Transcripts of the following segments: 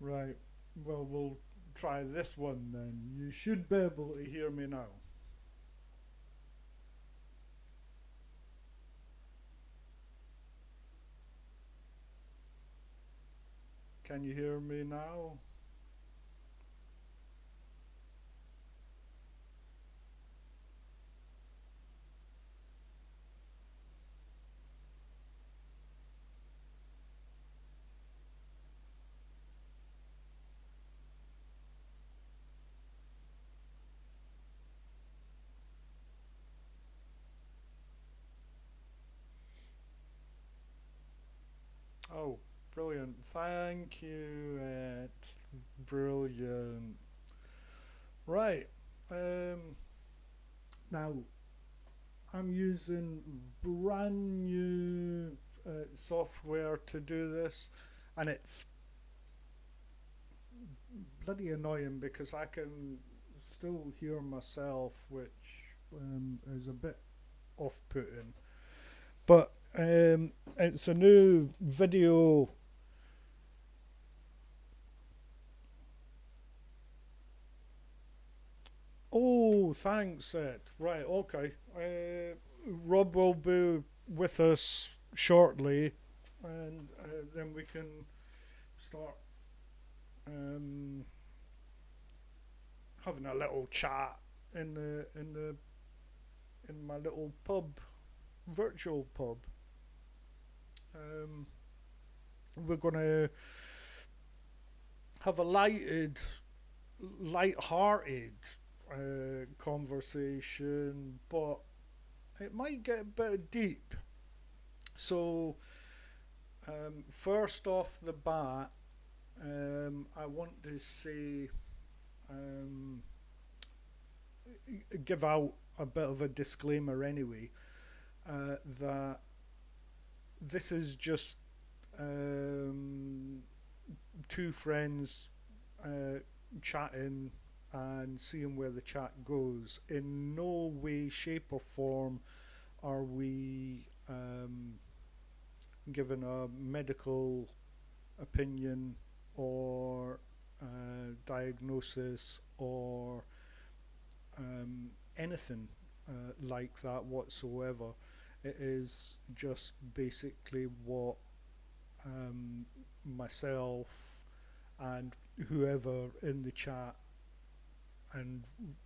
Right. Well, we'll try this one then. You should be able to hear me now. Can you hear me now? Oh, brilliant. Thank you. Brilliant. Right. Um, Now, I'm using brand new software to do this, and it's bloody annoying because I can still hear myself, which is a bit off putting. But it's a new video. Oh, thanks, Ed. Right, okay. Rob will be with us shortly, and then we can start um, having a little chat in my little pub, virtual pub. Um, we're gonna have a light-hearted conversation, but it might get a bit deep. So, first off the bat, I want to say, um, give out a bit of a disclaimer anyway, that this is just um, two friends uh, chatting and seeing where the chat goes. In no way, shape, or form are we given a medical opinion or diagnosis or anything like that whatsoever. It is just basically what myself and whoever in the chat and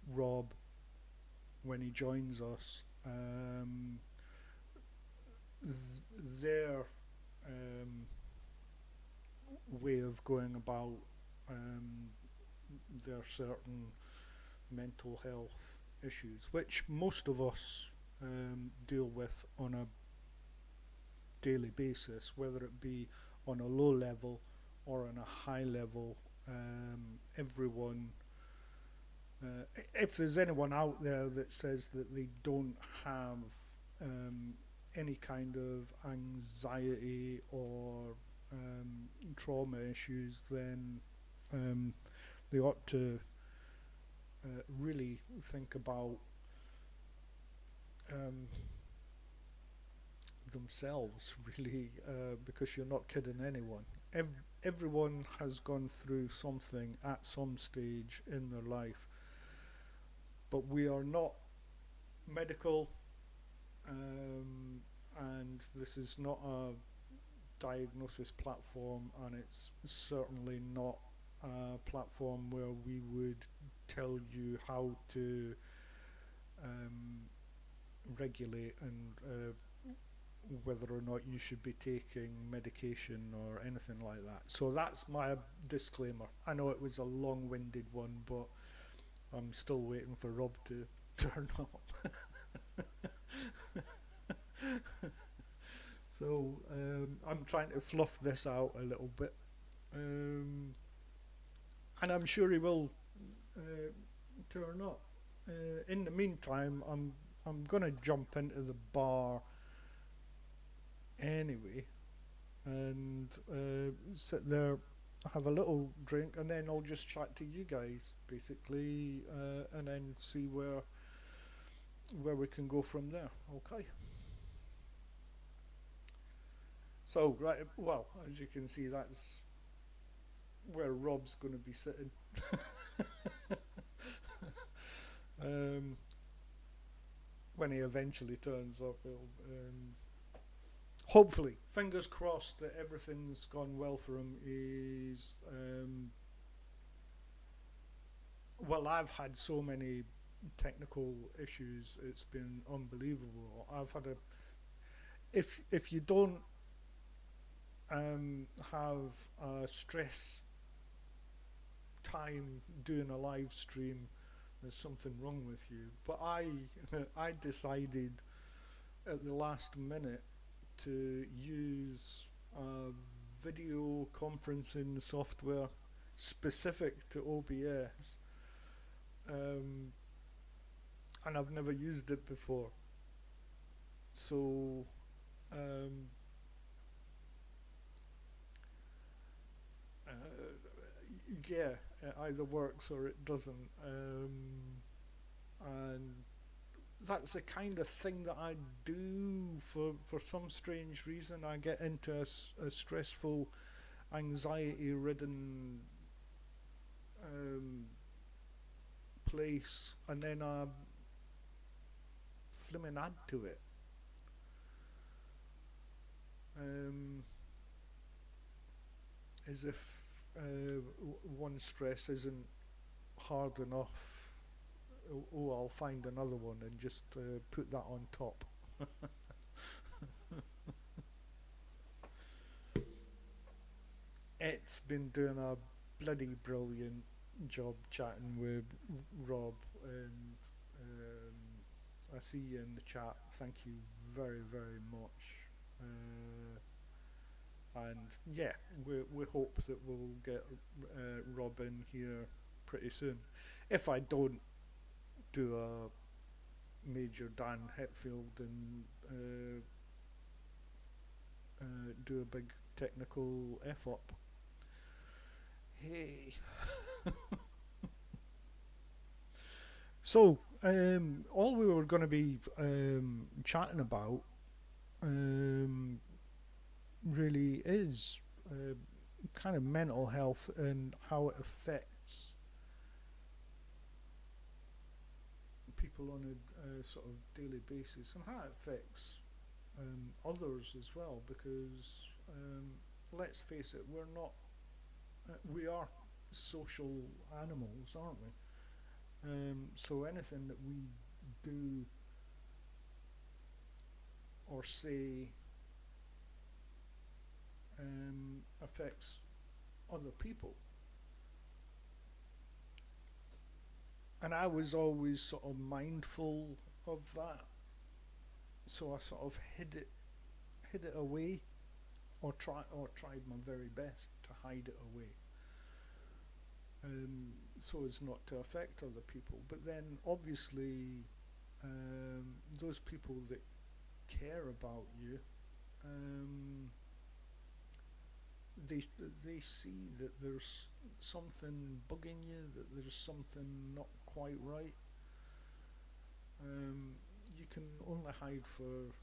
Rob when he joins us, their um, way of going about um, their certain mental health issues, which most of us deal with on a daily basis, whether it be on a low level or on a high level. Everyone, if there's anyone out there that says that they don't have um, any kind of anxiety or trauma issues, then um, they ought to really think about um, themselves, really, because you're not kidding anyone. Everyone has gone through something at some stage in their life, but we are not medical, um, and this is not a diagnosis platform, and it's certainly not a platform where we would tell you how to um, regulate and whether or not you should be taking medication or anything like that. So that's my disclaimer. I know it was a long winded one, but I'm still waiting for Rob to turn up. So I'm trying to fluff this out a little bit. Um, and I'm sure he will uh, turn up. In the meantime, I'm gonna jump into the bar anyway and sit there, have a little drink, and then I'll just chat to you guys basically, and then see where we can go from there. Okay. So right, well, as you can see, that's where Rob's going to be sitting. um, when he eventually turns up, hopefully, fingers crossed that everything's gone well for him. He's well, I've had so many technical issues. It's been unbelievable. I've had a if you don't have a stress time doing a live stream, there's something wrong with you. But I decided at the last minute to use a video conferencing software specific to OBS, and I've never used it before. So um, uh, yeah, it either works or it doesn't, and that's the kind of thing that I do for some strange reason. I get into a stressful, anxiety-ridden place, and then I flimming add to it. As if one stress isn't hard enough. Oh, I'll find another one and just put that on top. It's been doing a bloody brilliant job chatting with Rob, and I see you in the chat. Thank you very, very much. And yeah, we hope that we'll get Rob in here pretty soon. If I don't do a major Dan Hetfield and do a big technical F up. Hey. So, all we were going to be chatting about really is kind of mental health and how it affects people on a sort of daily basis, and how it affects others as well, because let's face it, we are social animals, aren't we? So anything that we do or say affects other people. And I was always sort of mindful of that, so I sort of hid it away, or tried my very best to hide it away, so as not to affect other people. But then obviously those people that care about you, they see that there's something bugging you, that there's something not quite right. You can only hide for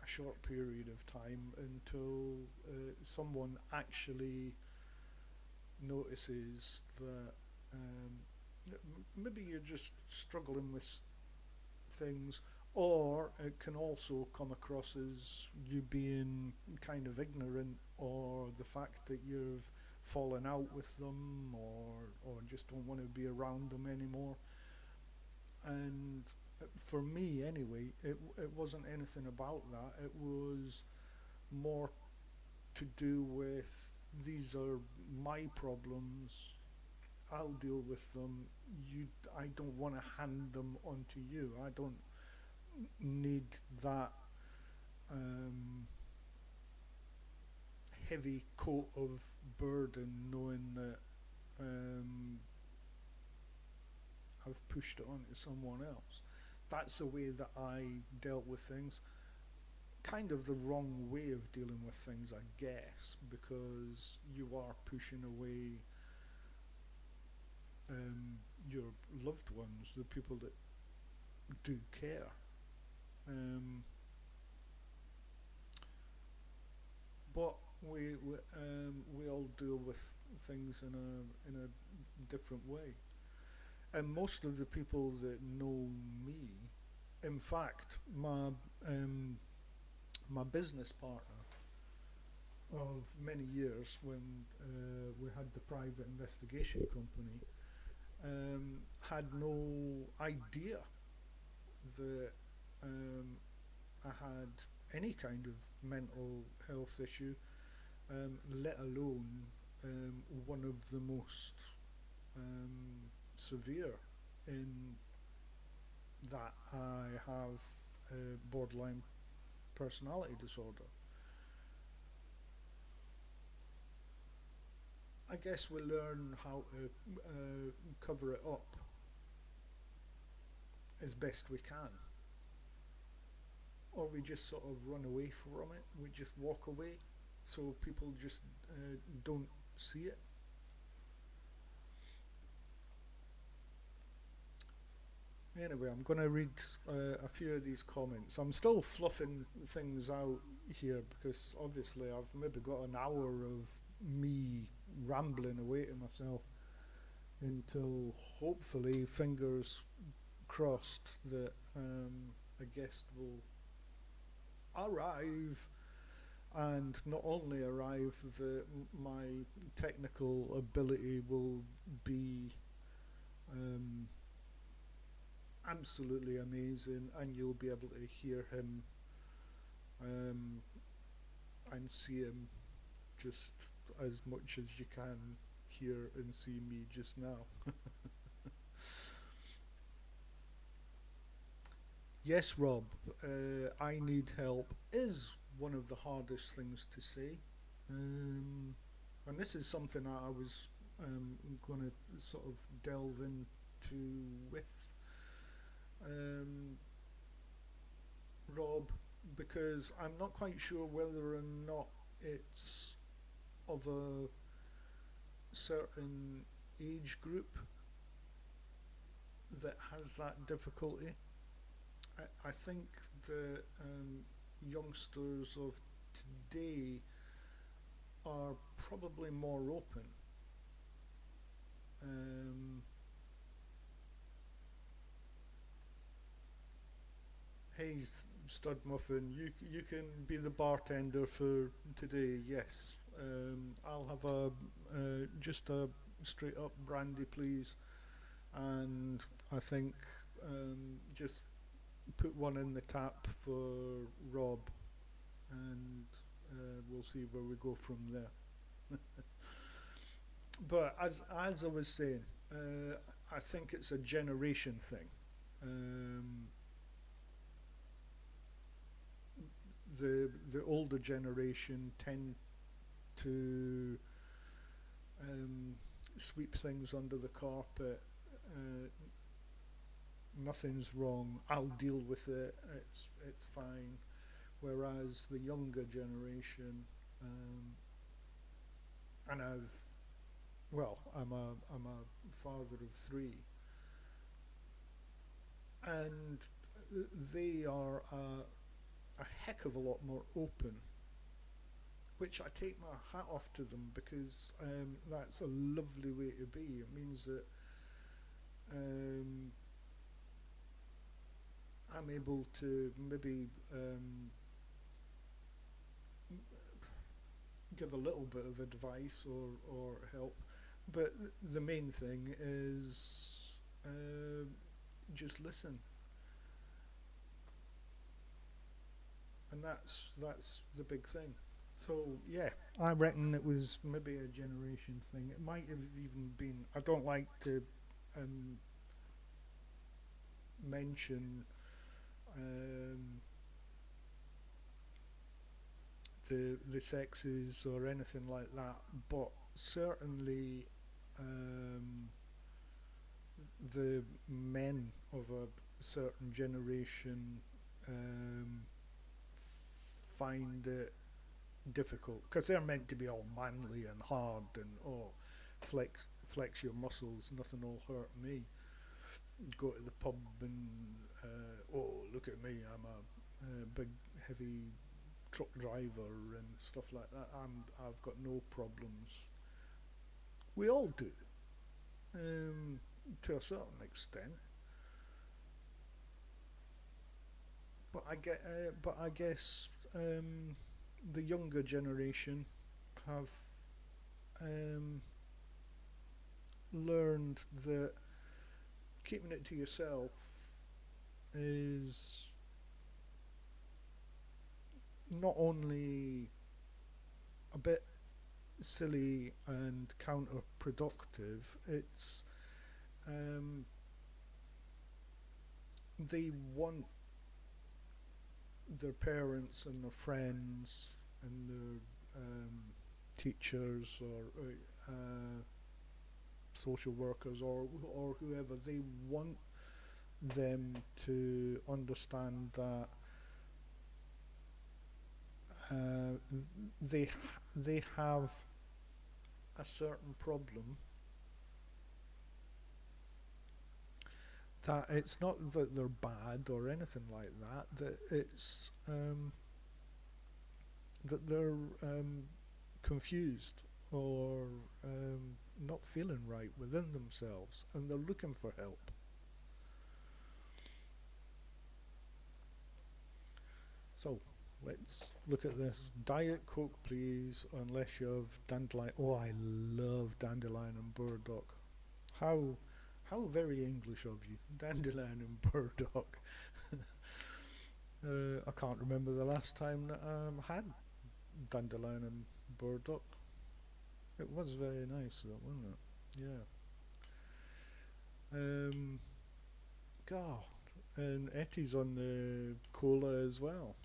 a short period of time until someone actually notices that maybe you're just struggling with things, or it can also come across as you being kind of ignorant, or the fact that you've fallen out with them, or just don't want to be around them anymore. And for me anyway, it wasn't anything about that. It was more to do with, these are my problems, I'll deal with them. I don't want to hand them on to you. I don't need that heavy coat of burden, knowing that I've pushed it onto someone else. That's the way that I dealt with things. Kind of the wrong way of dealing with things, I guess, because you are pushing away your loved ones, the people that do care. But we all deal with things in a different way. And most of the people that know me, in fact, um, my business partner of many years when we had the private investigation company, had no idea that I had any kind of mental health issue, let alone one of the most severe, in that I have borderline personality disorder. I guess we learn how to cover it up as best we can, or we just sort of run away from it. We just walk away, so people just don't see it. Anyway, I'm going to read a few of these comments. I'm still fluffing things out here because obviously I've maybe got an hour of me rambling away to myself until hopefully, fingers crossed, that a guest will arrive, and not only arrive, that my technical ability will be absolutely amazing, and you'll be able to hear him and see him just as much as you can hear and see me just now. Yes, Rob, I need help is one of the hardest things to say. And this is something I was going to sort of delve into with Rob, because I'm not quite sure whether or not it's of a certain age group that has that difficulty. I think the youngsters of today are probably more open. Hey, Stud Muffin, you can be the bartender for today. Yes, I'll have a just a straight up brandy, please, and I think just put one in the tap for Rob, and we'll see where we go from there. But as I was saying, I think it's a generation thing. The older generation tend to sweep things under the carpet. Nothing's wrong. I'll deal with it. It's fine. Whereas the younger generation, and I'm a father of three, and they are a heck of a lot more open, which I take my hat off to them, because that's a lovely way to be. It means that I'm able to maybe give a little bit of advice or help, but the main thing is just listen, and that's the big thing. So yeah, I reckon it was maybe a generation thing. It might have even been. I don't like to mention the sexes or anything like that, but certainly the men of a certain generation find it difficult, because they're meant to be all manly and hard and flex your muscles, nothing will hurt me. Go to the pub and look at me, I'm a big heavy truck driver and stuff like that. I've got no problems. We all do, um, to a certain extent. But I guess the younger generation have um, learned that keeping it to yourself is not only a bit silly and counterproductive, it's um, they want their parents and their friends and their teachers or social workers or whoever, they want them to understand that uh, they they have a certain problem, that it's not that they're bad or anything like that, that it's that they're confused or not feeling right within themselves and they're looking for help. So let's look at this. Diet Coke, please, unless you have dandelion. Oh, I love dandelion and burdock. How how very English of you. Dandelion and burdock. I can't remember the last time that I had dandelion and burdock. It was very nice, though, wasn't it? Yeah. God. And Etty's on the cola as well.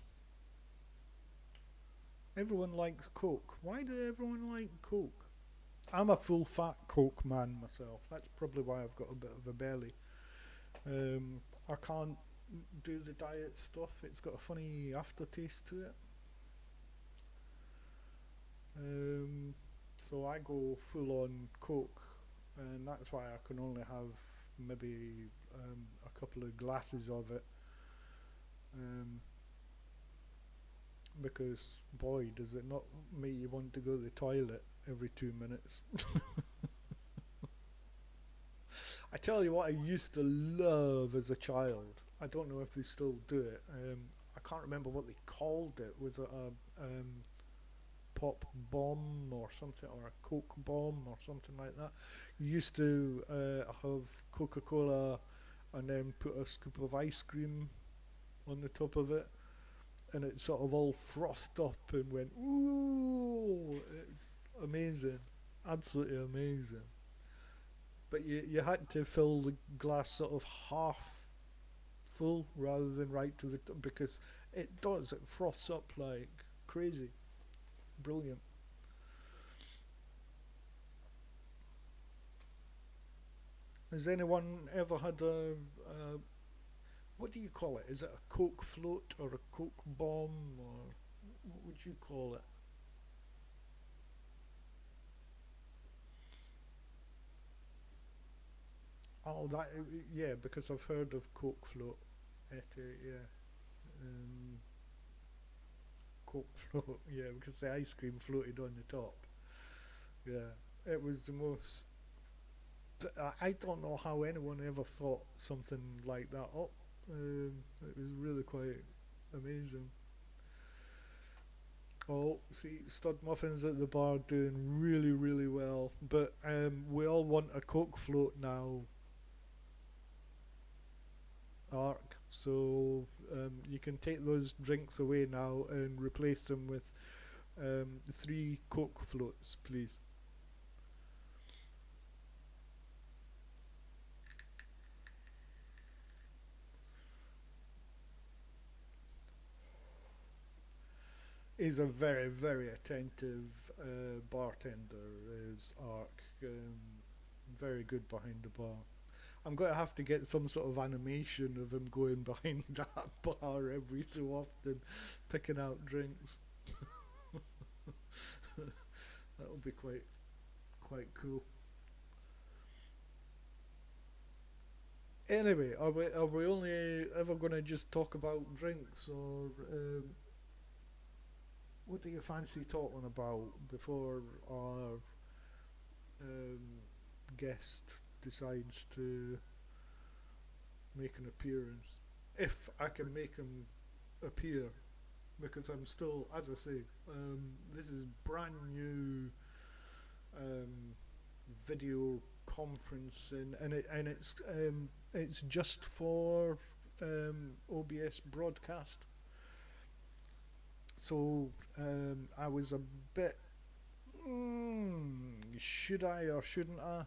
Everyone likes Coke. Why do everyone like Coke? I'm a full fat Coke man myself. That's probably why I've got a bit of a belly. I can't do the diet stuff. It's got a funny aftertaste to it. So I go full on Coke, and that's why I can only have maybe a couple of glasses of it. Um, because boy, does it not make you want to go to the toilet every 2 minutes. I tell you what, I used to love as a child. I don't know if they still do it. I can't remember what they called it. Was it a pop bomb or something, or a Coke bomb or something like that? You used to have Coca Cola and then put a scoop of ice cream on the top of it, and it sort of all frothed up and went, ooh, it's amazing, absolutely amazing. But you had to fill the glass sort of half full rather than right to the top, because it froths up like crazy. Brilliant. Has anyone ever had a what do you call it? Is it a Coke float or a Coke bomb, or what would you call it? Oh, that yeah, because I've heard of Coke float. Yeah, um, Coke float. Yeah, because the ice cream floated on the top. Yeah, it was the most. I don't know how anyone ever thought something like that up. It was really quite amazing. Oh, see, Stud Muffins at the bar doing really, really well. But we all want a Coke float now, Ark. So you can take those drinks away now and replace them with 3 Coke floats, please. He's a very, very attentive bartender, is Ark. Very good behind the bar. I'm going to have to get some sort of animation of him going behind that bar every so often, picking out drinks. That would be quite cool. Anyway, are we only ever going to just talk about drinks, or what do you fancy talking about before our um, guest decides to make an appearance? If I can make him appear, because I'm still, as I say, this is brand new um, video conferencing, and it's just for OBS broadcast. So I was a bit, should I or shouldn't I?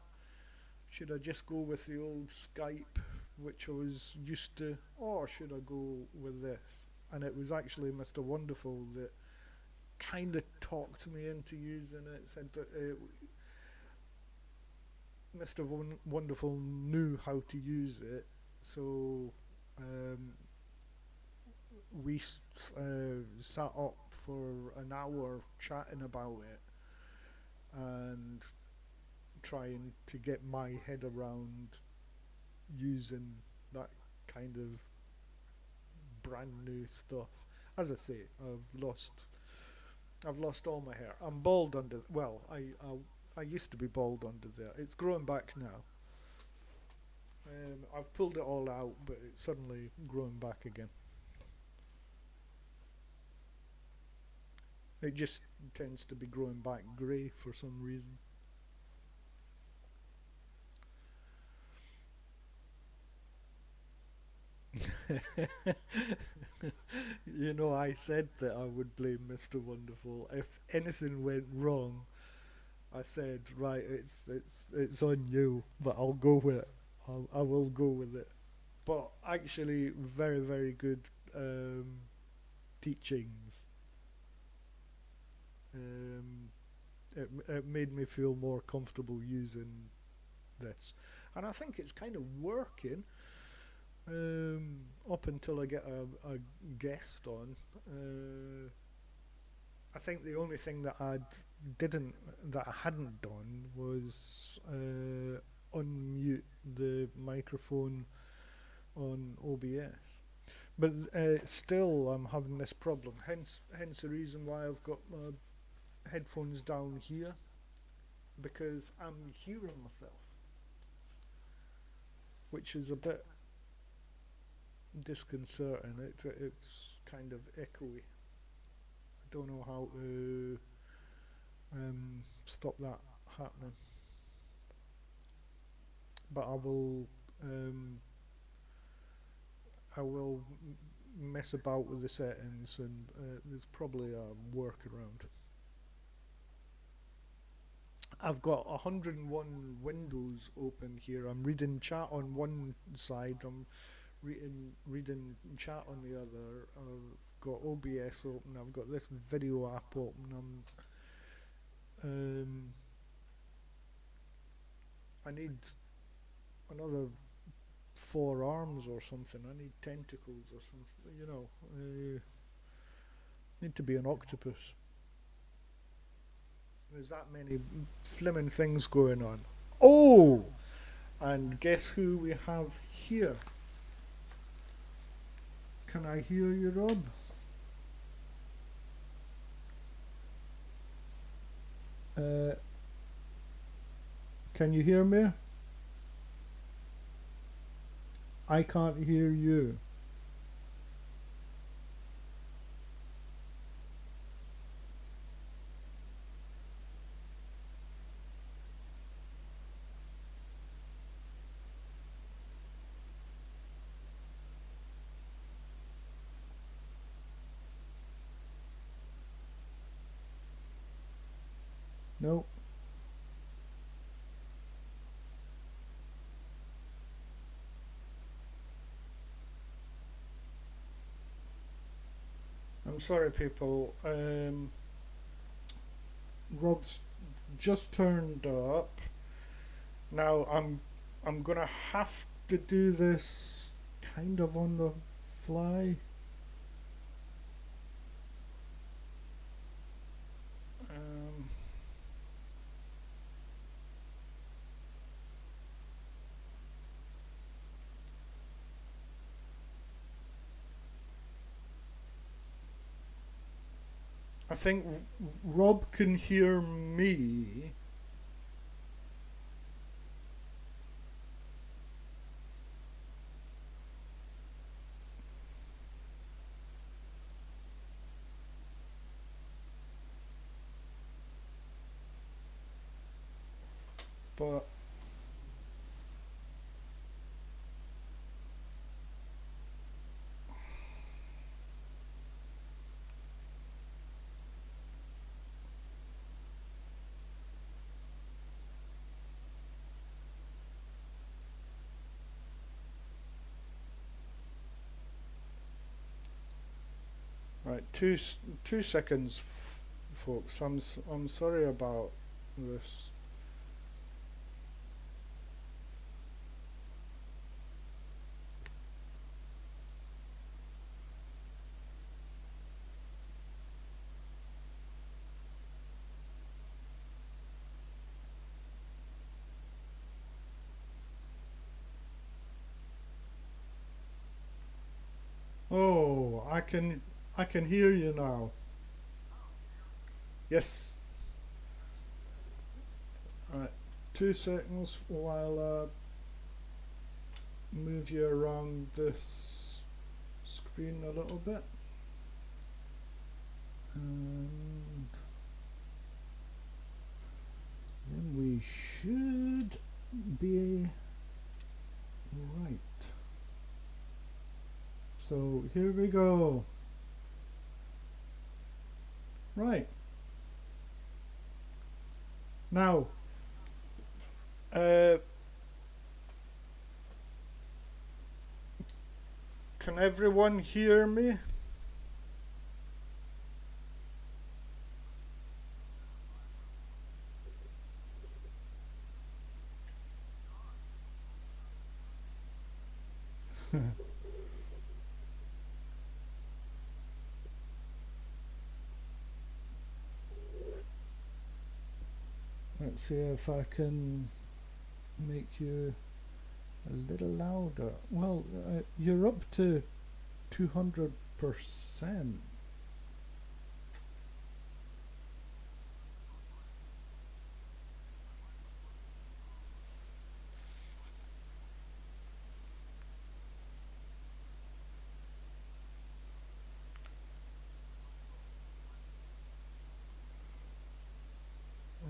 Should I just go with the old Skype, which I was used to, or should I go with this? And it was actually Mr. Wonderful that kind of talked me into using it. Said that Mr. Wonderful knew how to use it, so we sat up for an hour chatting about it and trying to get my head around using that kind of brand new stuff. As I say, I've lost all my hair. I'm bald under. Well, I used to be bald under there. It's growing back now. I've pulled it all out, but it's suddenly growing back again. It just tends to be growing back grey for some reason. You know, I said that I would blame Mr. Wonderful if anything went wrong. I said, right, it's on you, but I'll go with it. I will go with it. But actually, very very good teachings. It made me feel more comfortable using this, and I think it's kind of working. Up until I get a guest on, I think the only thing that I hadn't done was unmute the microphone on OBS. But still, I'm having this problem. Hence the reason why I've got my headphones down here, because I'm hearing myself, which is a bit disconcerting. It's kind of echoey. I don't know how to stop that happening, but I will mess about with the settings, and there's probably a workaround. I've got 101 windows open here. I'm reading chat on one side, I'm reading chat on the other. I've got OBS open, I've got this video app open. I need another 4 arms or something. I need tentacles or something, you know. Need to be an octopus. There's that many flimming things going on. Oh! And guess who we have here? Can I hear you, Rob? Can you hear me? I can't hear you. No. I'm sorry, people. Rob's just turned up. Now I'm gonna have to do this kind of on the fly. I think Rob can hear me. But right, 2 seconds, folks. I'm sorry about this. Oh, I can hear you now. Yes. Right. 2 seconds while I move you around this screen a little bit. And then we should be right. So here we go. Right. Now, uh, can everyone hear me? Let's see if I can make you a little louder. Well, you're up to 200%.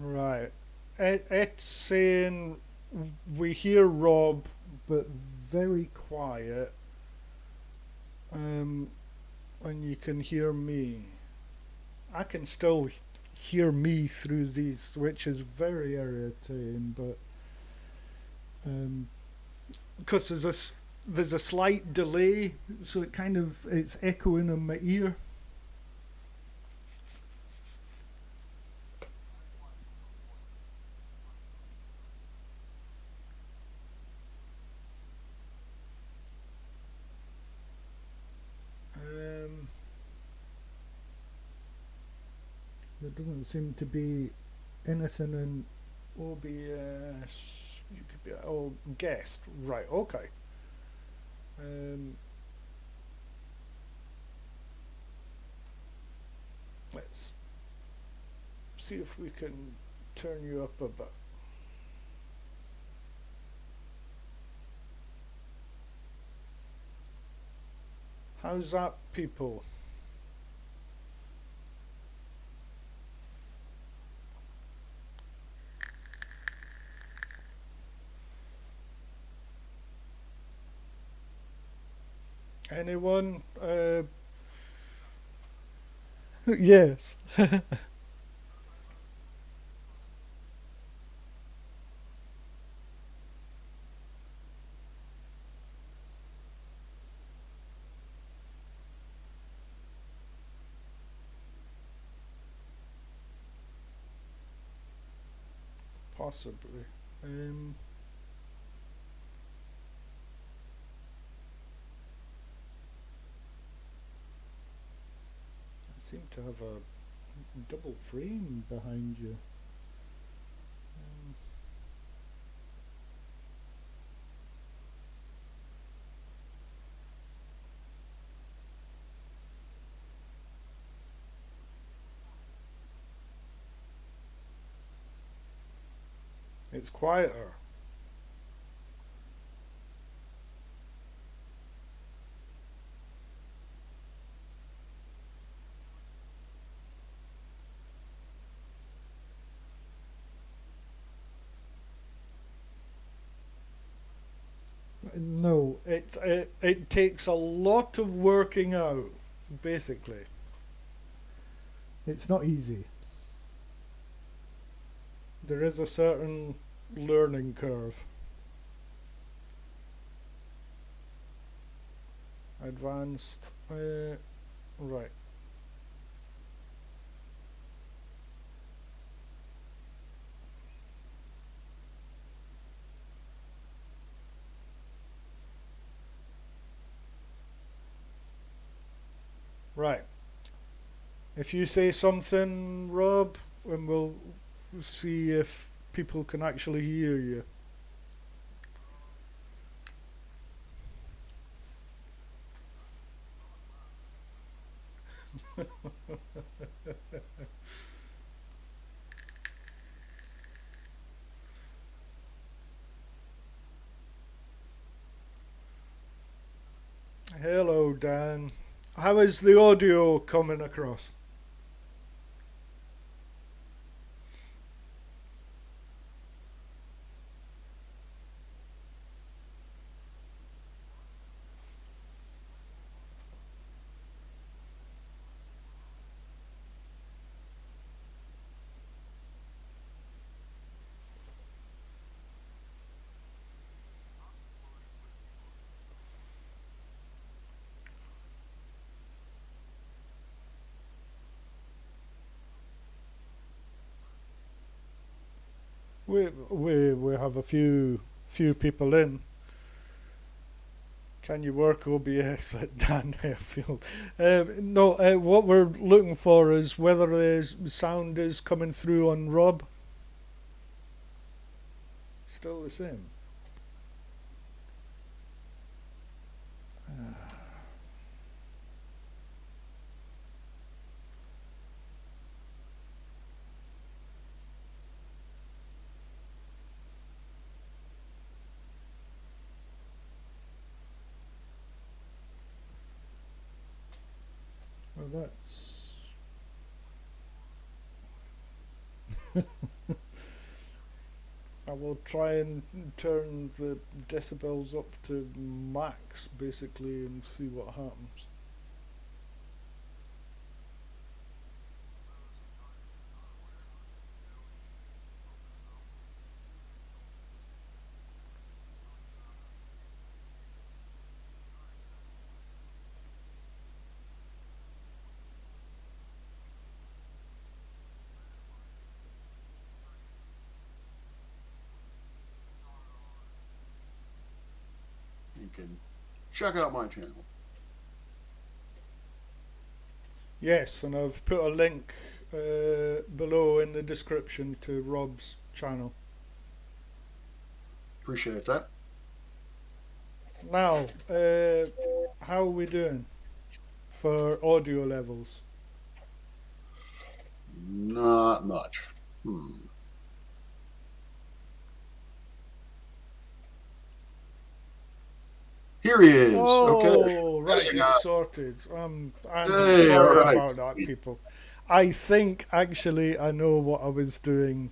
Right. It's saying we hear Rob, but very quiet. Um, and you can hear me. I can still hear me through these, which is very irritating. But because there's a slight delay, so it's echoing in my ear. Um, there doesn't seem to be anything in OBS. You could be guest, right? Okay. Um, let's see if we can turn you up a bit. How's that, people? Anyone? Yes. Possibly. Um, I seem to have a double frame behind you. Um, It's quieter. No, it takes a lot of working out, basically. It's not easy. There is a certain learning curve. Advanced. Right. Right. If you say something, Rob, and we'll see if people can actually hear you. Hello, Dan. How is the audio coming across? We have a few people in. Can you work OBS at Dan Harefield? No, what we're looking for is whether the sound is coming through on Rob. Still the same. Well, that's. I will try and turn the decibels up to max, basically, and see what happens. You can check out my channel. Yes, and I've put a link below in the description to Rob's channel. Appreciate that. Now, how are we doing for audio levels? Not much. Here he is. Okay. Oh, right, Missing it's out. sorted. I'm Hey, all sorry right. about that, people. I think actually I know what I was doing.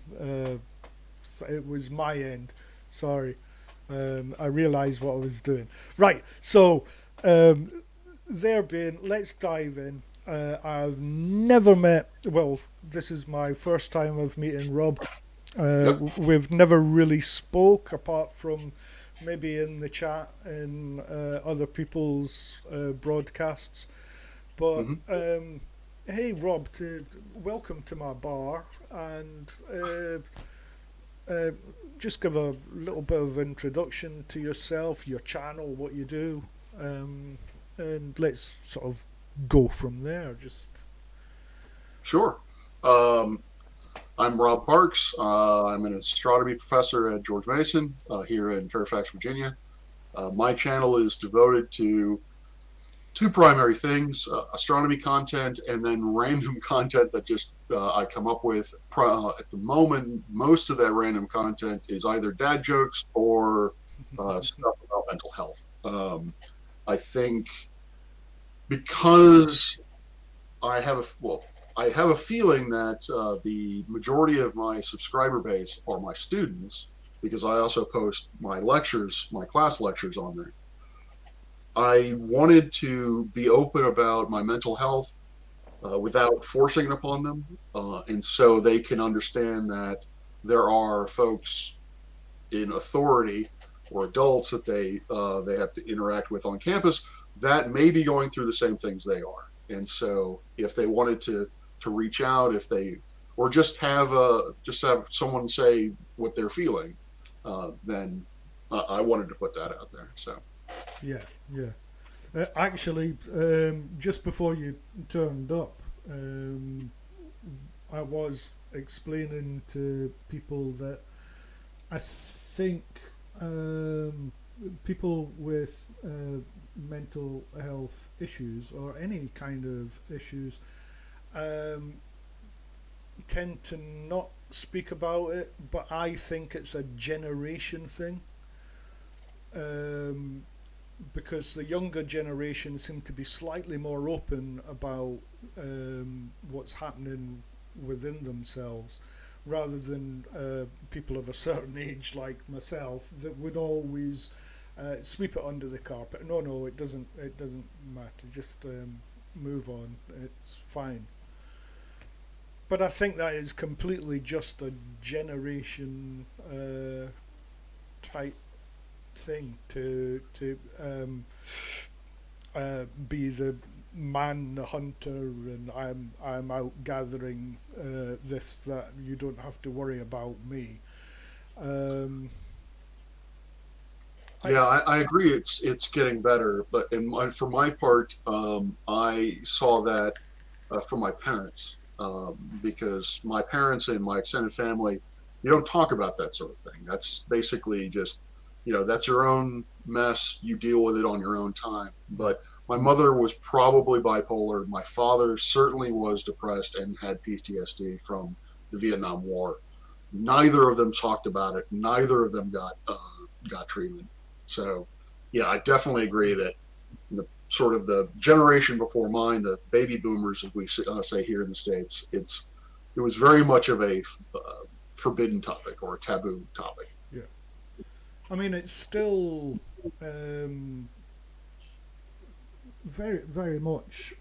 It was my end. Sorry. I realised what I was doing. Right, so um, there being, let's dive in. I've never met, well, this is my first time of meeting Rob. Yep. We've never really spoke apart from maybe in the chat in other people's broadcasts. But hmm hey, Rob, welcome to my bar, and uh, just give a little bit of introduction to yourself, your channel, what you do, and let's sort of go from there. Just Sure. Um, I'm Rob Parks. I'm an astronomy professor at George Mason here in Fairfax, Virginia. My channel is devoted to two primary things: astronomy content, and then random content that just I come up with. At the moment, most of that random content is either dad jokes or stuff about mental health. I think because I have a feeling that the majority of my subscriber base are my students, because I also post my lectures, my class lectures on there. I wanted to be open about my mental health without forcing it upon them, and so they can understand that there are folks in authority or adults that they have to interact with on campus that may be going through the same things they are. And so if they wanted to reach out, if they or just have someone say what they're feeling, then I wanted to put that out there. So Yeah, yeah. Actually, just before you turned up, I was explaining to people that I think people with mental health issues or any kind of issues um, tend to not speak about it, but I think it's a generation thing. Um, because the younger generation seem to be slightly more open about what's happening within themselves, rather than people of a certain age like myself that would always sweep it under the carpet. No, no, it doesn't. It doesn't matter. Just move on. It's fine. But I think that is completely just a generation type thing to be the man, the hunter, and I'm out gathering this, that you don't have to worry about me. Um, yeah, it's I agree. It's getting better, but for my part, I saw that from my parents, because my parents and my extended family, you don't talk about that sort of thing. That's basically just, that's your own mess. You deal with it on your own time. But my mother was probably bipolar. My father certainly was depressed and had PTSD from the Vietnam War. Neither of them talked about it. Neither of them got treatment. So, yeah, I definitely agree that the sort of the generation before mine, the baby boomers, as we say here in the States, it was very much of a forbidden topic or a taboo topic. yeah. I mean, it's still um, very much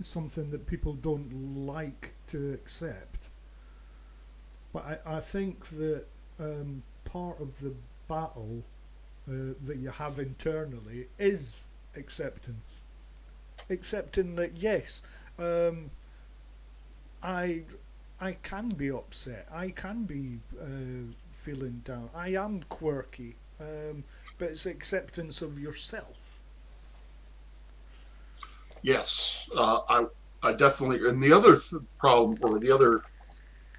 something that people don't like to accept. But I think that part of the battle that you have internally is acceptance. Accepting that, yes, um, I I can be upset. I can be feeling down. I am quirky, but it's acceptance of yourself. Yes, I definitely. And the other problem, or the other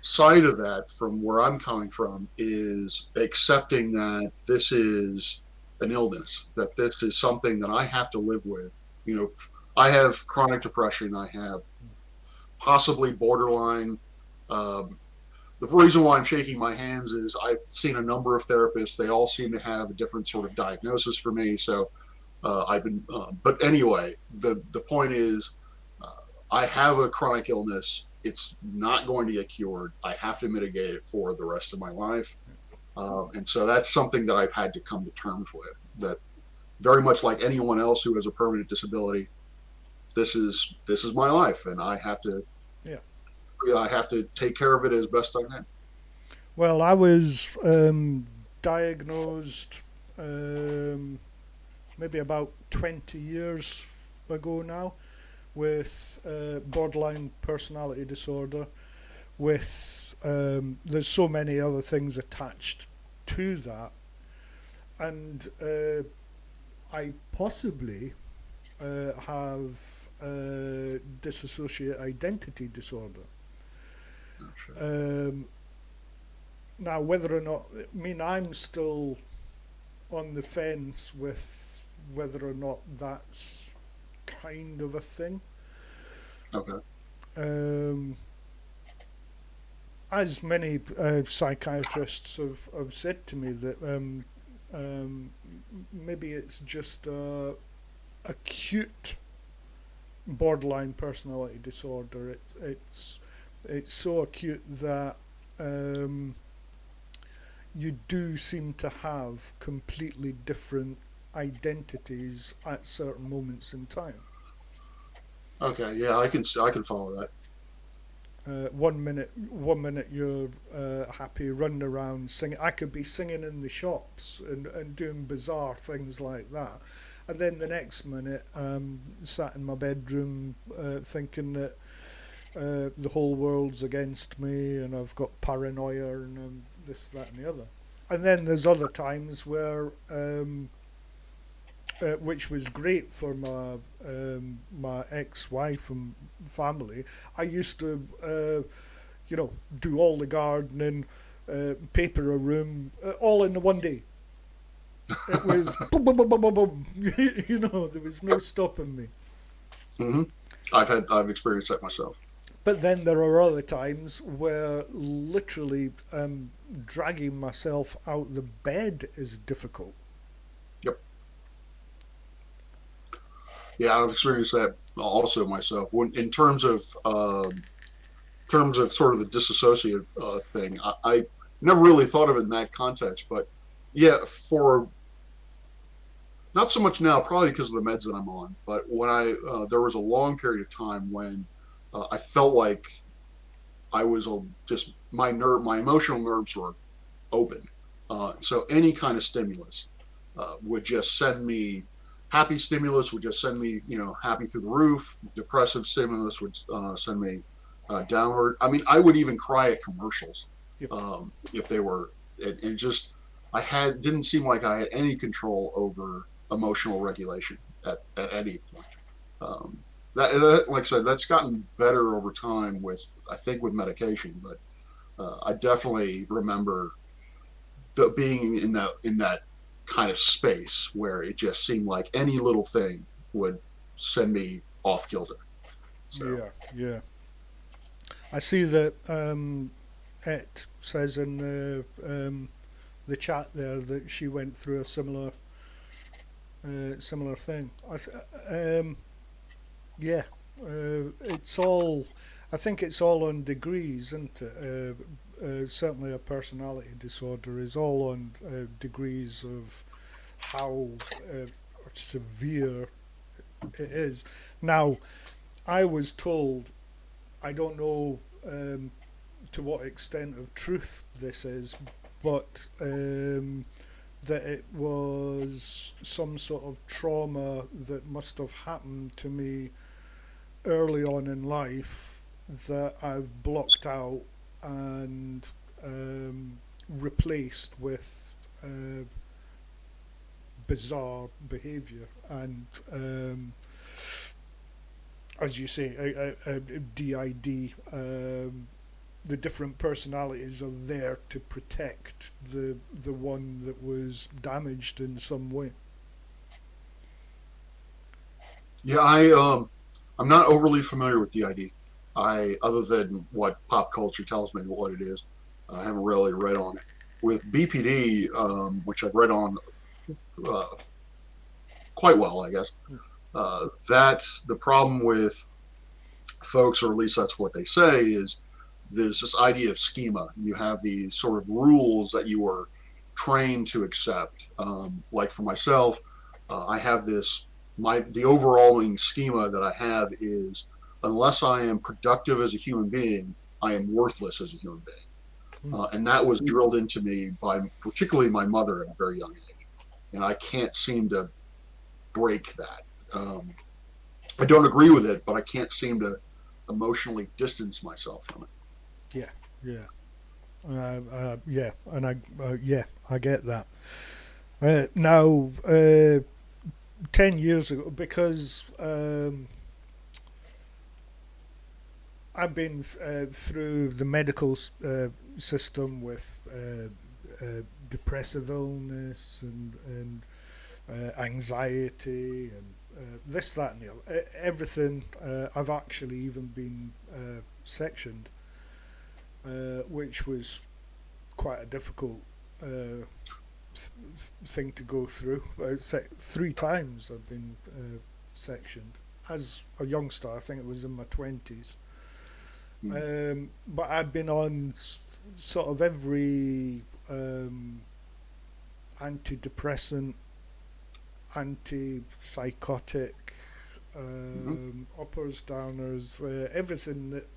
side of that, from where I'm coming from, is accepting that this is an illness, that this is something that I have to live with. You know, I have chronic depression. I have possibly borderline. Um, the reason why I'm shaking my hands is I've seen a number of therapists. They all seem to have a different sort of diagnosis for me. So I've been, but anyway, the point is, uh, I have a chronic illness. It's not going to get cured. I have to mitigate it for the rest of my life, and so that's something that I've had to come to terms with. That very much like anyone else who has a permanent disability, this is my life, and Yeah. I have to take care of it as best I can. Well, I was diagnosed um, maybe about 20 years ago now with borderline personality disorder. With there's so many other things attached to that, and I possibly have dissociate identity disorder. Not sure. Um, Now, whether or not, I mean, I'm still on the fence with whether or not that's kind of a thing. Okay. Um, as many psychiatrists have said to me that um, maybe it's just acute borderline personality disorder. It's so acute that um, you do seem to have completely different identities at certain moments in time. Okay. Yeah, I can follow that. 1 minute you're happy running around singing. I could be singing in the shops and doing bizarre things like that, and then the next minute sat in my bedroom thinking that the whole world's against me and I've got paranoia and this, that, and the other. And then there's other times where which was great for my ex-wife and family. I used to, do all the gardening, paper a room, all in one day. It was boom, boom, boom, boom, boom, boom. There was no stopping me. Hmm. I've experienced that myself. But then there are other times where literally dragging myself out the bed is difficult. Yep. Yeah, I've experienced that also myself. When in terms of sort of the disassociative thing, I never really thought of it in that context. But yeah, for not so much now, probably because of the meds that I'm on. But when there was a long period of time when I felt like I was just my emotional nerves were open. So any kind of stimulus would just send me happy stimulus would just send me happy through the roof. Depressive stimulus would send me downward. I mean, I would even cry at commercials Yep. if they were. And just I had didn't seem like I had any control over emotional regulation at any point. Um, that, like I said, that's gotten better over time with I think with medication, but I definitely remember being in that kind of space where it just seemed like any little thing would send me off kilter. So Yeah, yeah. I see that it says in the chat there that she went through a similar thing. Yeah, it's all. I think it's all on degrees, isn't it? Certainly, a personality disorder is all on degrees of how severe it is. Now, I was told, I don't know to what extent of truth this is, but that it was some sort of trauma that must have happened to me early on in life that I've blocked out and replaced with bizarre behaviour and as you say, DID. The different personalities are there to protect the one that was damaged in some way. yeah, I'm not overly familiar with DID. Other than what pop culture tells me what it is, I haven't really read on it. With BPD, which I've read on uh, quite well, I guess. That the problem with folks, or at least that's what they say, is there's this idea of schema. You have these sort of rules that you are trained to accept. Like for myself, I have the overall schema that I have is unless I am productive as a human being, I am worthless as a human being. Mm. And that was drilled into me by particularly my mother at a very young age. And I can't seem to break that. I don't agree with it, but I can't seem to emotionally distance myself from it. Yeah, yeah, yeah, and I get that. Now, 10 years ago, because I've been through the medical system with depressive illness and anxiety and this, that, and the other. Everything. I've actually even been sectioned, which was quite a difficult thing to go through. 3 times I've been sectioned as a youngster. I think it was in my 20s. But I've been on sort of every antidepressant, antipsychotic, uppers, downers, everything that.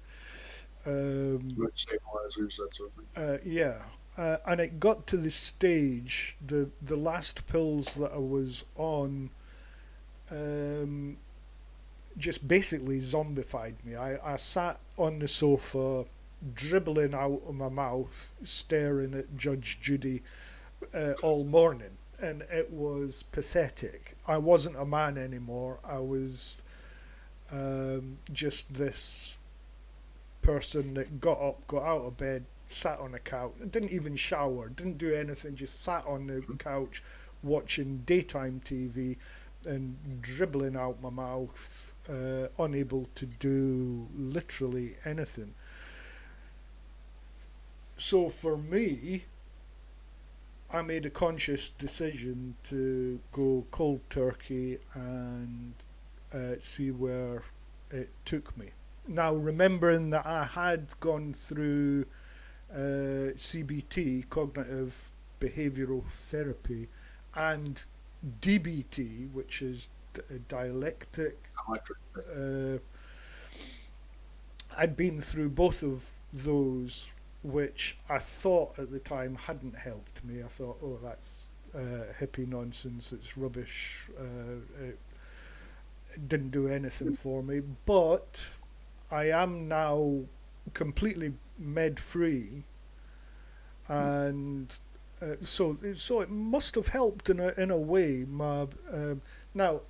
Like stabilizers, that sort of thing. Yeah. And it got to the stage, the last pills that I was on just basically zombified me. I sat on the sofa, dribbling out of my mouth, staring at Judge Judy all morning. And it was pathetic. I wasn't a man anymore. I was just this person that got up, got out of bed, sat on a couch, didn't even shower, didn't do anything, just sat on the couch watching daytime TV and dribbling out my mouth, unable to do literally anything. So for me, I made a conscious decision to go cold turkey and see where it took me. Now, remembering that I had gone through CBT, cognitive behavioral therapy, and DBT, which is dialectic. I'd been through both of those, which I thought at the time hadn't helped me. I thought, oh, that's hippie nonsense, it's rubbish, it didn't do anything for me. But I am now completely med free, and so it must have helped in a way. Now,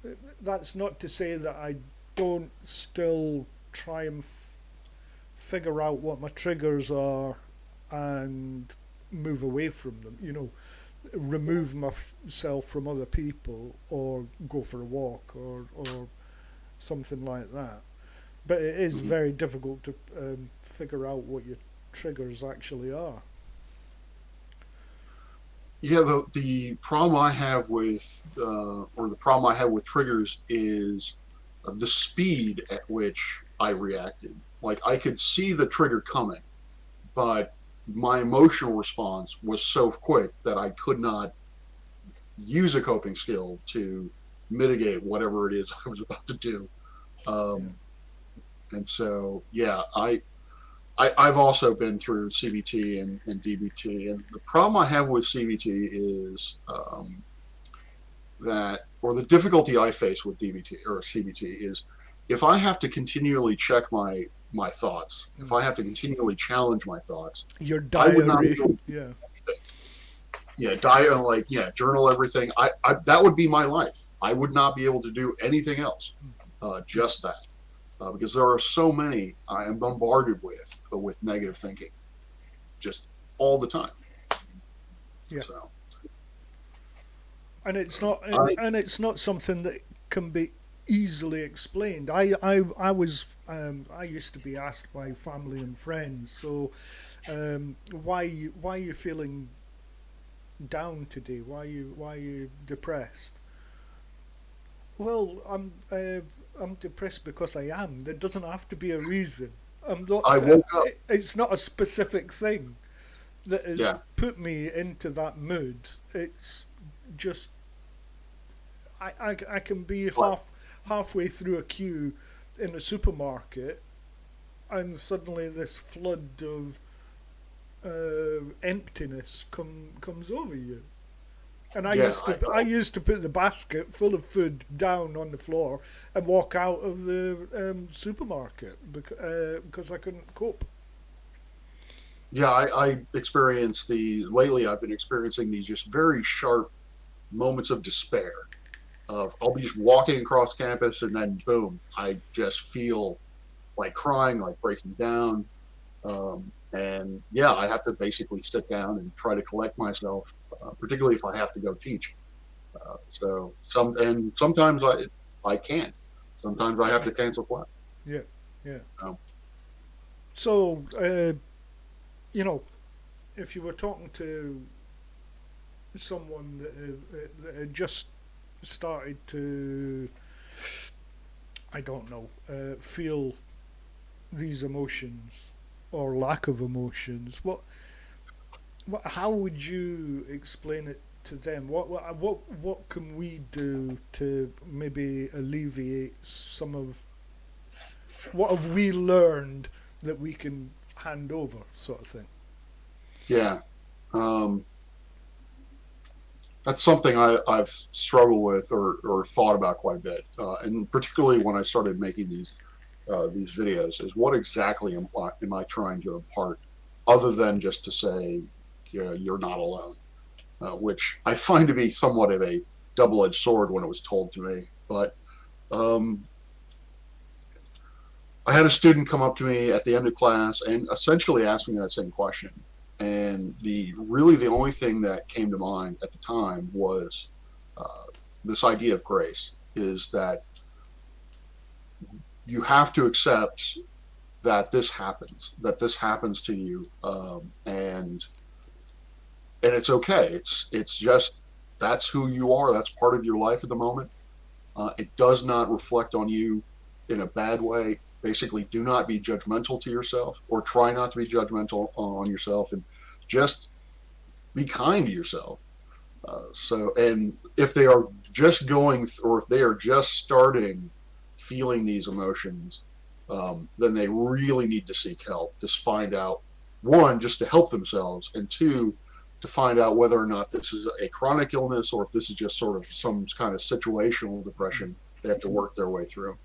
that's not to say that I don't still try and figure out what my triggers are and move away from them. Remove myself from other people, or go for a walk, or something like that. But it is very difficult to figure out what your triggers actually are. Yeah, the problem I have with, or the problem I have with triggers is the speed at which I reacted. Like, I could see the trigger coming, but my emotional response was so quick that I could not use a coping skill to mitigate whatever it is I was about to do. And so, yeah, I've also been through CBT and DBT, and the problem I have with CBT is that, or the difficulty I face with DBT or CBT is, if I have to continually check my thoughts, if I have to continually challenge my thoughts, your diary, I would not be able to do anything. Yeah, journal everything. I that would be my life. I would not be able to do anything else, just that. Because there are so many I am bombarded with negative thinking, just all the time. Yeah. So, and it's not something that can be easily explained. I used to be asked by family and friends, so why are you feeling down today? Why are you depressed? Well, I'm depressed because I am. There doesn't have to be a reason. I'm not. I woke up. It's not a specific thing that has put me into that mood. It's just I can be halfway through a queue in a supermarket, and suddenly this flood of emptiness comes over you. And I used to put the basket full of food down on the floor and walk out of the supermarket because I couldn't cope. Yeah, I experienced lately I've been experiencing these just very sharp moments of despair. I'll be just walking across campus, and then boom, I just feel like crying, like breaking down. And yeah, I have to basically sit down and try to collect myself, particularly if I have to go teach. Sometimes I can't. Sometimes I have to cancel plans. Yeah, yeah. Um, So, you know, if you were talking to someone that had just started to, I don't know, feel these emotions or lack of emotions, how would you explain it to them? What can we do to maybe alleviate some of what have we learned that we can hand over, sort of thing? yeah. Um, that's something I've struggled with or thought about quite a bit, and particularly when I started making these videos, is what exactly am I trying to impart, other than just to say, you know, you're not alone, which I find to be somewhat of a double-edged sword when it was told to me. But um, I had a student come up to me at the end of class and essentially ask me that same question. And the only thing that came to mind at the time was uh, this idea of grace, is that you have to accept that this happens to you, and it's okay. It's just that's who you are. That's part of your life at the moment. It does not reflect on you in a bad way. Basically, do not be judgmental to yourself, or try not to be judgmental on yourself, and just be kind to yourself. And if they are just or if they are just starting feeling these emotions, then they really need to seek help. Just find out, one, just to help themselves, and two, to find out whether or not this is a chronic illness or if this is just sort of some kind of situational depression they have to work their way through.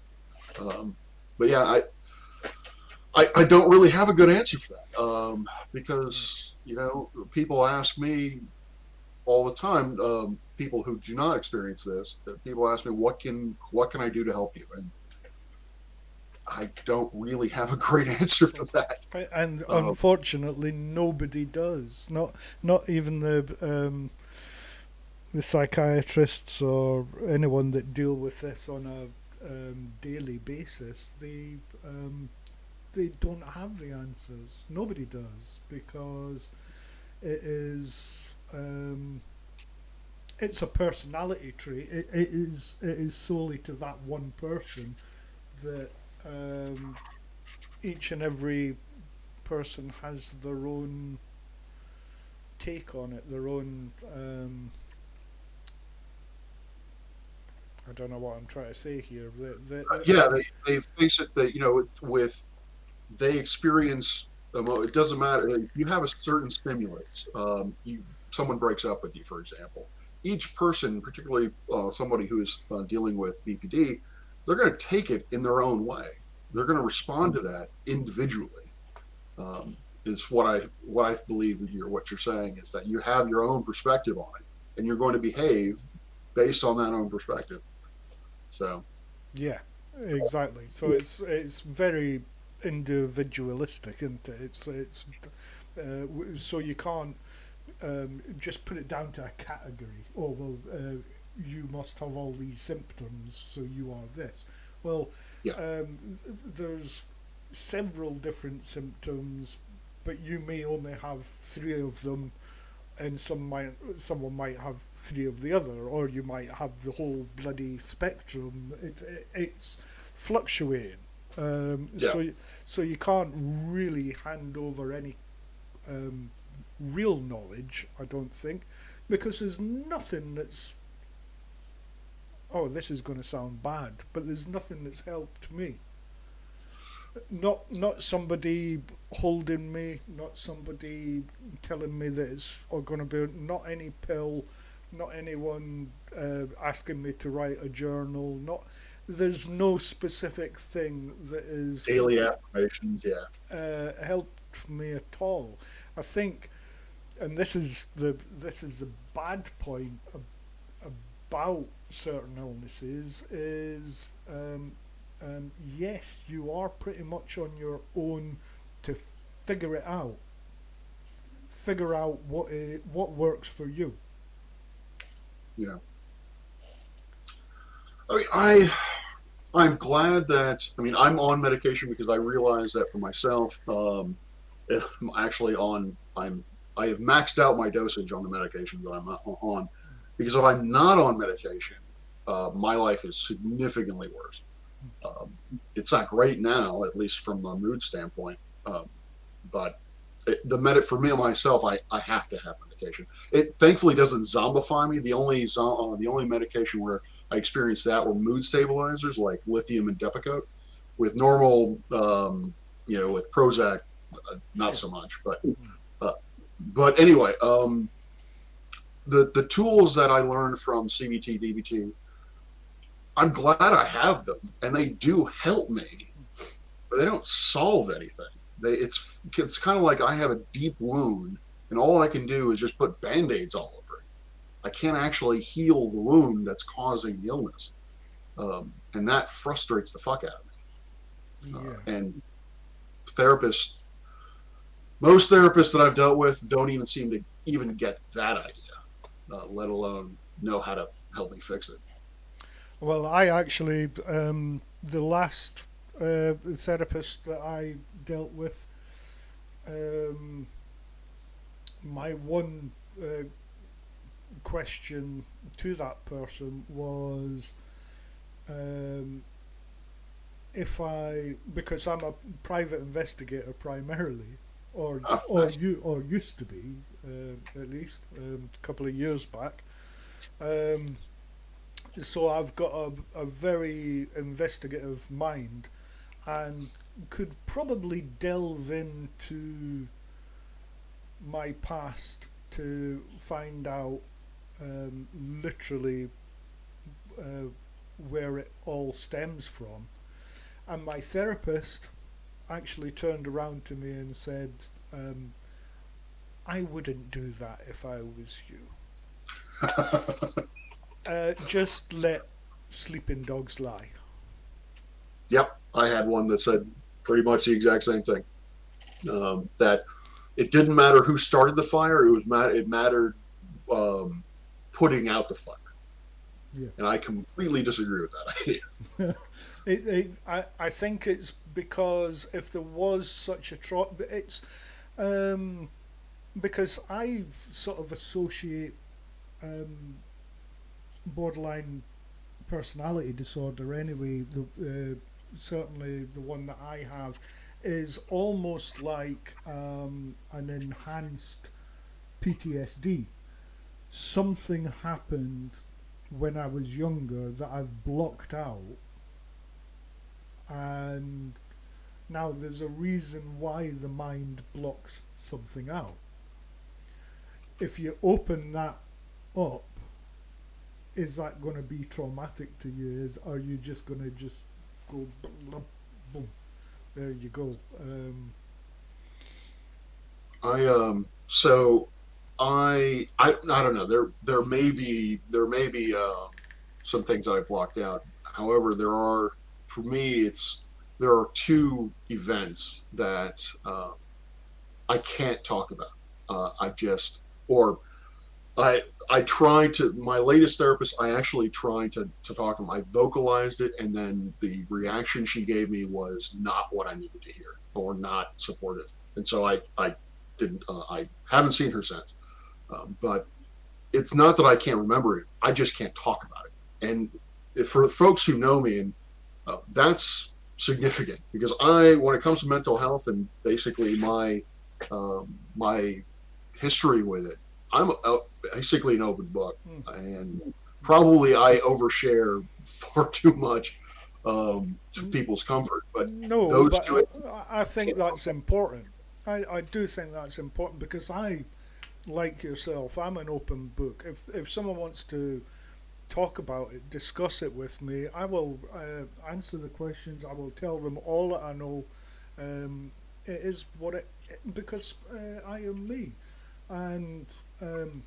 Um, but yeah, I don't really have a good answer for that, because people ask me all the time. People who do not experience this, people ask me, what can I do to help you? And I don't really have a great answer for that. And Um, unfortunately, nobody does. Not even the psychiatrists or anyone that deal with this on a daily basis. They don't have the answers. Nobody does, because it is it's a personality trait. It is solely to that one person that each and every person has their own take on it, their own. I don't know what I'm trying to say here. yeah, they face it that, with they experience. It doesn't matter. You have a certain stimulus. Someone breaks up with you, for example. Each person, particularly somebody who is dealing with BPD, they're going to take it in their own way. They're going to respond to that individually. Um, is what I believe what you're saying, is that you have your own perspective on it, and you're going to behave based on that own perspective. So Yeah, exactly. So it's very individualistic, isn't it? So you can't just put it down to a category. Oh well, you must have all these symptoms, so you are this. Well, yeah, there's several different symptoms, but you may only have three of them, and someone might have three of the other, or you might have the whole bloody spectrum. It's fluctuating. yeah, So you can't really hand over any um, real knowledge, I don't think, because there's nothing that's. Oh, this is going to sound bad, but there's nothing that's helped me. Not somebody holding me, not somebody telling me that it's going to be, not any pill, not anyone asking me to write a journal. Not There's no specific thing that is daily affirmations. Yeah, helped me at all. I think, and this is the bad point about certain illnesses is yes, you are pretty much on your own to figure it out. Figure out what works for you. yeah. I mean, I'm glad that I'm on medication because I realize that for myself, I'm actually on. I have maxed out my dosage on the medication that I'm on, because if I'm not on medication, my life is significantly worse. Um, it's not great now, at least from a mood standpoint. But the medic for me myself, I have to have medication. It thankfully doesn't zombify me. The only medication where I experienced that were mood stabilizers like lithium and Depakote. With normal, with Prozac, not Yeah. so much. Uh, but anyway, the tools that I learned from CBT DBT, I'm glad I have them, and they do help me, but they don't solve anything. It's kind of like I have a deep wound, and all I can do is just put band-aids all over it. I can't actually heal the wound that's causing the illness, and that frustrates the fuck out of me. Yeah. And therapists, most therapists that I've dealt with, don't even seem to even get that idea, let alone know how to help me fix it. Well, I actually, the last therapist that I dealt with, um, my one question to that person was, um, if I, because I'm a private investigator primarily, Nice. or used to be, at least a couple of years back. Um, so I've got a very investigative mind and could probably delve into my past to find out, literally, uh, where it all stems from. And my therapist actually turned around to me and said, um, I wouldn't do that if I was you. Just let sleeping dogs lie. Yep, I had one that said pretty much the exact same thing. That it didn't matter who started the fire; it mattered, um, putting out the fire. Yeah. And I completely disagree with that idea. I think it's because if there was such a it's, um, because I sort of associate, um, borderline personality disorder anyway. Certainly the one that I have is almost like, an enhanced PTSD. Something happened when I was younger that I've blocked out, and now there's a reason why the mind blocks something out. If you open that up, is that going to be traumatic to you? Are you just going to just go boom, boom? There you go. I so I don't know. There may be some things that I blocked out. However, for me there are two events that I can't talk about. I just or I tried to my latest therapist. I actually tried to talk to him. I vocalized it, and then the reaction she gave me was not what I needed to hear, or not supportive. And so I didn't. I haven't seen her since. But it's not that I can't remember it. I just can't talk about it. And for folks who know me, and that's significant because when it comes to mental health and basically my history with it, I'm basically an open book, Hmm. and probably I overshare far too much, to people's comfort. But No, those but two, I think that's important. I do think that's important because I, like yourself, I'm an open book. If someone wants to talk about it, discuss it with me, I will, answer the questions. I will tell them all that I know. It is what it because, I am me, and, um,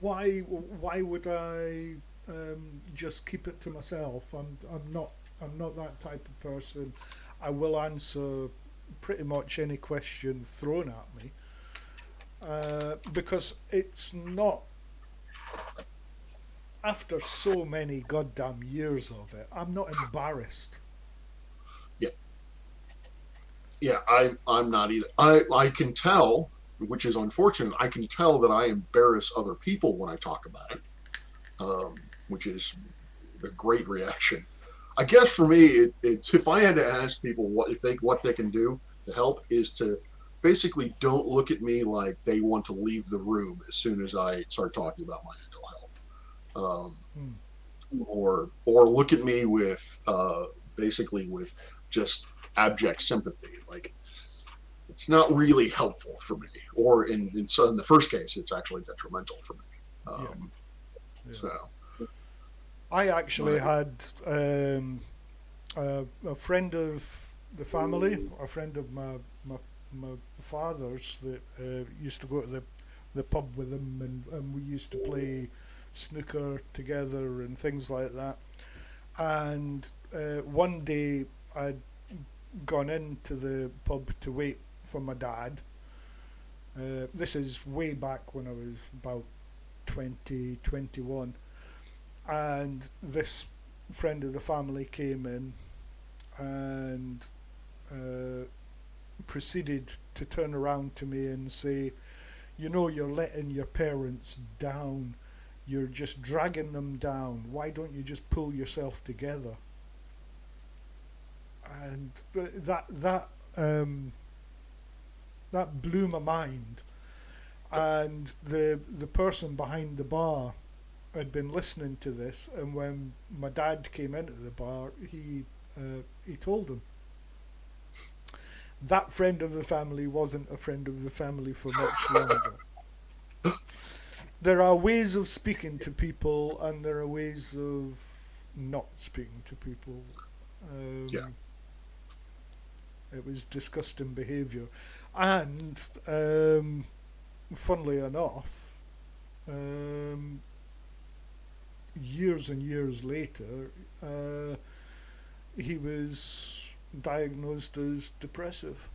why would I, just keep it to myself? I'm not that type of person. I will answer pretty much any question thrown at me, because it's not after so many goddamn years of it, I'm not embarrassed. Yeah, yeah, I'm not either. I can tell, which is unfortunate. I can tell that I embarrass other people when I talk about it, which is a great reaction. I guess for me, it's if I had to ask people what they can do to help is to basically don't look at me like they want to leave the room as soon as I start talking about my mental health, Hmm. or look at me with basically with just abject sympathy. Like it's not really helpful for me, or in the first case, it's actually detrimental for me. Yeah, Um, yeah. so, I actually but had a friend of the family, a friend of my father's that used to go to the pub with him, and we used to play snooker together and things like that. And one day I'd gone into the pub to wait for my dad. This is way back when I was about 20, 21. And this friend of the family came in and uh, proceeded to turn around to me and say, "You know, you're letting your parents down. You're just dragging them down. Why don't you just pull yourself together?" And um, that blew my mind. And the person behind the bar had been listening to this, and when my dad came into the bar, he told him. That friend of the family wasn't a friend of the family for much longer. There are ways of speaking to people, and there are ways of not speaking to people. yeah, Um, it was disgusting behaviour, and funnily enough, um, years and years later, uh, he was diagnosed as depressive.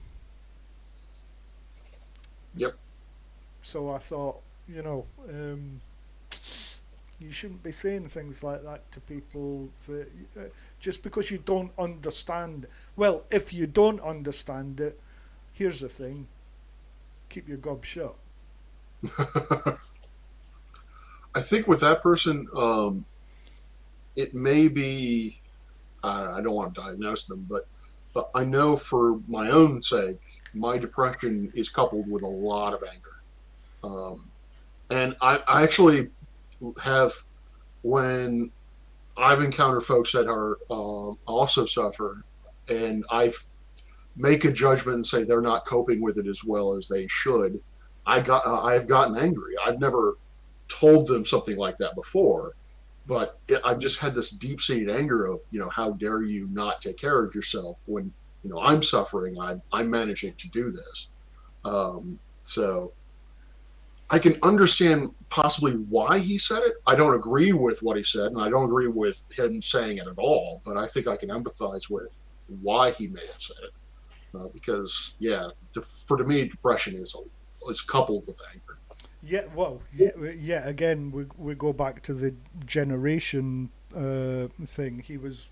yep. So I thought, you know, you shouldn't be saying things like that to people that, just because you don't understand. Well, if you don't understand it, here's the thing: keep your gob shut. I think with that person, it may be. I don't want to diagnose them, but I know for my own sake, my depression is coupled with a lot of anger, and I actually have when I've encountered folks that are also suffer, and I make a judgment and say they're not coping with it as well as they should. I've gotten angry. I've never told them something like that before, but I've just had this deep seated anger of how dare you not take care of yourself when I'm suffering. I'm managing to do this. So I can understand possibly why he said it. I don't agree with what he said, and I don't agree with him saying it at all. But I think I can empathize with why he may have said it, because yeah, for me, depression is coupled with anger. Yeah, well, yeah, yeah. Again, we go back to the generation thing. He was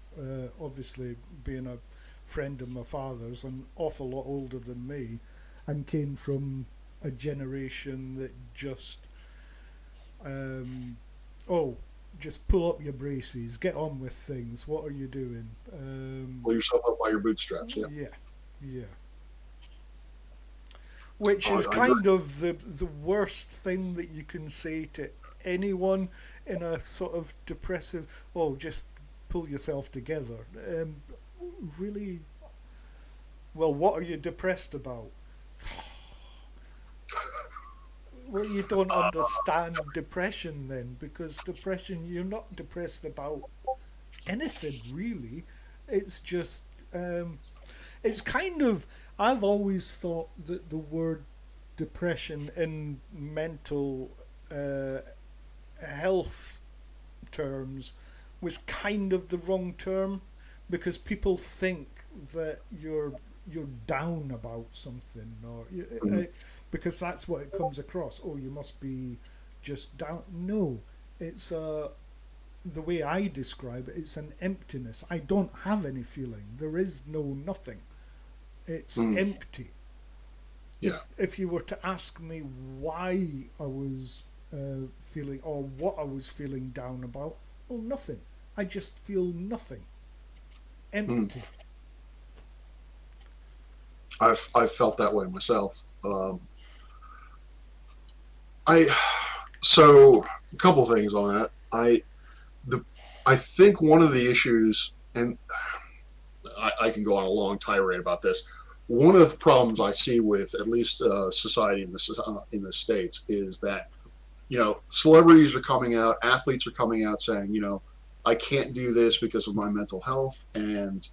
obviously, being a friend of my father's, an awful lot older than me, and came from a generation that just, um, oh, just pull up your braces, get on with things. What are you doing? Pull yourself up by your bootstraps. Yeah, Yeah, yeah. Which is I agree. kind of the worst thing that you can say to anyone in a sort of depressive. Oh, just pull yourself together. Really? Well, what are you depressed about? Well, you don't understand depression then, because depression, you're not depressed about anything really. It's just, it's kind of. I've always thought that the word depression in mental uh, health terms was kind of the wrong term, because people think that you're down about something, or Mhm. because that's what it comes across. Oh, you must be just down. No, it's a the way I describe it, it's an emptiness. I don't have any feeling. There is no nothing. It's Mm, empty. yeah. If you were to ask me why I was feeling, or what I was feeling down about, well, nothing. I just feel nothing. Mm. Empty. I've felt that way myself. I so a couple things on that. The I think one of the issues, and I can go on a long tirade about this. One of the problems I see with at least society in the states is that celebrities are coming out, athletes are coming out saying, I can't do this because of my mental health, and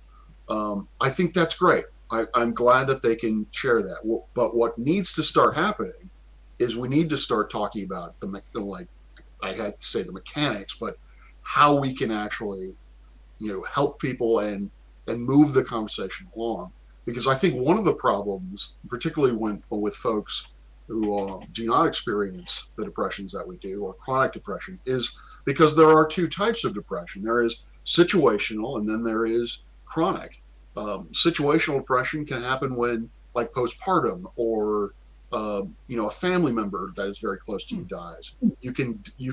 I think that's great. I'm glad that they can share that. But what needs to start happening is we need to start talking about like I had to say the mechanics, but how we can actually help people and move the conversation along. Because I think one of the problems, particularly when with folks who do not experience the depressions that we do or chronic depression, is because there are two types of depression. There is situational, and then there is chronic. Situational depression can happen when, like, postpartum, or a family member that is very close to you dies. You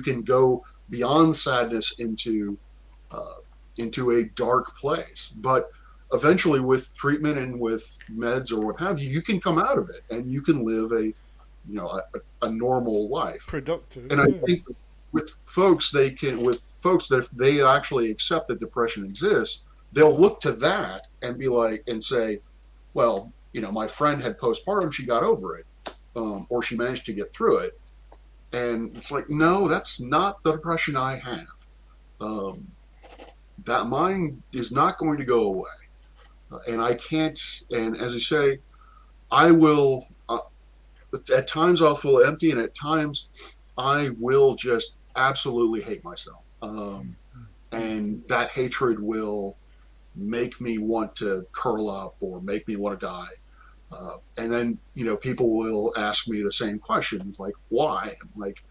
can go beyond sadness uh, into a dark place, but eventually, with treatment and with meds or what have you, you can come out of it and you can live a normal life. Productive, And I yeah. think with folks that if they actually accept that depression exists, they'll look to that and be like and say, well, my friend had postpartum, she got over it, or she managed to get through it. And it's like, no, that's not the depression I have. Um, that mine is not going to go away. And I can't. And as you say, I will. At times I'll feel empty, and at times I will just absolutely hate myself. And that hatred will make me want to curl up or make me want to die. And then people will ask me the same questions, like why? Like,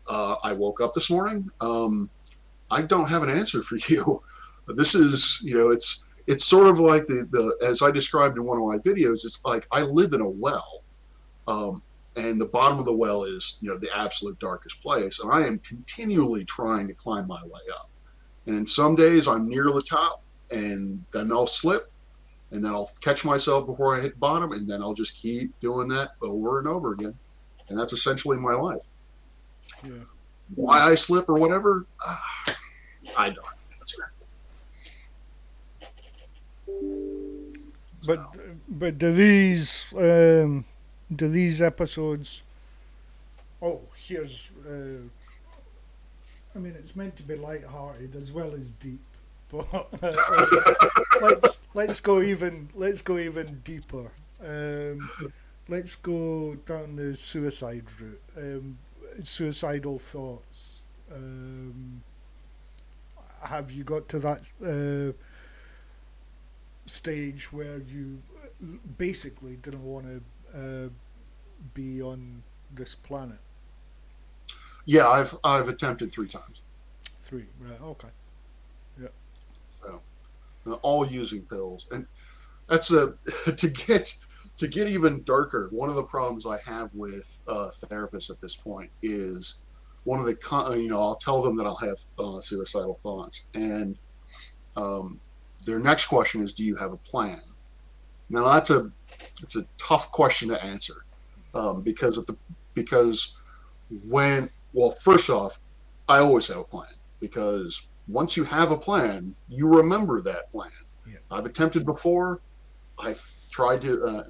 I woke up this morning. I don't have an answer for you. This is, it's sort of like the as I described in one of my videos. It's like I live in a well, um, and the bottom of the well is the absolute darkest place, and I am continually trying to climb my way up. And some days I'm near the top, and then I'll slip, and then I'll catch myself before I hit bottom, and then I'll just keep doing that over and over again. And that's essentially my life. Yeah. Why I slip or whatever, I don't have an answer. But So. but do these episodes? Oh, here's. I mean, it's meant to be light-hearted as well as deep, but let's go even deeper. Let's go down the suicide route. Suicidal thoughts. Have you got to that stage where you basically didn't want to be on this planet? Yeah, I've attempted 3 times. Three, right? Okay, yeah, So all using pills, and that's a to get to get even darker. One of the problems I have with therapists at this point is one of the I'll tell them that I'll have suicidal thoughts, and um, their next question is, "Do you have a plan?" Now it's a tough question to answer, because when well, first off, I always have a plan, because once you have a plan, you remember that plan. yeah, I've attempted before. I've tried to.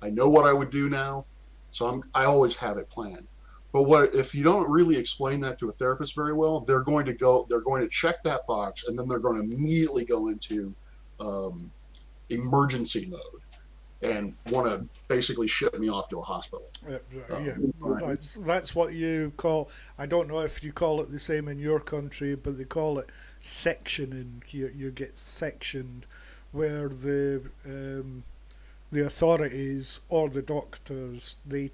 I know what I would do now, so I always have it planned. But what if you don't really explain that to a therapist very well? They're going to check that box, and then they're going to immediately go into um, emergency mode and want to basically ship me off to a hospital. yeah, yeah. Right. That's what you call. I don't know if you call it the same in your country, but they call it sectioning. You get sectioned, where the authorities or the doctors, they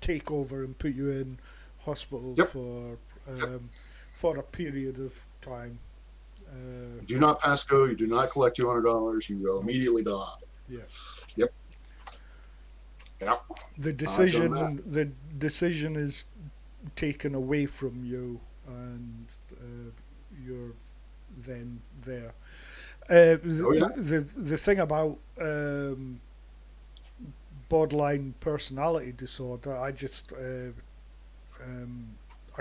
take over and put you in hospital Yep. for Yep. for a period of time. You do not pass go. You do not collect $200. You go No, immediately to the hospital. yeah. Yep. Yep. The I've done that. decision is taken away from you, and you're then there. Oh yeah. The thing about borderline personality disorder, I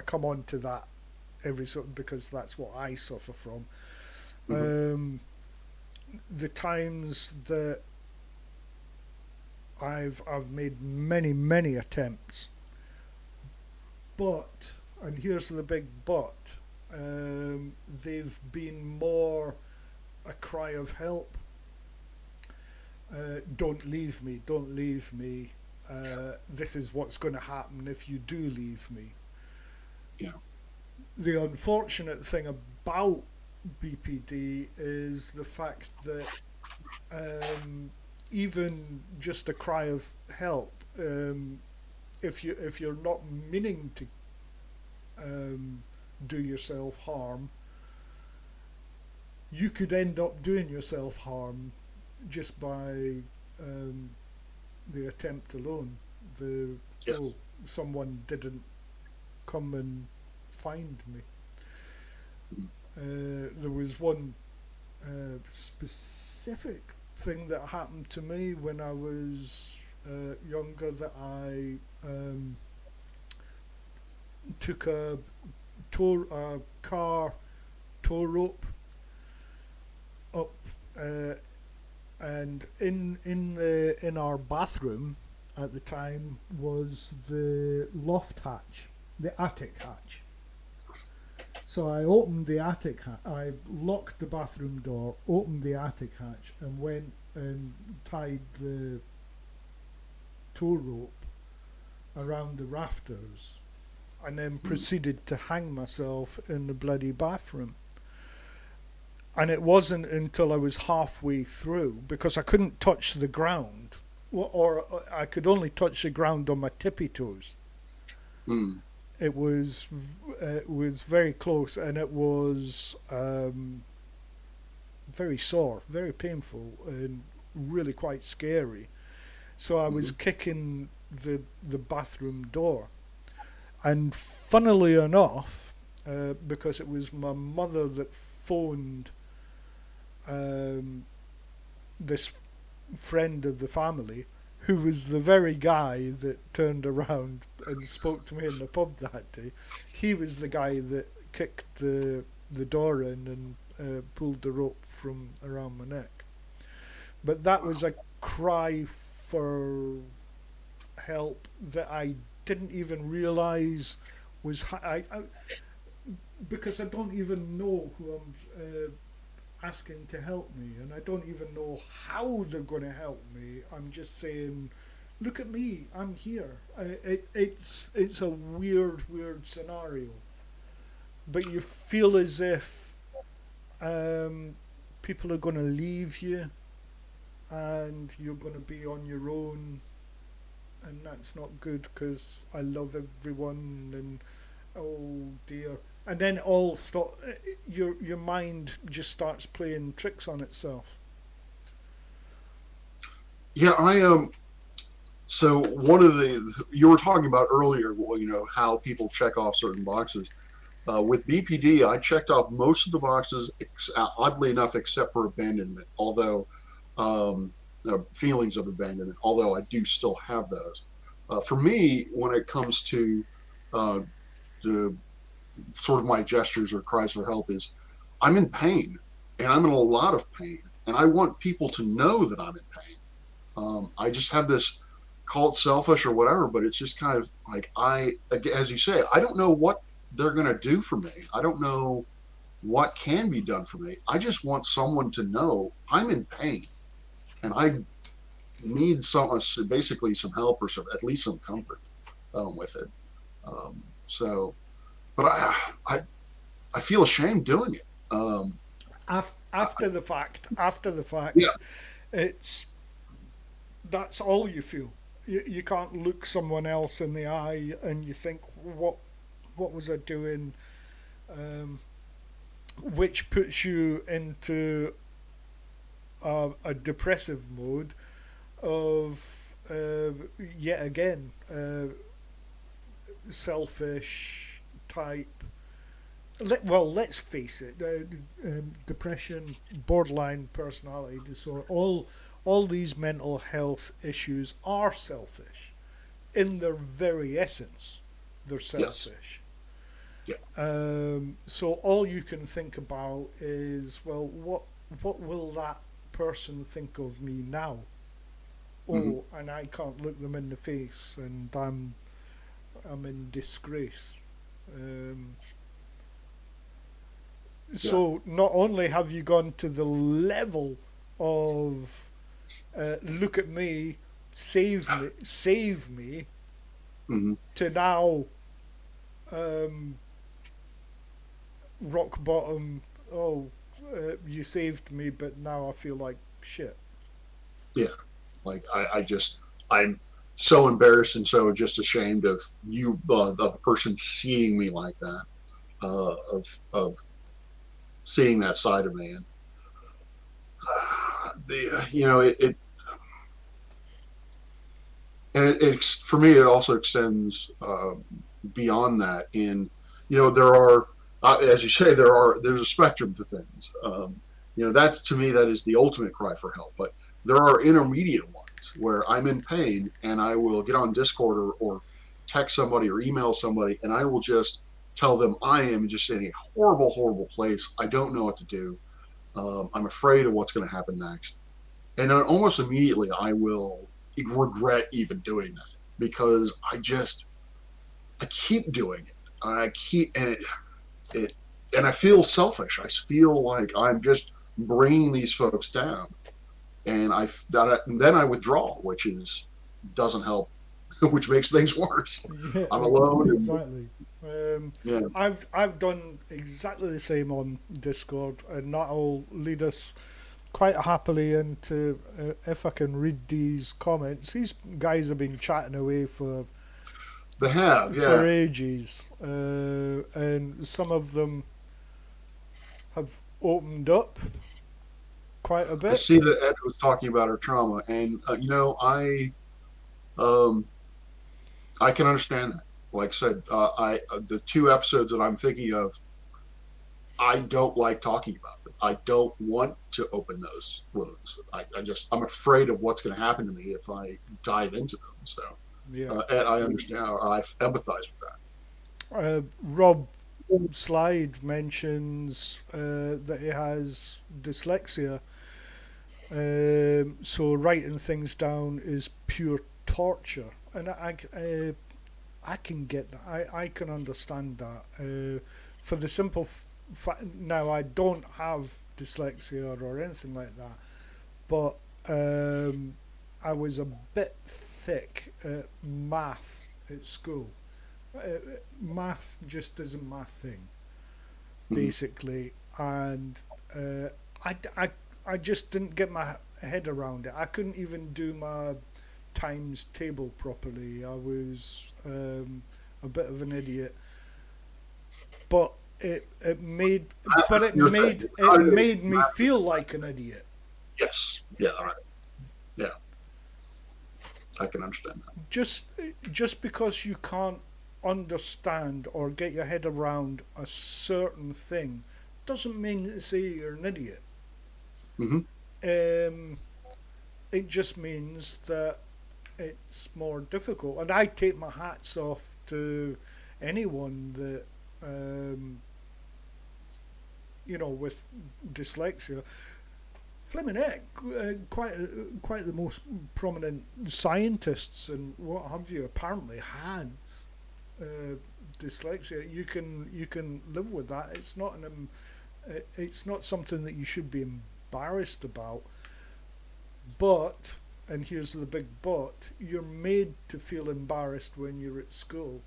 come on to that every so because that's what I suffer from. Mm-hmm. The times that I've made many attempts, but, and here's the big but, they've been more a cry of help. Don't leave me, don't leave me. This is what's going to happen if you do leave me. Yeah. The unfortunate thing about BPD is the fact that even just a cry of help, if you're not meaning to do yourself harm, you could end up doing yourself harm just by the attempt alone. Yes. Oh, someone didn't come and find me. There was one specific thing that happened to me when I was younger, that I took a car tow rope up, and in our bathroom at the time was the loft hatch, the attic hatch. So I opened the attic hatch, I locked the bathroom door, opened the attic hatch, and went and tied the tow rope around the rafters, and then proceeded to hang myself in the bloody bathroom. And it wasn't until I was halfway through, because I couldn't touch the ground, or I could only touch the ground on my tippy toes. Mm. It was very close, and it was very sore, very painful, and really quite scary. So I was kicking the bathroom door, and funnily enough, because it was my mother that phoned this friend of the family, who was the very guy that turned around and spoke to me in the pub that day. He was the guy that kicked the door in and pulled the rope from around my neck. But that was a cry for help that I didn't even realise was because I don't even know who I'm asking to help me, and I don't even know how they're going to help me. I'm just saying, look at me, I'm here. It's a weird scenario, but you feel as if people are going to leave you and you're going to be on your own, and that's not good, because I love everyone, and oh dear. And then all stop. Your mind just starts playing tricks on itself. Yeah, I. So one of the you were talking about earlier, well, how people check off certain boxes. With BPD, I checked off most of the boxes, oddly enough, except for abandonment. Although feelings of abandonment, although I do still have those. For me, when it comes to the sort of my gestures or cries for help, is I'm in pain, and I'm in a lot of pain, and I want people to know that I'm in pain. I just have this, call it selfish or whatever, but it's just kind of like, as you say, I don't know what they're going to do for me. I don't know what can be done for me. I just want someone to know I'm in pain, and I need basically some help, or at least some comfort with it. So, but I feel ashamed doing it. After the fact, Yeah, it's that's all you feel. You can't look someone else in the eye and you think, what was I doing? um, which puts you into a depressive mode of yet again selfish type. Let's face it, depression, borderline personality disorder, all these mental health issues are selfish in their very essence. They're Yes. selfish. Yeah. So all you can think about is, well, what will that person think of me now? Hmm. Oh, and I can't look them in the face, and I'm in disgrace. Um, Yeah. so not only have you gone to the level of look at me, save me, Hmm. to now um, rock bottom. Oh, you saved me, but now I feel like shit. Yeah. Like I'm so embarrassed and so just ashamed of you, of the person seeing me like that, of seeing that side of me. And it and it for me it also extends beyond that. In there are, as you say, there's a spectrum to things. That's, to me, that is the ultimate cry for help. But there are intermediate ones where I'm in pain and I will get on Discord or text somebody or email somebody, and I will just tell them I am just in a horrible, horrible place. I don't know what to do. I'm afraid of what's going to happen next. And then almost immediately I will regret even doing that, because I keep doing it. I keep it and I feel selfish. I feel like I'm just bringing these folks down, and then I withdraw, which is doesn't help, which makes things worse. Yeah, I'm alone, and exactly. yeah, I've done exactly the same on Discord, and that'll lead us quite happily into if I can read these comments. These guys have been chatting away they have, for yeah. ages, and some of them have opened up quite a I bit. see that Ed was talking about her trauma, and um, I can understand that. Like I said, I the two episodes that I'm thinking of, I don't like talking about them. I don't want to open those wounds. I'm afraid of what's going to happen to me if I dive into them. So, Yeah. and I understand. I empathize with Rob Slide mentions that he has dyslexia. So writing things down is pure torture, and I can get that. I can understand that. For the simple now, I don't have dyslexia or anything like that, but I was a bit thick at math at school. Math just isn't my thing, that. Hmm. basically, and I, I, I just didn't get my head around it. I couldn't even do my times table properly. I was a bit of an idiot, but it made That's but it your thing. made it made me feel like an idiot. Yes. Yeah. All right. Yeah. I can understand that. Just just because you can't understand or get your head around a certain thing doesn't mean to say you're an idiot. Hmm. Um, it just means that it's more difficult. And I take my hats off to anyone that, um, with dyslexia. Fleming Eck, quite the most prominent scientists and what have you, apparently had uh, dyslexia. You can live with that. It's not something that you should be embarrassed about. But, and here's the big but, you're made to feel embarrassed when you're at school.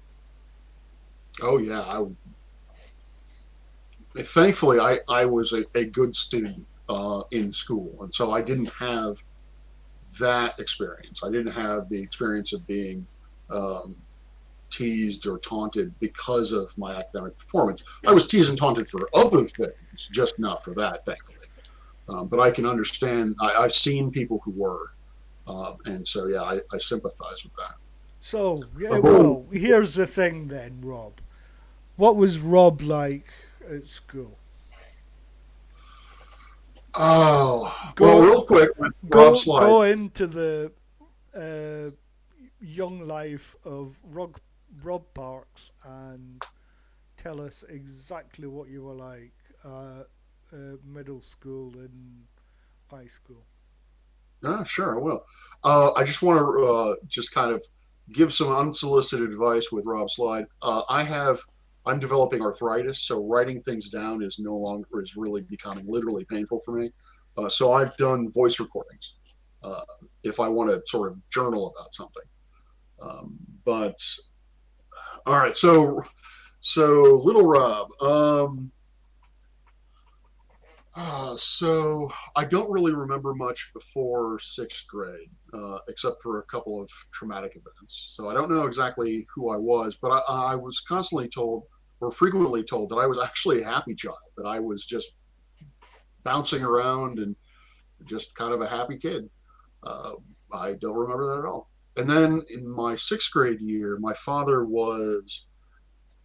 Oh yeah. Thankfully, I was a good student in school, and so I didn't have that experience. I didn't have the experience of being, um, teased or taunted because of my academic performance. I was teased and taunted for other things, just not for that, thankfully. But I can understand. I've seen people who were, and so yeah, I sympathize with that. So, yeah, Oh, well, here's the thing then, Rob. What was Rob like at school? oh, well, Go, real quick with Rob go, Slide. go into the uh, young life of Rob Parks and tell us exactly what you were like middle school and high school. Sure, I will. I just want to just kind of give some unsolicited advice with Rob Slide. I'm developing arthritis, so writing things down is no longer is really becoming literally painful for me. So I've done voice recordings uh, if I want to sort of journal about something. Um, but all right, so little Rob. So I don't really remember much before sixth grade, except for a couple of traumatic events. So I don't know exactly who I was, but I was constantly told, or frequently told, that I was actually a happy child, that I was just bouncing around and just kind of a happy kid. Uh, I don't remember that at all. And then in my sixth grade year, my father was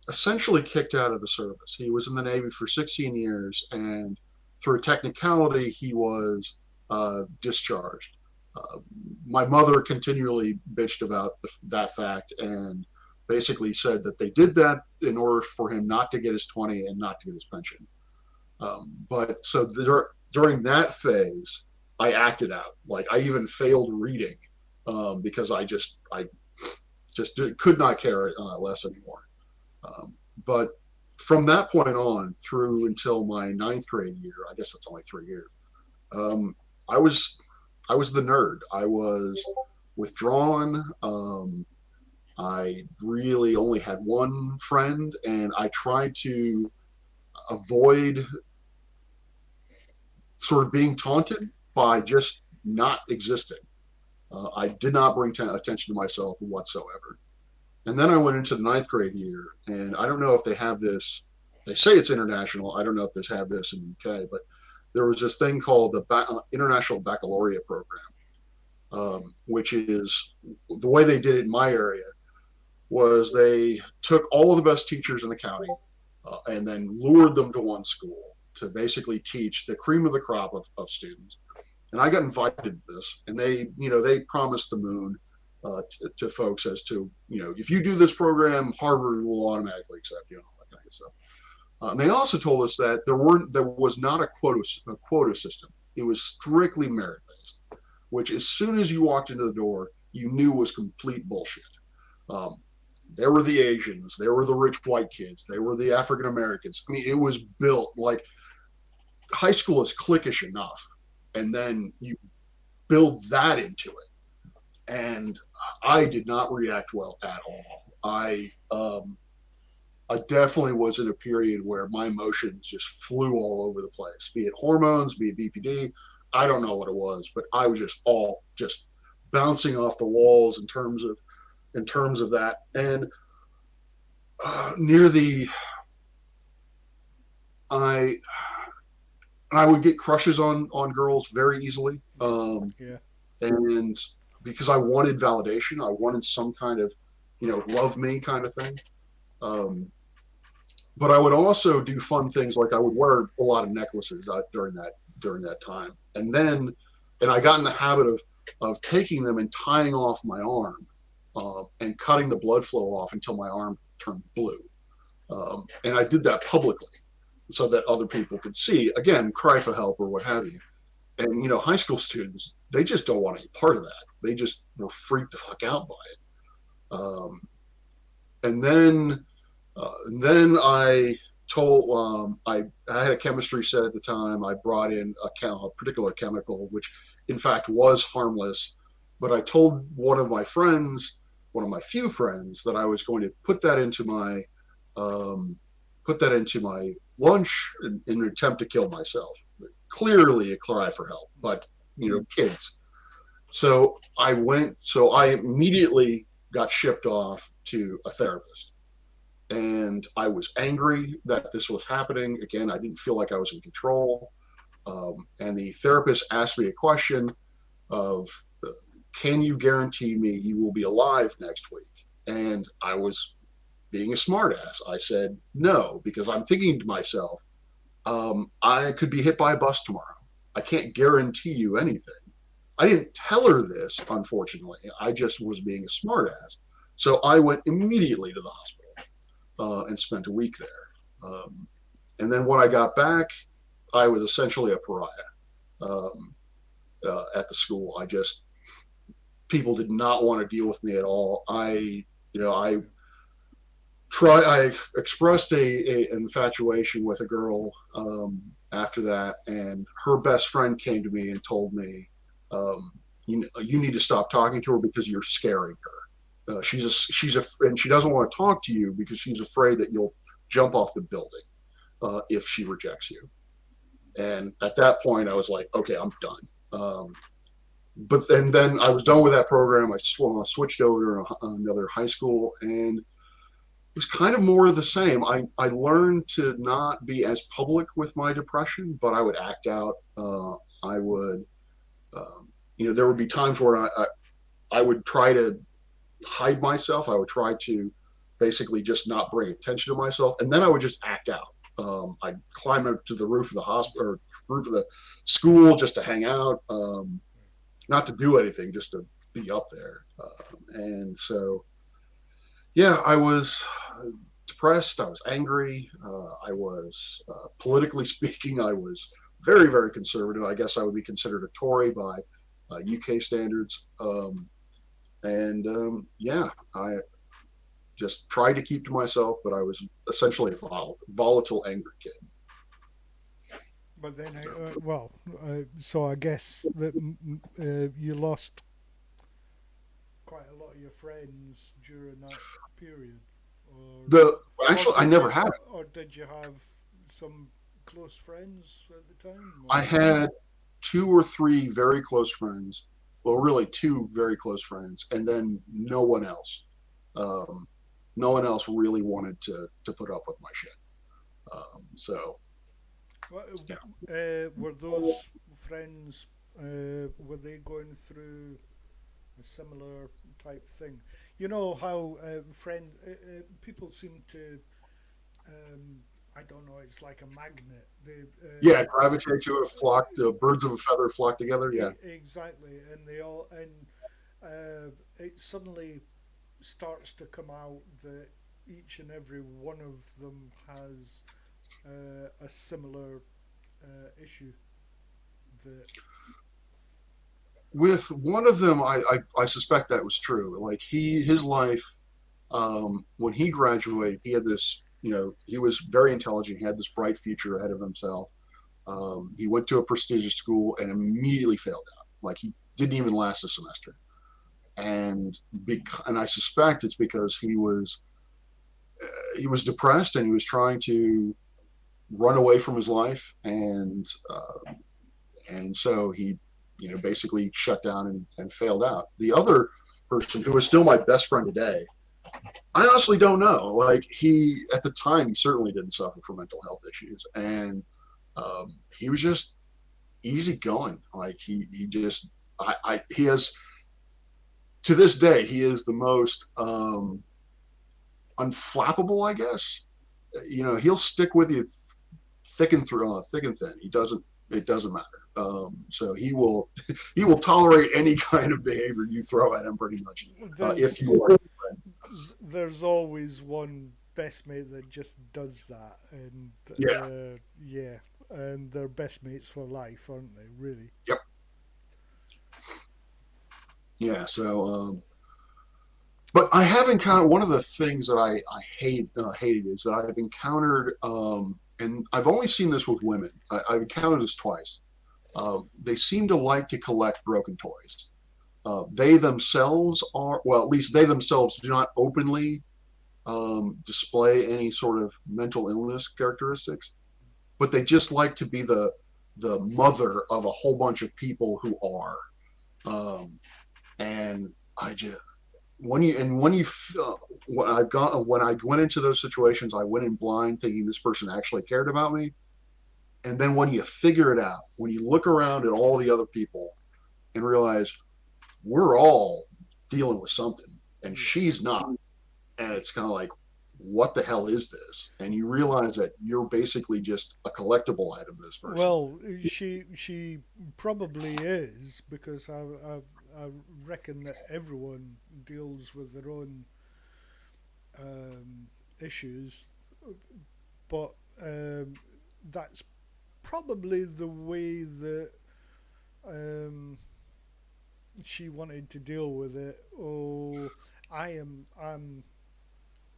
essentially kicked out of the service. He was in the Navy for 16 years, and through a technicality, he was discharged. Uh, my mother continually bitched about that fact and basically said that they did that in order for him not to get his 20 and not to get his pension. But so during that phase, I acted out. Like I even failed reading because I just could not care less anymore. Um, but from that point on through until my ninth grade year, I guess that's only 3 years. Um, I was I was the nerd. I was withdrawn. I really only had one friend, and I tried to avoid sort of being taunted by just not existing. I did not bring attention to myself whatsoever. And then I went into the ninth grade year, and I don't know if they have this. They say it's international. I don't know if they have this in the UK, but there was this thing called the International Baccalaureate Program, which is the way they did it in my area was they took all of the best teachers in the county and then lured them to one school to basically teach the cream of the crop of students. And I got invited to this, and they promised the moon to folks as to, if you do this program, Harvard will automatically accept you and all that kind of stuff. And they also told us that there was not a quota system. It was strictly merit based, which as soon as you walked into the door, you knew was complete bullshit. Um, there were the Asians, there were the rich white kids, there were the African Americans. I mean, it was built like high school is cliquish enough, and then you build that into it. And I did not react well at all. I definitely was in a period where my emotions just flew all over the place, be it hormones, be it BPD. I don't know what it was, but I was just bouncing off the walls in terms of that. And near the I I would get crushes on girls very easily, Yeah. and because I wanted validation, I wanted some kind of love me kind of thing. Um, but I would also do fun things like I would wear a lot of necklaces during that time, and I got in the habit of taking them and tying off my arm, and cutting the blood flow off until my arm turned blue, and I did that publicly so that other people could see. Again, cry for help or what have you. And high school students, they just don't want any part of that. They just were freaked the fuck out by it. And then I told I had a chemistry set at the time. I brought in a particular chemical, which in fact was harmless. But I told one of my few friends, that I was going to put that into my lunch in an attempt to kill myself. Clearly a cry for help, but kids. So I immediately got shipped off to a therapist. And I was angry that this was happening. Again, I didn't feel like I was in control. And the therapist asked me a question of, can you guarantee me you will be alive next week? And I was being a smartass. I said no, because I'm thinking to myself, I could be hit by a bus tomorrow. I can't guarantee you anything. I didn't tell her this, unfortunately. I just was being a smartass. So I went immediately to the hospital and spent a week there. And then when I got back, I was essentially a pariah at the school. People did not want to deal with me at all. I expressed an infatuation with a girl after that, and her best friend came to me and told me, you need to stop talking to her because you're scaring her. And she doesn't want to talk to you because she's afraid that you'll jump off the building if she rejects you. And at that point, I was like, okay, I'm done. Then I was done with that program. I switched over to another high school, and it was kind of more of the same. I learned to not be as public with my depression, but I would act out. I would, there would be times where I would try to hide myself. I would try to basically just not bring attention to myself, and then I would just act out. I'd climb up to the roof of the hospital or roof of the school just to hang out, not to do anything, just to be up there. And so, yeah, I was depressed. I was angry. I was, politically speaking, I was very, very conservative. I guess I would be considered a Tory by UK standards. Yeah, I just tried to keep to myself, but I was essentially a volatile, angry kid. But then, so I guess that you lost quite a lot of your friends during that period, or Actually, I never had it. Or did you have some close friends at the time? Or? I had 2 or 3 very close friends. Well, really 2 very close friends, and then no one else. No one else really wanted to put up with my shit. So, yeah. Were those friends? Were they going through a similar type thing? You know how people seem to. I don't know. It's like a magnet. They gravitate to it. Flock. Birds of a feather flock together. Yeah, exactly. And they all it suddenly starts to come out that each and every one of them has a similar issue. That with one of them, I suspect that was true. Like his life, when he graduated, he had this. He was very intelligent. He had this bright future ahead of himself. He went to a prestigious school and immediately failed out. Like he didn't even last a semester. And I suspect it's because he was depressed and he was trying to run away from his life, and so he basically shut down and failed out. The other person, who is still my best friend today, I honestly don't know. Like at the time, he certainly didn't suffer from mental health issues, and he was just easygoing. Like he has, to this day, he is the most unflappable, I guess. He'll stick with you thick and thin. It doesn't matter. So he will tolerate any kind of behavior you throw at him, pretty much. If you are. There's always one best mate that just does that, and and they're best mates for life, aren't they? Really? Yep. Yeah. So, but I have encountered one of the things that I hated is that I've encountered, and I've only seen this with women. I've encountered this twice. They seem to like to collect broken toys. They themselves at least they themselves do not openly display any sort of mental illness characteristics, but they just like to be the mother of a whole bunch of people who are. And I just, when I went into those situations, I went in blind thinking this person actually cared about me. And then when you figure it out, when you look around at all the other people and realize we're all dealing with something and Yeah. she's not, and it's kind of like, what the hell is this? And you realize that you're basically just a collectible item to this person. Well, she probably is, because I reckon that everyone deals with their own um, issues, but that's probably the way that um, she wanted to deal with it. Oh, I'm.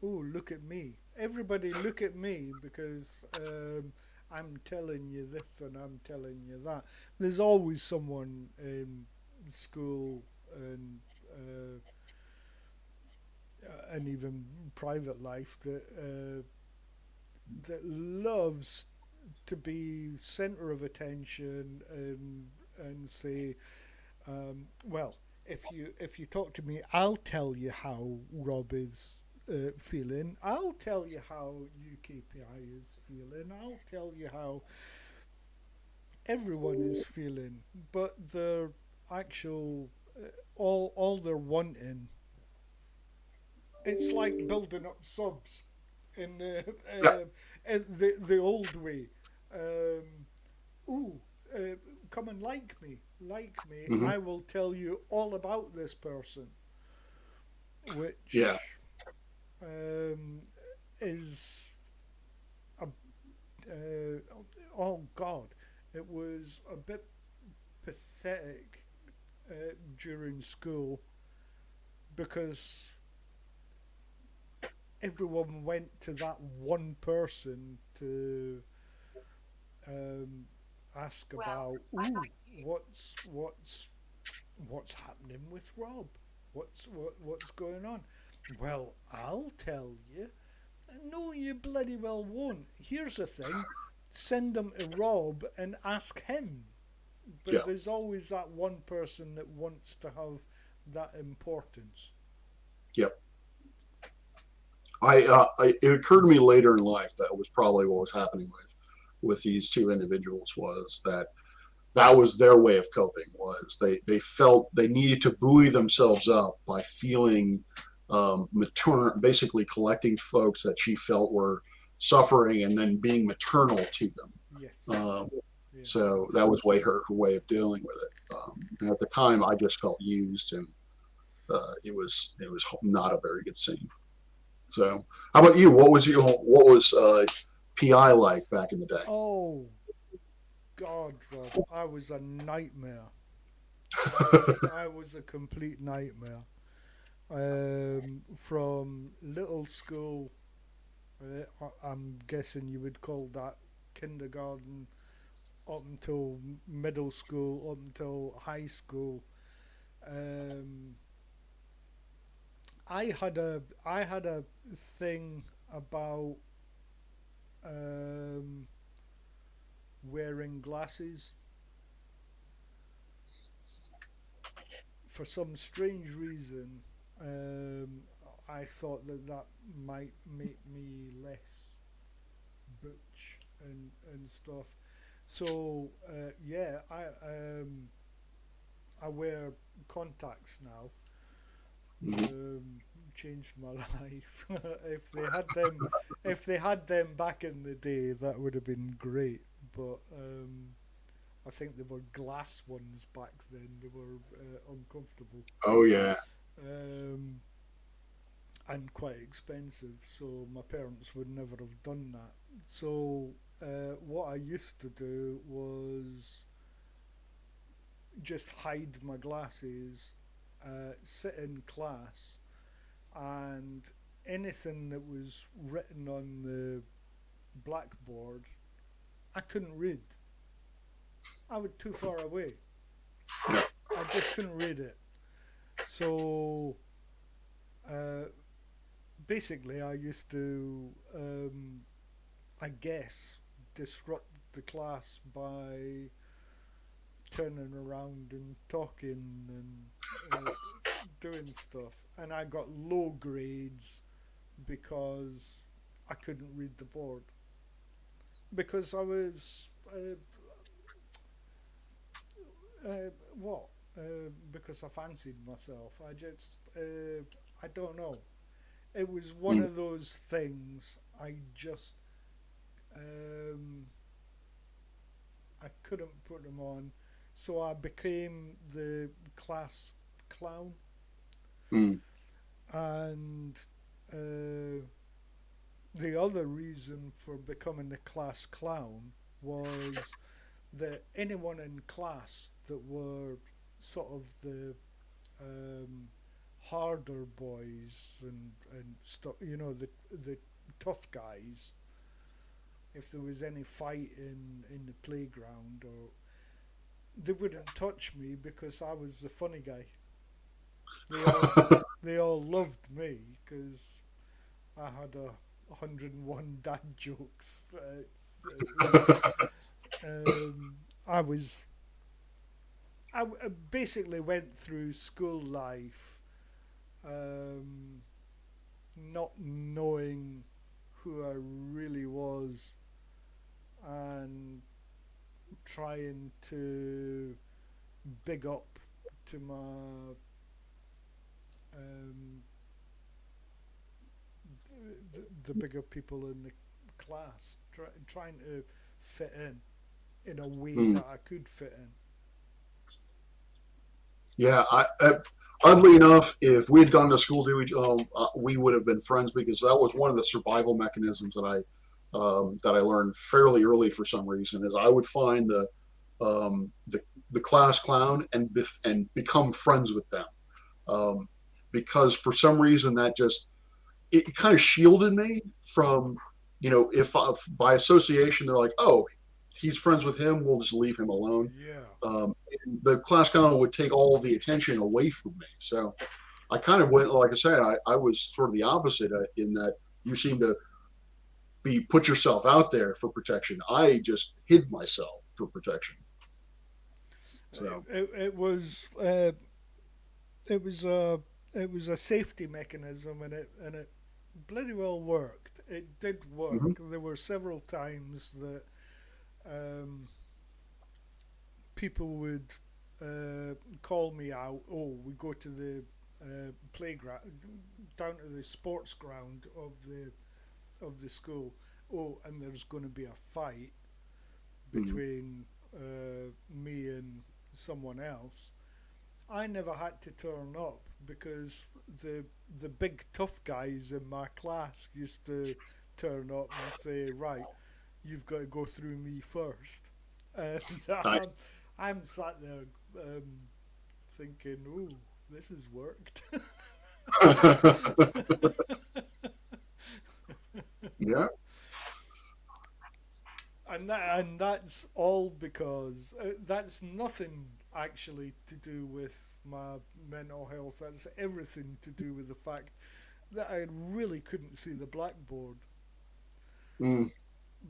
Oh, look at me! Everybody, look at me, because I'm telling you this and I'm telling you that. There's always someone in school and even private life that loves to be center of attention and say, well, if you talk to me, I'll tell you how Rob is feeling. I'll tell you how UKPI is feeling. I'll tell you how everyone is feeling. But their actual all they're wanting, it's like building up subs in Yeah. the old way. Um, ooh, come and like me, like me. Mm-hmm. I will tell you all about this person, Yeah. which um, is a oh god, it was a bit pathetic during school, because everyone went to that one person to um, ask about, ooh, what's happening with Rob? What's going on? Well, I'll tell you. No, you bloody well won't. Here's the thing: send them to Rob and ask him. But Yeah. there's always that one person that wants to have that importance. Yep. It occurred to me later in life that was probably what was happening with these two individuals, was that that was their way of coping. Was they felt they needed to buoy themselves up by feeling basically collecting folks that she felt were suffering and then being maternal to them. Yes. Yeah. So that was her way of dealing with it. And at the time, I just felt used, and it was not a very good scene. So, how about you? What was PI like back in the day? Oh God, Rob, I was a nightmare. I was a complete nightmare. From little school, I'm guessing you would call that kindergarten, up until middle school, up until high school. Um, I had a thing about um, wearing glasses. For some strange reason, um, I thought that that might make me less butch and stuff. So yeah, I wear contacts now. Mhm. Um, Changed my life. If they had them back in the day, that would have been great. But I think they were glass ones back then. They were uncomfortable. Oh yeah, Um, and quite expensive, so my parents would never have done that. So what I used to do was just hide my glasses, sit in class, and anything that was written on the blackboard, I couldn't read. I was too far away. I just couldn't read it. So uh, basically, I used to, I guess, disrupt the class by turning around and talking and doing stuff, and I got low grades because I couldn't read the board because I was what? Because I fancied myself. I don't know. It was one Mm, of those things. Um, I couldn't put them on, so I became the class clown, mm, and the other reason for becoming the class clown was that anyone in class that were sort of the um, harder boys and stuff, the tough guys. If there was any fight in the playground, or they wouldn't touch me because I was the funny guy. They all they all loved me because I had 101 dad jokes. It was um, I was I basically went through school life um, not knowing who I really was and trying to big up to my um, the bigger people in the class, trying to fit in a way mm. that I could fit in. Yeah, oddly enough, if we had gone to school to each, we would have been friends because that was one of the survival mechanisms that I learned fairly early for some reason. Is I would find the class clown and become friends with them, um, because for some reason that just it kind of shielded me from, if by association they're like, oh, he's friends with him, we'll just leave him alone. Yeah. The class clown would take all the attention away from me. So I kind of went, like I said, I was sort of the opposite, in that you seem to be put yourself out there for protection. I just hid myself for protection. So, It was a it was a safety mechanism, and it bloody well worked. It did mhm, work. There were several times that um, people would call me out. Oh, we go to the playground, down to the sports ground of the school. Oh, and there's going to be a fight mhm. between me and someone else. I never had to turn up because the big tough guys in my class used to turn up and say, "Right, you've got to go through me first." And Nice. I'm sat there thinking, "Ooh, this has worked." Yeah. And that's all because that's nothing actually to do with my mental health. That's everything to do with the fact that I really couldn't see the blackboard Mm.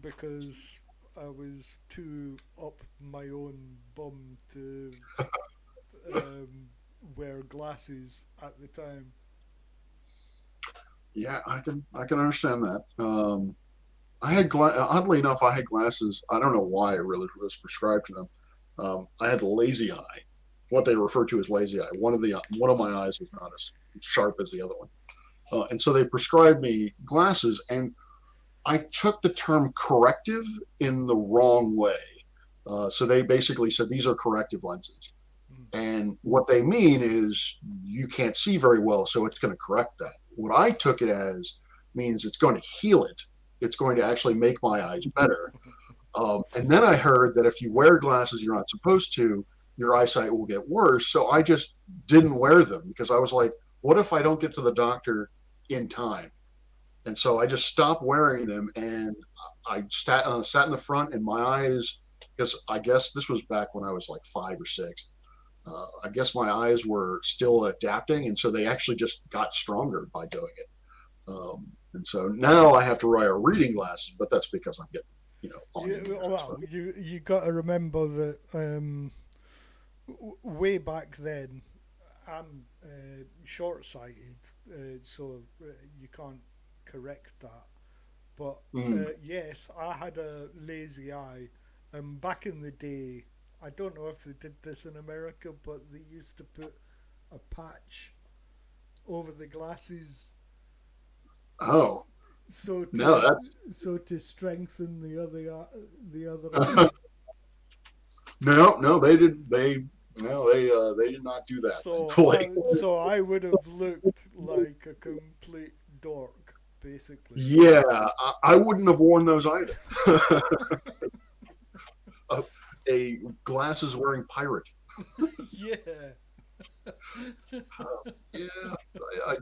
because I was too up my own bum to um, wear glasses at the time. Yeah, I can understand that. Oddly enough, I had glasses. I don't know why I really was prescribed to them. I had lazy eye, what they refer to as lazy eye. One of my eyes is not as sharp as the other one, and so they prescribed me glasses, and I took the term corrective in the wrong way. So they basically said these are corrective lenses, Mm. and what they mean is you can't see very well, so it's going to correct that. What I took it as means it's going to heal it. It's going to actually make my eyes better. And then I heard that if you wear glasses you're not supposed to, your eyesight will get worse. So I just didn't wear them because I was like, what if I don't get to the doctor in time? And so I just stopped wearing them, and I sat in the front, and my eyes, because I guess this was back when I was like 5 or 6. I guess my eyes were still adapting, and so they actually just got stronger by doing it. And so now I have to wear reading glasses, but that's because I'm getting, on in years, I suppose. You got to remember that way back then, I'm short-sighted, so you can't correct that. But Mm. yes, I had a lazy eye. Back in the day, I don't know if they did this in America, but they used to put a patch over the glasses Oh, so no, to that's so to strengthen the other eye. no, no, they did. They no, they did not do that. Thankfully, So I would have looked like a complete dork, basically. yeah, I wouldn't have worn those either. a, a glasses wearing pirate. Yeah. Yeah, I,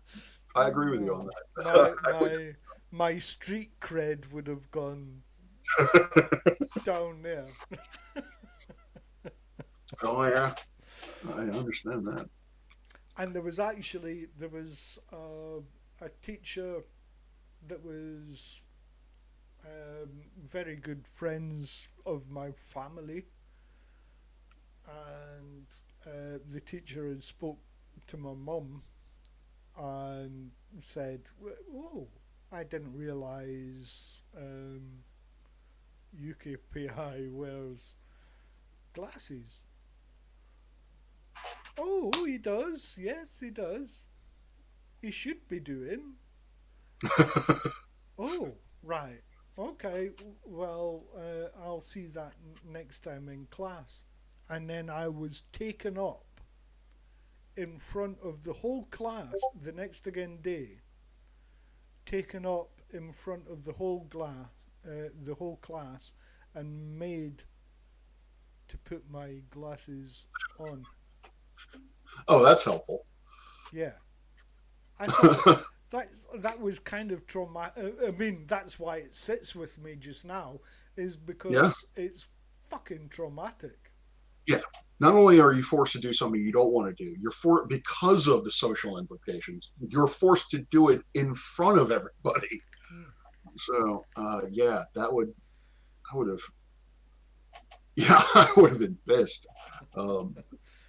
I agree with you Oh, on that. my I would. my my street cred would have gone down there. Oh yeah, I understand that. And there was a teacher that was very good friends of my family, and the teacher had spoke to my mum and said, "Oh, I didn't realise UKPI wears glasses." Oh, he does. Yes, he does. He should be doing. Oh, right. Okay. Well, I'll see that next time in class. And then I was taken up in front of the whole class the next again day. Taken up in front of the whole class, and made to put my glasses on. Oh, that's helpful. Yeah, I thought that was kind of traumatic. I mean, that's why it sits with me just now, is Yeah, because it's fucking traumatic. yeah. Not only are you forced to do something you don't want to do, you're for because of the social implications. You're forced to do it in front of everybody. Mm. So, yeah, I would have, yeah, I would have been pissed.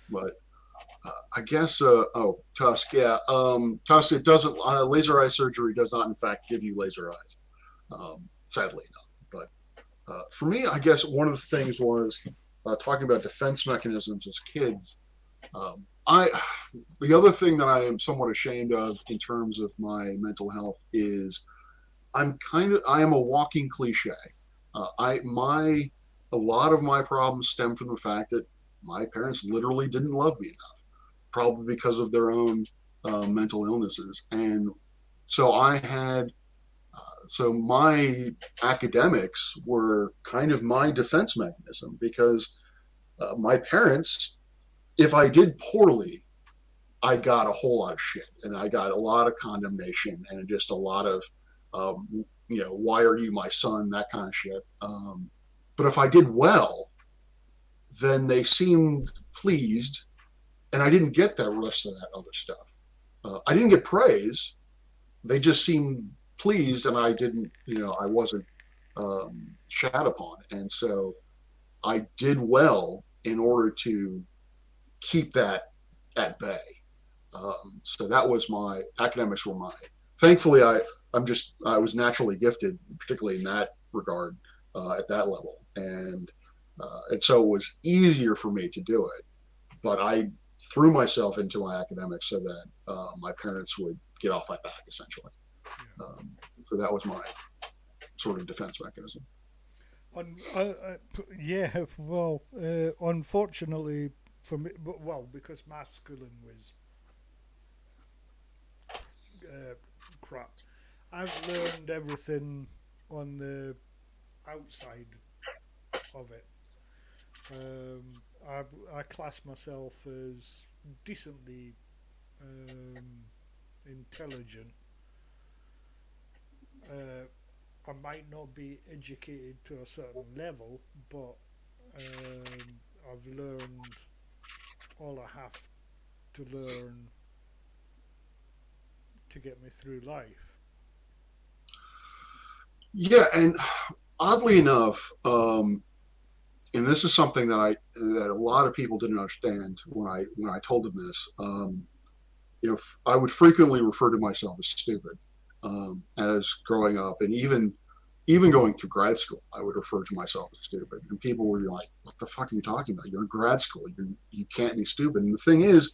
But I guess, oh, Tusk, yeah, Tusk, it doesn't, laser eye surgery does not, in fact, give you laser eyes, sadly enough. But for me, I guess one of the things was talking about defense mechanisms as kids. I the other thing that I am somewhat ashamed of in terms of my mental health is I am a walking cliche. I my A lot of my problems stem from the fact that my parents literally didn't love me enough, probably because of their own mental illnesses, and so I had so my academics were kind of my defense mechanism because my parents, if I did poorly, I got a whole lot of shit and I got a lot of condemnation and just a lot of, why are you my son? That kind of shit. But if I did well, then they seemed pleased and I didn't get that rest of that other stuff. I didn't get praise. They just seemed pleased and I didn't, I wasn't shat upon. And so I did well in order to keep that at bay. So that was my academics were my. Thankfully, I was naturally gifted, particularly in that regard, at that level, and so it was easier for me to do it. But I threw myself into my academics so that my parents would get off my back, essentially. Yeah. So that was my sort of defense mechanism. Yeah. Well, unfortunately for me, well, because my schooling was uh, crap. I've learned everything on the outside of it. I class myself as decently um, intelligent. Uh, I might not be educated to a certain level, but I've learned all I have to learn to get me through life. Yeah, and oddly enough, and this is something that a lot of people didn't understand when I told them this. I would frequently refer to myself as stupid as growing up, and even going through grad school, I would refer to myself as stupid, and people would be like, "What the fuck are you talking about? You're in grad school. You can't be stupid." And the thing is,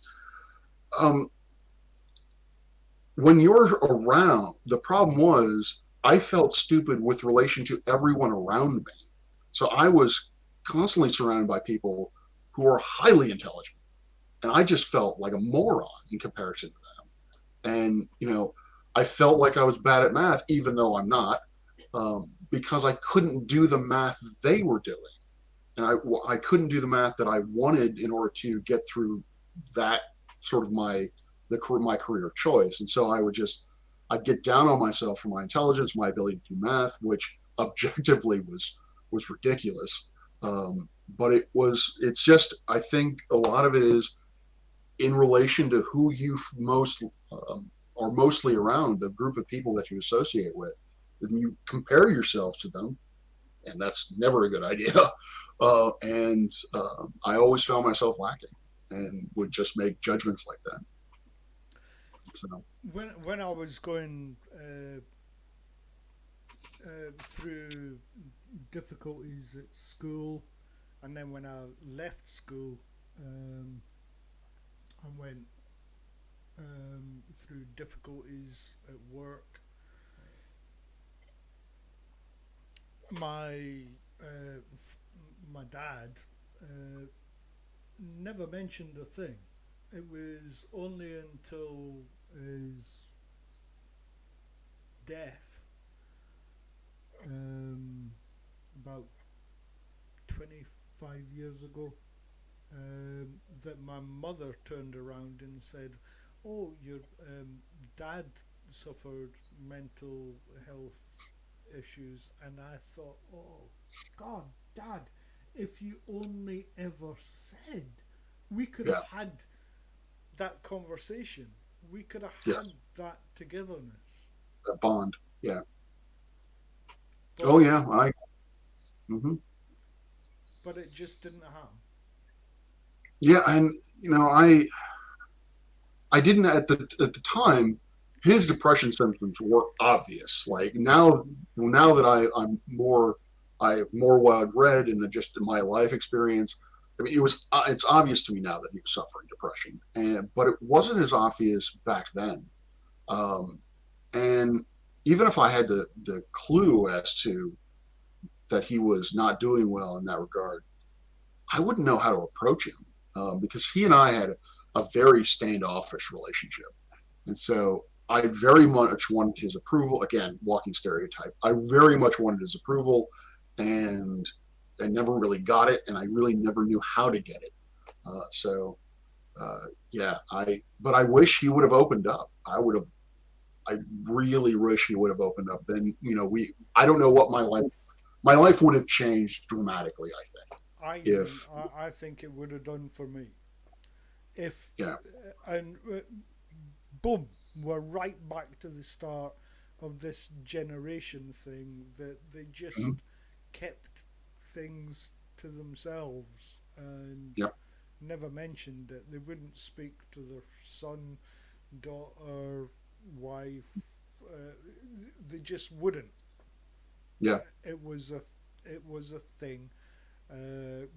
um, when you're around, the problem was I felt stupid with relation to everyone around me. So I was constantly surrounded by people who are highly intelligent, and I just felt like a moron in comparison to them. And I felt like I was bad at math, even though I'm not, because I couldn't do the math they were doing, and I couldn't do the math that I wanted in order to get through that sort of my career of choice. And so I'd get down on myself for my intelligence, my ability to do math, which objectively was ridiculous. But it's just, I think a lot of it is in relation to who you most are mostly around, the group of people that you associate with. And you compare yourself to them, and that's never a good idea. And I always found myself lacking and would just make judgments like that. So, When I was going through difficulties at school, and then when I left school, um, I went through difficulties at work. My my dad uh, never mentioned a thing. It was only until his death, um, about 25 years ago, that my mother turned around and said, "Oh, your dad suffered mental health issues," and I thought, "Oh, God, Dad, if you only ever said, we could yeah, have had that conversation. We could have yes, had that togetherness." that bond. Yeah. Oh, But yeah. Mhm. it just didn't happen. Yeah, and I didn't at the time. His depression symptoms were obvious. Like now that I have more wild read and just in my life experience. I mean, it's obvious to me now that he was suffering depression, but it wasn't as obvious back then. Um, and even if I had the clue as to that he was not doing well in that regard, I wouldn't know how to approach him because he and I had a very standoffish relationship. And so I very much wanted his approval. Again, walking stereotype. I very much wanted his approval, and I never really got it, and I really never knew how to get it. So yeah, but I wish he would have opened up. I really wish he would have opened up. Then I don't know what my life would have changed dramatically. I think if I think it would have done for me if yeah, and boom, we're right back to the start of this generation thing that they just mm-hmm, kept things to themselves and yeah, never mentioned it. They wouldn't speak to their son, daughter, wife. Uh, they just wouldn't. yeah, It was a thing.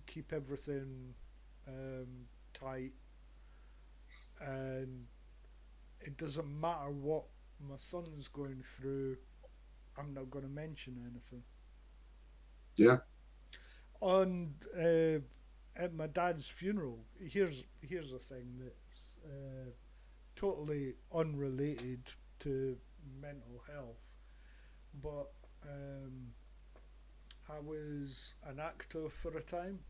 Keep everything tight, and it doesn't matter what my son's going through. I'm not going to mention anything. yeah, On at my dad's funeral, here's a thing that's totally unrelated to mental health, but I was an actor for a time,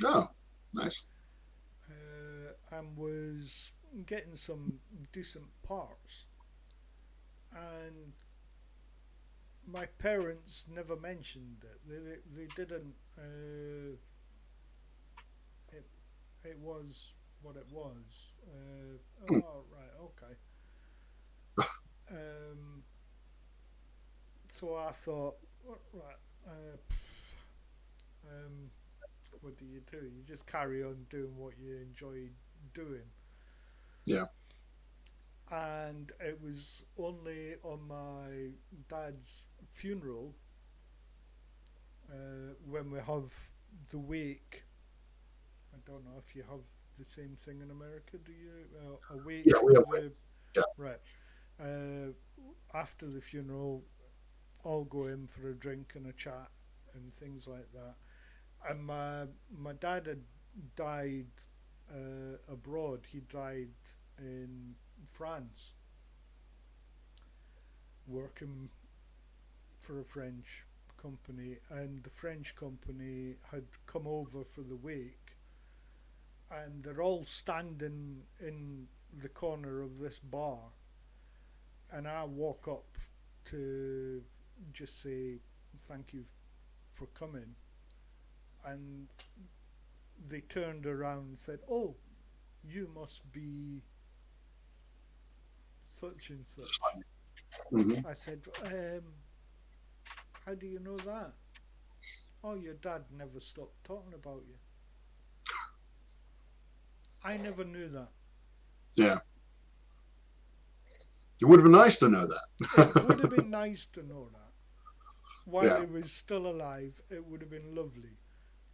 oh, nice, and was getting some decent parts, and my parents never mentioned it. They didn't. It it was what it was. mm, Oh right, okay. Um, so I thought, right, um, what do? You just carry on doing what you enjoy doing. yeah, And it was only on my dad's funeral, when we have the wake. I don't know if you have the same thing in America, do you? A Yeah, wake we have. of a. Yeah, Right. Uh, After the funeral, all go in for a drink and a chat and things like that. And my dad had died abroad. He died in France, working for a French company, and the French company had come over for the wake, and they're all standing in the corner of this bar, and I walk up to just say thank you for coming, and they turned around and said, "Oh, you must be such and such." hmm I said, "How do you know that?" "Oh, your dad never stopped talking about you." I never knew that. yeah. It would have been nice to know It would that. have been nice to know that. While Yeah. he was still alive, it would have been lovely,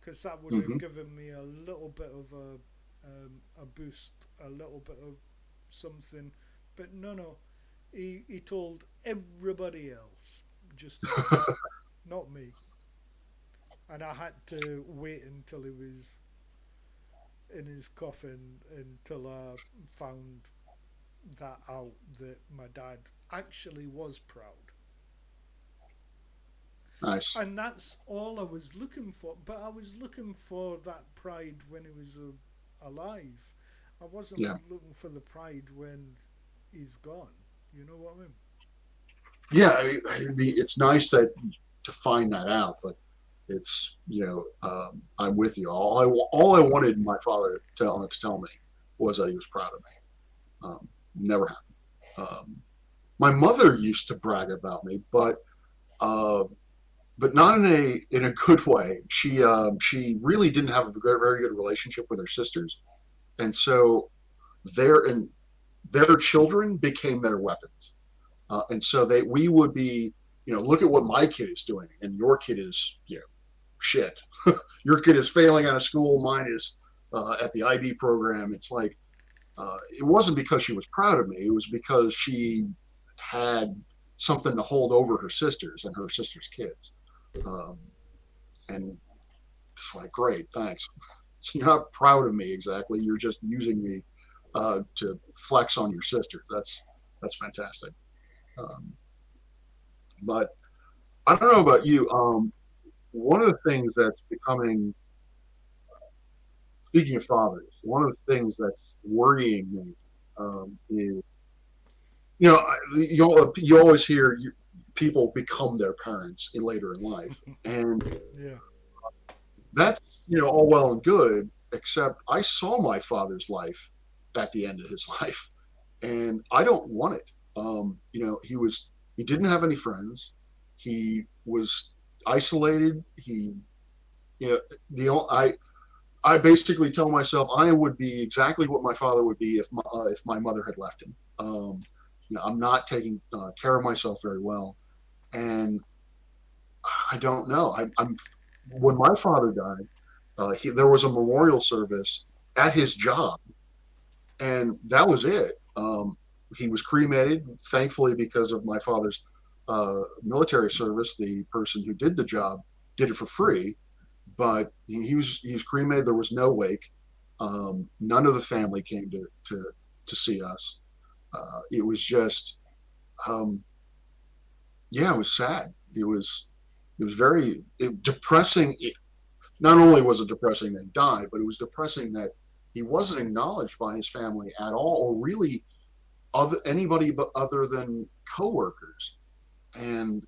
because that would have hmm given me a little bit of a boost, a little bit of something. But no, no, he told everybody else, just not me. And I had to wait until he was in his coffin until I found that out, that my dad actually was proud. Nice. And that's all I was looking for. But I was looking for that pride when he was alive. I wasn't Yeah. looking for the pride when he's gone. You know what I mean? Yeah. It's nice that to find that out, but it's I'm with you. All I wanted my father to tell me was that he was proud of me. Never happened. My mother used to brag about me, uh, but not in a good way. She really didn't have a very good relationship with her sisters, and so their and their children became their weapons. And so we would be, look at what my kid is doing, and your kid is, shit. Your kid is failing out of school. Mine is at the IB program. It's like it wasn't because she was proud of me. It was because she had something to hold over her sisters and her sisters' kids. Um, and it's like, great, thanks. You're not proud of me exactly. You're just using me to flex on your sister. That's fantastic. Um, but I don't know about you. One of the things that's becoming, speaking of fathers, one of the things that's worrying me is, you always hear people become their parents later in life, and Yeah. that's all well and good. Except I saw my father's life at the end of his life, and I don't want it. He didn't have any friends. He was isolated. You know, the I basically tell myself I would be exactly what my father would be if my mother had left him. I'm not taking care of myself very well, and I don't know. I'm When my father died, there was a memorial service at his job, and that was it. He was cremated, thankfully, because of my father's military service. The person who did the job did it for free, but he was cremated. There was no wake. None of the family came to see us. It was just, um, yeah, it was sad. It was very depressing. Not only was it depressing that he died, but it was depressing that he wasn't acknowledged by his family at all, or really anybody but other than coworkers. And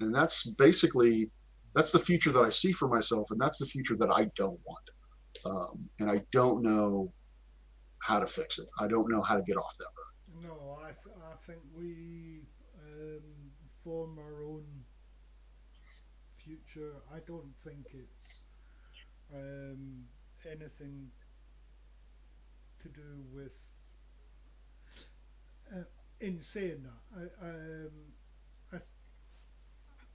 and that's the future that I see for myself, and that's the future that I don't want. And I don't know how to fix it. I don't know how to get off that road. No, I think we form our own future. I don't think it's anything to do with uh, in saying that, I,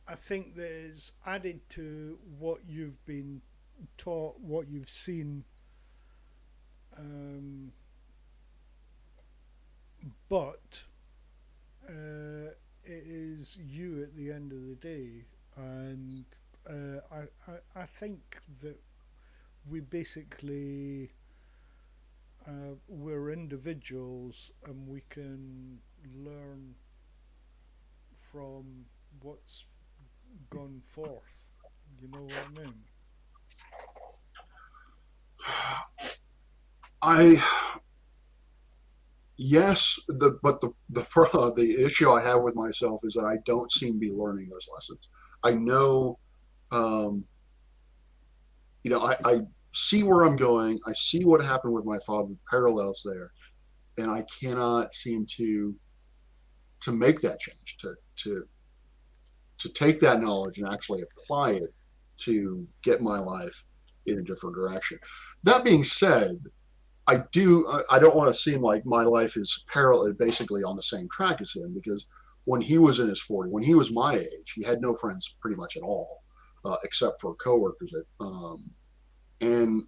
I think there's added to what you've been taught, what you've seen, um, but it is you at the end of the day, and I think that we basically we're individuals and we can learn from what's gone forth. You know what I mean? I yes, the issue I have with myself is that I don't seem to be learning those lessons. I know, um, I see where I'm going. I see what happened with my father, the parallels there, and I cannot seem to make that change, to take that knowledge and actually apply it to get my life in a different direction. That being said, I don't want to seem like my life is parallel, basically on the same track as him, because when he was in his 40s, when he was my age, he had no friends pretty much at all, except for coworkers. And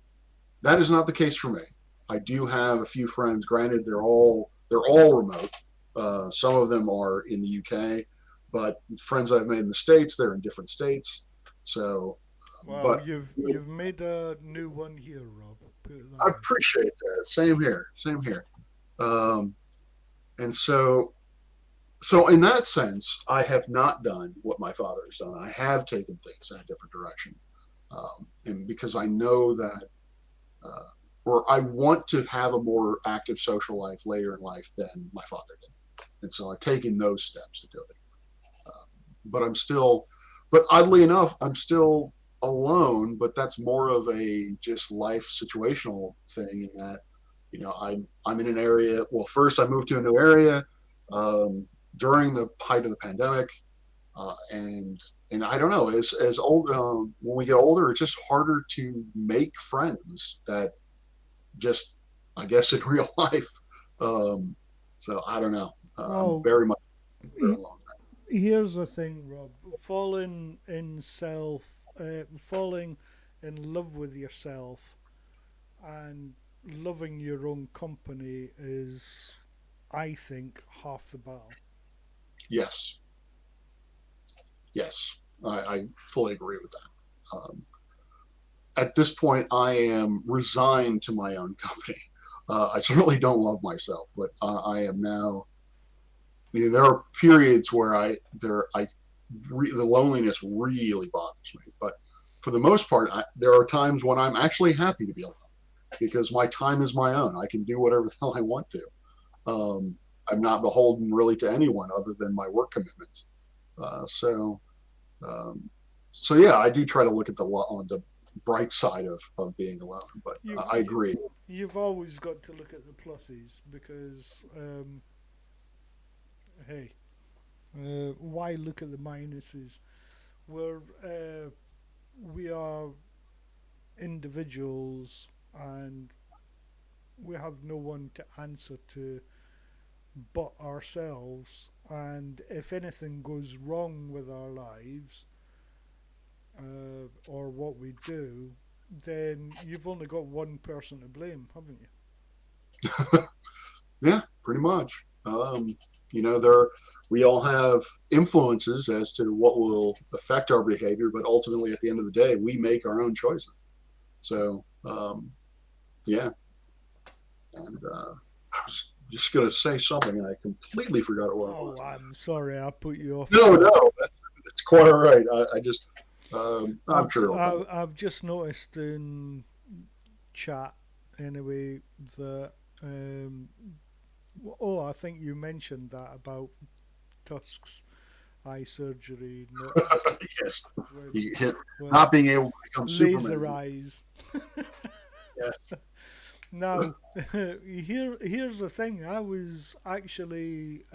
that is not the case for me. I do have a few friends. Granted, they're all remote. Some of them are in the UK, but friends I've made in the states, they're in different states. So, Wow, but you've made a new one here, Rob. Put it that I way. appreciate that. Same here. Same here. Um, and so in that sense, I have not done what my father has done. I have taken things in a different direction, and because I know that, uh, or I want to have a more active social life later in life than my father did, and so I've taken those steps to do it. Uh, but I'm still, but oddly enough, I'm still alone. But that's more of a just life situational thing in that, I'm in an area. Well, first I moved to a new area during the height of the pandemic, and I don't know. As old when we get older, it's just harder to make friends that just, I guess, in real life. Um, so I don't know. I'm Well, very much very he- alone. here's the thing, Rob. Falling in love with yourself and loving your own company is, I think, half the battle. Yes, yes, I fully agree with that. At this point, I am resigned to my own company. I certainly don't love myself, but I am now. There are periods where the loneliness really bothers me. But for the most part, there are times when I'm actually happy to be alone because my time is my own. I can do whatever the hell I want to. Um, I'm not beholden really to anyone other than my work commitments. Uh, so, um, so yeah, I do try to look at on the bright side of being alone. But You, I you agree. you've always got to look at the pluses because hey, why look at the minuses? We're we are individuals and we have no one to answer to but ourselves. And if anything goes wrong with our lives or what we do, then you've only got one person to blame, haven't you? Yeah, pretty much. There we all have influences as to what will affect our behavior, but ultimately, at the end of the day, we make our own choices. So, yeah, and I was just going to say something, and I completely forgot what it Oh, was. I'm sorry, I put you off No, track. no, that's quite all right. I just, I'm sure it'll come. I've just noticed in chat anyway that um, oh, I think you mentioned that about Tusk's eye surgery, not Yes, when you hit when not being able to become laser Superman. eyes. Yes, Now, here's the thing. I was actually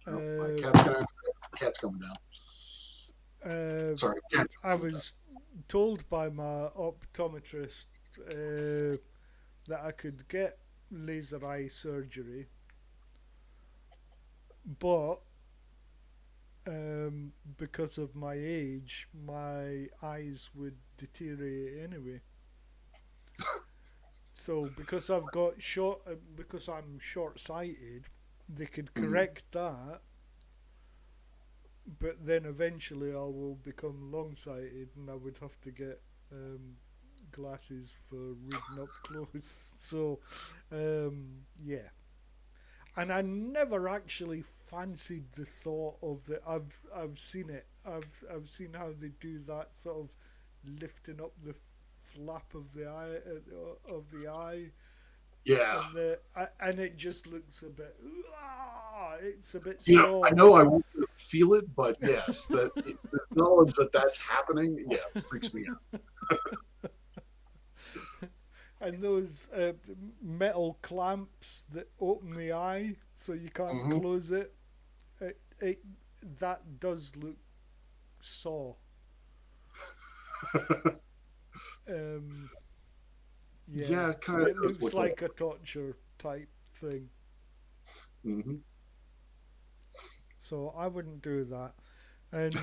oh, my uh, cat's coming down. uh, Sorry, cat's I coming down. was told by my optometrist that I could get laser eye surgery, but because of my age, my eyes would deteriorate anyway. So because I'm short-sighted, they could Mm. correct that, but then eventually I will become long-sighted, and I would have to get glasses for reading up close. So, yeah, and I never actually fancied the thought of the. I've seen it. I've seen how they do that sort of lifting up the flap of the eye, Yeah. and and it just looks a bit. It's a bit I sore. know I won't feel it, but yes, the knowledge that that's happening, yeah, freaks me And those metal clamps that open the eye so you can't out. close it. It that does look sore. Hmm. Um, yeah, Yeah, it kind of it does looks look like. like a torture type thing. Hmm. So I wouldn't do that. And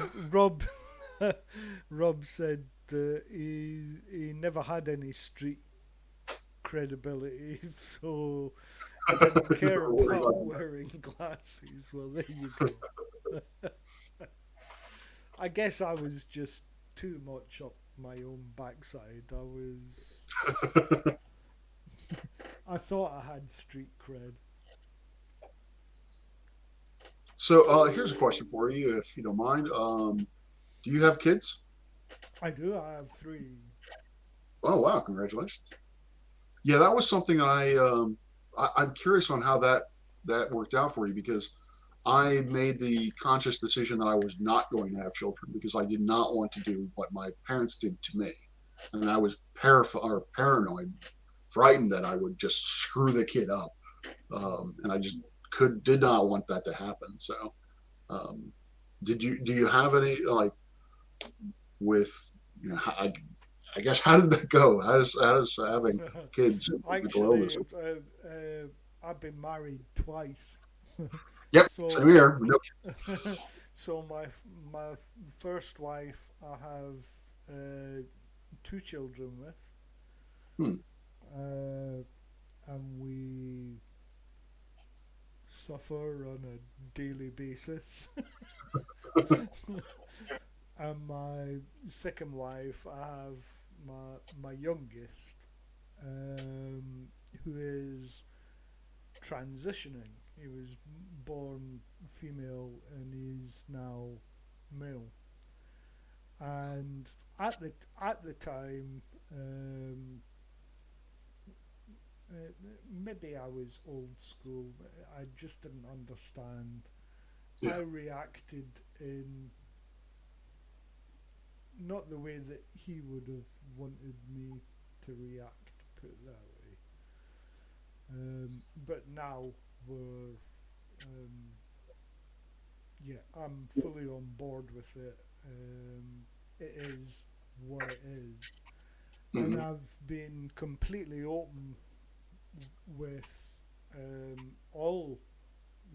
Rob said he never had any street credibility, so he didn't care Never worry about about that. wearing glasses. Well, there you go. I guess I was just too much up my own backside. I thought I had street cred. So here's a question for you, if you don't mind. Do you have kids? I do. I have three. Oh wow, congratulations. Yeah, that was something I'm curious on how that worked out for you because I made the conscious decision that I was not going to have children because I did not want to do what my parents did to me, and I was paranoid, frightened that I would just screw the kid up, and I just did not want that to happen. So, um, do you have any like with you know I guess how did that go? How does having kids and mental illness? Actually, I've been married twice. Yep, same So, here. No so my first wife, I have uh, two children with, kids. uh, and we suffer on a daily basis. And my second wife, I have my youngest, um, who is transitioning. He was born female and he's now male. And at the time, maybe I was old school. But I just didn't understand. I Yeah. reacted in not the way that he would have wanted me to react. Put it that way. But now we're um, yeah, I'm fully on board with it. It is what it is, and Hmm. I've been completely open with all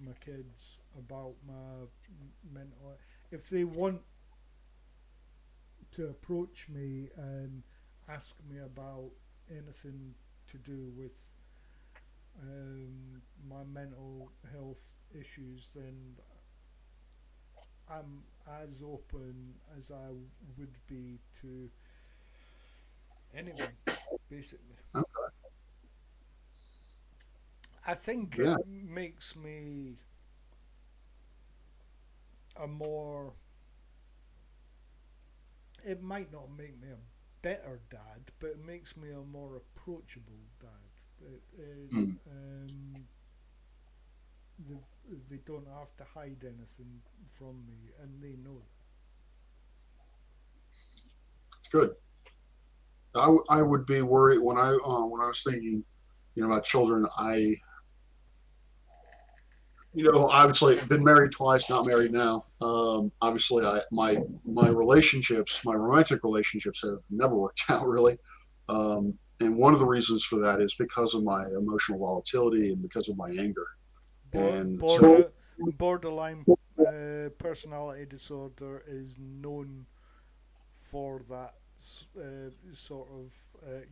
my kids about my mental. If they want to approach me and ask me about anything to do with my mental health issues, then I'm as open as I would be to anyone, basically. I think it Yeah. makes me a more. It might not make me a better dad, but it makes me a more approachable dad. Mm. They don't have to hide anything from me, and they know It's good. I would be worried when I was thinking, about children. Obviously been married twice, not married now. Obviously, my relationships, my romantic relationships, have never worked out really. And one of the reasons for that is because of my emotional volatility and because of my anger. And so, Borderline personality disorder is known for that sort of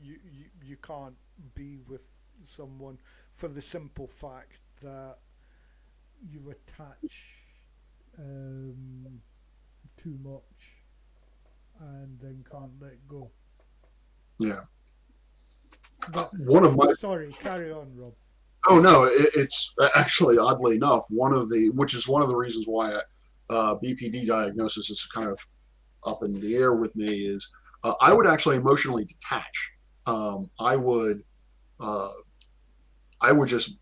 you can't be with someone for the simple fact that you attach um, too much and then can't let go. yeah, But one of my sorry, carry on, Rob. oh no, it's actually oddly enough one of the which is one of the reasons why BPD diagnosis is kind of up in the air with me is I would actually emotionally detach. I would uh, I would just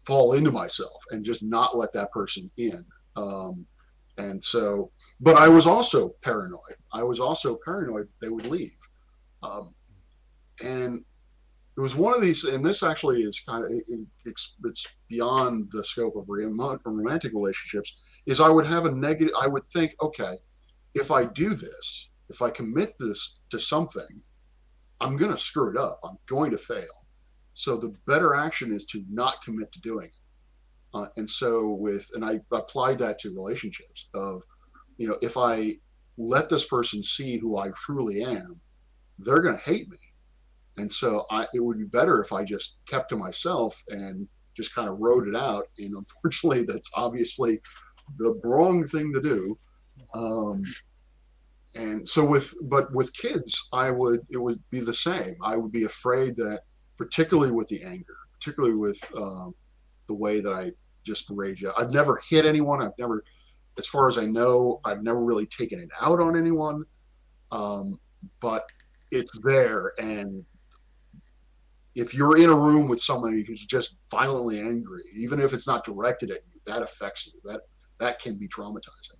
fall into myself and just not let that person in. Um, and so, but I was also paranoid. I was also paranoid they would leave. Um, and it was one of these, and this actually is kind of it's beyond the scope of romantic relationships. Is I would have a negative. I would think, okay, if I do this, if I commit this to something, I'm going to screw it up. I'm going to fail. So the better action is to not commit to doing it. And so and I applied that to relationships of, if I let this person see who I truly am, they're going to hate me. And so it would be better if I just kept to myself and just kind of wrote it out. And unfortunately, that's obviously the wrong thing to do. Um, and so but with kids, it would be the same. I would be afraid that, particularly with the anger, particularly with the way that I just rage out. I've never hit anyone. As far as I know, I've never really taken it out on anyone. But it's there, and if you're in a room with somebody who's just violently angry, even if it's not directed at you, that affects you. That can be traumatizing.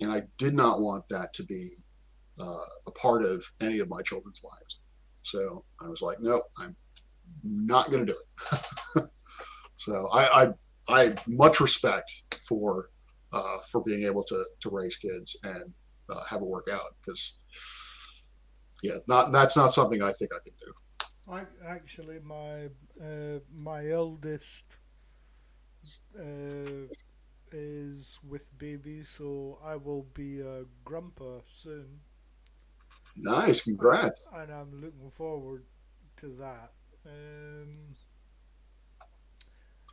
And I did not want that to be a part of any of my children's lives. So I was like, no, I'm not going to do it. So I much respect for being able to raise kids and have it work out, because yeah, that's not something I think I can do. My eldest uh, is with baby, so I will be a grandpa soon, Nice, congrats. and I'm looking forward to that. Um,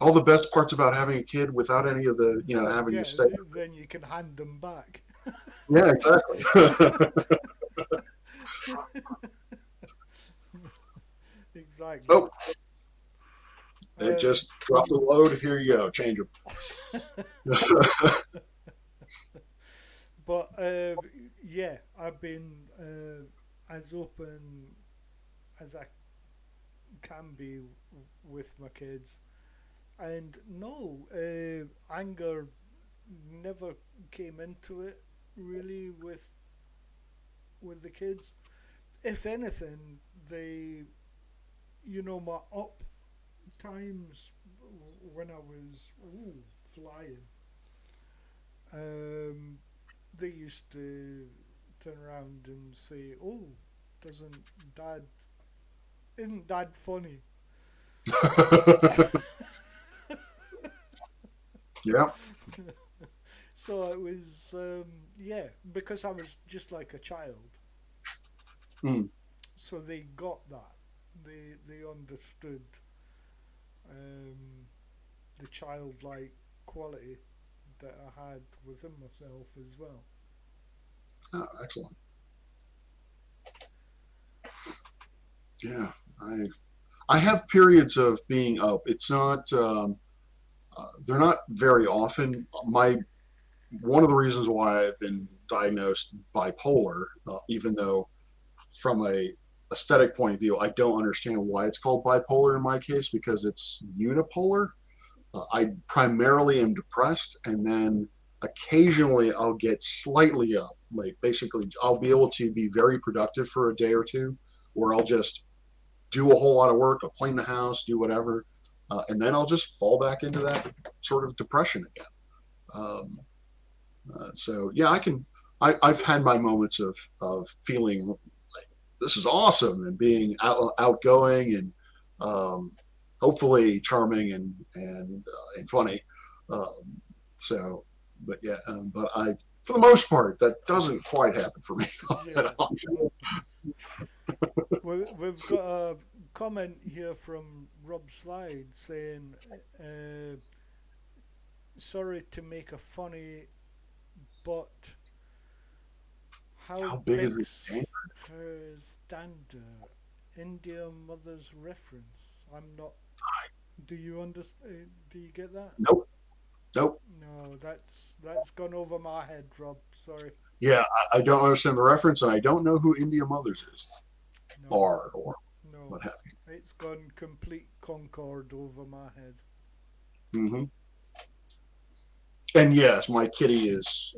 All the best parts about having a kid without any of the having to yeah, stay. then you can hand them back. Yeah, exactly. Exactly. Oh, it Um, just dropped the load. Here you go. Change them. but yeah, I've been as open as I can be with my kids, and no, anger never came into it really with the kids. If anything, they, my up times when I was flying, um, they used to turn around and say, "Oh, doesn't Dad? Isn't Dad funny?" Yeah. So it was, yeah, because I was just like a child. Mm. So they got that. They understood um, the childlike quality that I had within myself as well. Oh, excellent. Yeah, I have periods of being up. It's not they're not very often. My One of the reasons why I've been diagnosed bipolar, even though from a aesthetic point of view, I don't understand why it's called bipolar in my case, because it's unipolar. I primarily am depressed, and then occasionally I'll get slightly up. Like basically, I'll be able to be very productive for a day or two, where I'll just do a whole lot of work, I'll clean the house, do whatever, and then I'll just fall back into that sort of depression again. Um, so yeah, I've had my moments of feeling this is awesome, and being outgoing and um, hopefully charming and funny. Um, so, but yeah, but I, for the most part, that doesn't quite happen for me at Yeah. all. We've got a comment here from Rob Slide saying, sorry to make a funny, but how How big is big's it? her dander? India mother's reference. I'm not. Do you understand? Do you get that? Nope, nope. No, that's gone over my head, Rob. Sorry. Yeah, I don't understand the reference, and I don't know who India Mothers is, No, or no. what have you. It's gone complete concord over my head. Hmm. And yes, my kitty is.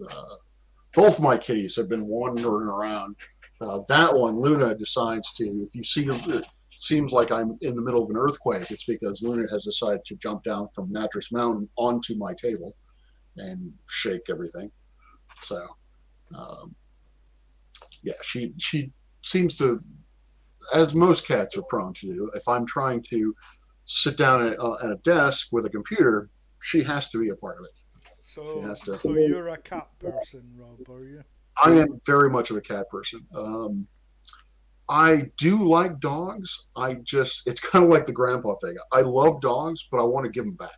Both my kitties have been wandering around. That one, Luna, decides to. If you see, it seems like I'm in the middle of an earthquake. It's because Luna has decided to jump down from Mattress Mountain onto my table and shake everything. So, um, yeah, she seems to, as most cats are prone to do. If I'm trying to sit down at a desk with a computer, she has to be a part of it. She So, has to. so you're a cat person, Rob, are you? I am very much of a cat person. I do like dogs. I just, it's kind of like the grandpa thing. I love dogs, but I want to give them back.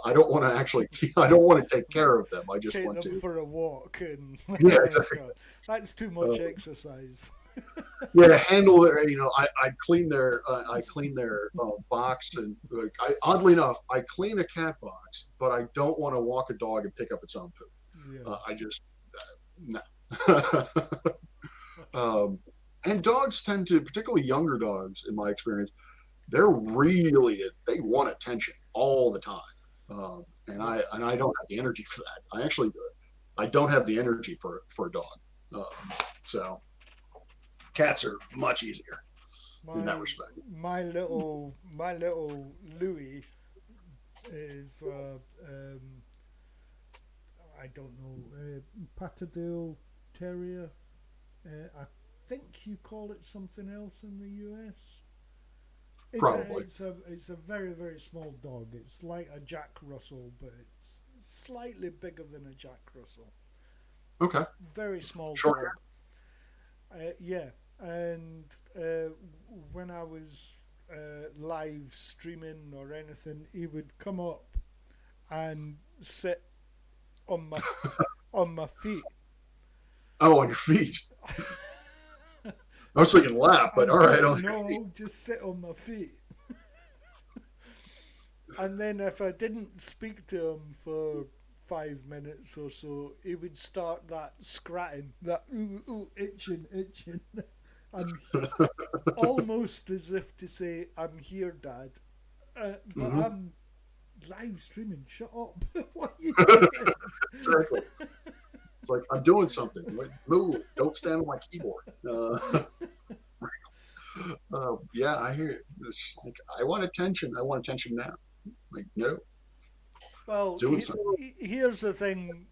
I don't want to actually, I don't want to take care of them. I just Take want them to, for a walk and yeah, oh exactly. god, that's too much Uh, exercise. yeah, to handle their, I clean their box, and oddly enough, I clean a cat box, but I don't want to walk a dog and pick up its own poop. Yeah. I just, no. um, and dogs tend to, particularly younger dogs, in my experience, they want attention all the time, and I don't have the energy for that. I don't have the energy for a dog. Um, so cats are much easier in that My respect. my little Louis is I don't know Patterdale Terrier. I think you call it something else in the US. Probably. It's a very very small dog. It's like a Jack Russell, but it's slightly bigger than a Jack Russell. Okay. Very small Short dog. Yeah, and when I was live streaming or anything, he would come up and sit on my feet. Oh, on your feet. I was thinking lap, but And all right. On your feet. no, just sit on my feet. And then if I didn't speak to him for 5 minutes or so, he would start that scratching, that ooh ooh itching itching, and almost as if to say, "I'm here, Dad," but Hmm. I'm live streaming. Shut up! What are you doing? Exactly. It's like I'm doing something. Move. Don't stand on my keyboard. Yeah, I hear it. It's like I want attention. I want attention now. Like no, Well, doing something. here's the thing,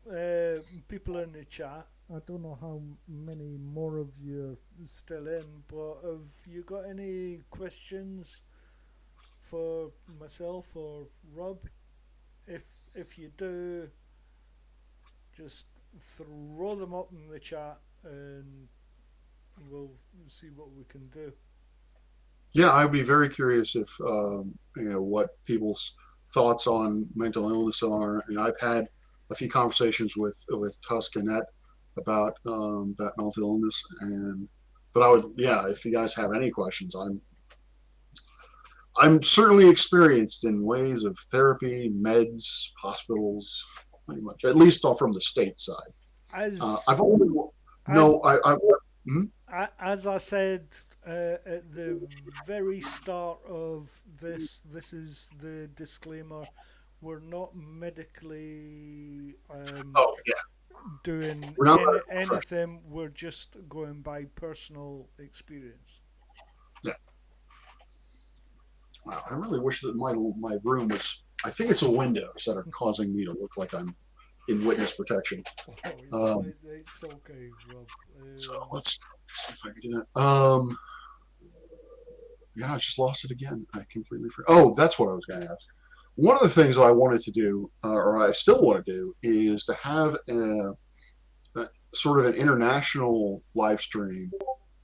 people in the chat. I don't know how many more of you are still in, but have you got any questions for myself or Rob? If you do, just throw them up in the chat, and we'll see what we can do. Yeah, I'd be very curious if what people's thoughts on mental illness are. And I've had a few conversations with Tusk and Ed about that mental illness, and but I would, yeah, if you guys have any questions, I'm certainly experienced in ways of therapy, meds, hospitals, pretty much, at least all from the state side. As I've only as no, I hmm? as I said at the very start of this, this is the disclaimer. We're not medically Oh yeah, doing we're not professional. anything. We're just going by personal experience. Yeah, wow, I really wish that my room was. I think it's the windows that are causing me to look like I'm in witness protection. Oh, Um, it's okay, Rob. so let's see if I can do that. Yeah, I just lost it again. I completely forgot. Oh, that's what I was going to ask. One of the things that I wanted to do, or I still want to do, is to have a sort of an international live stream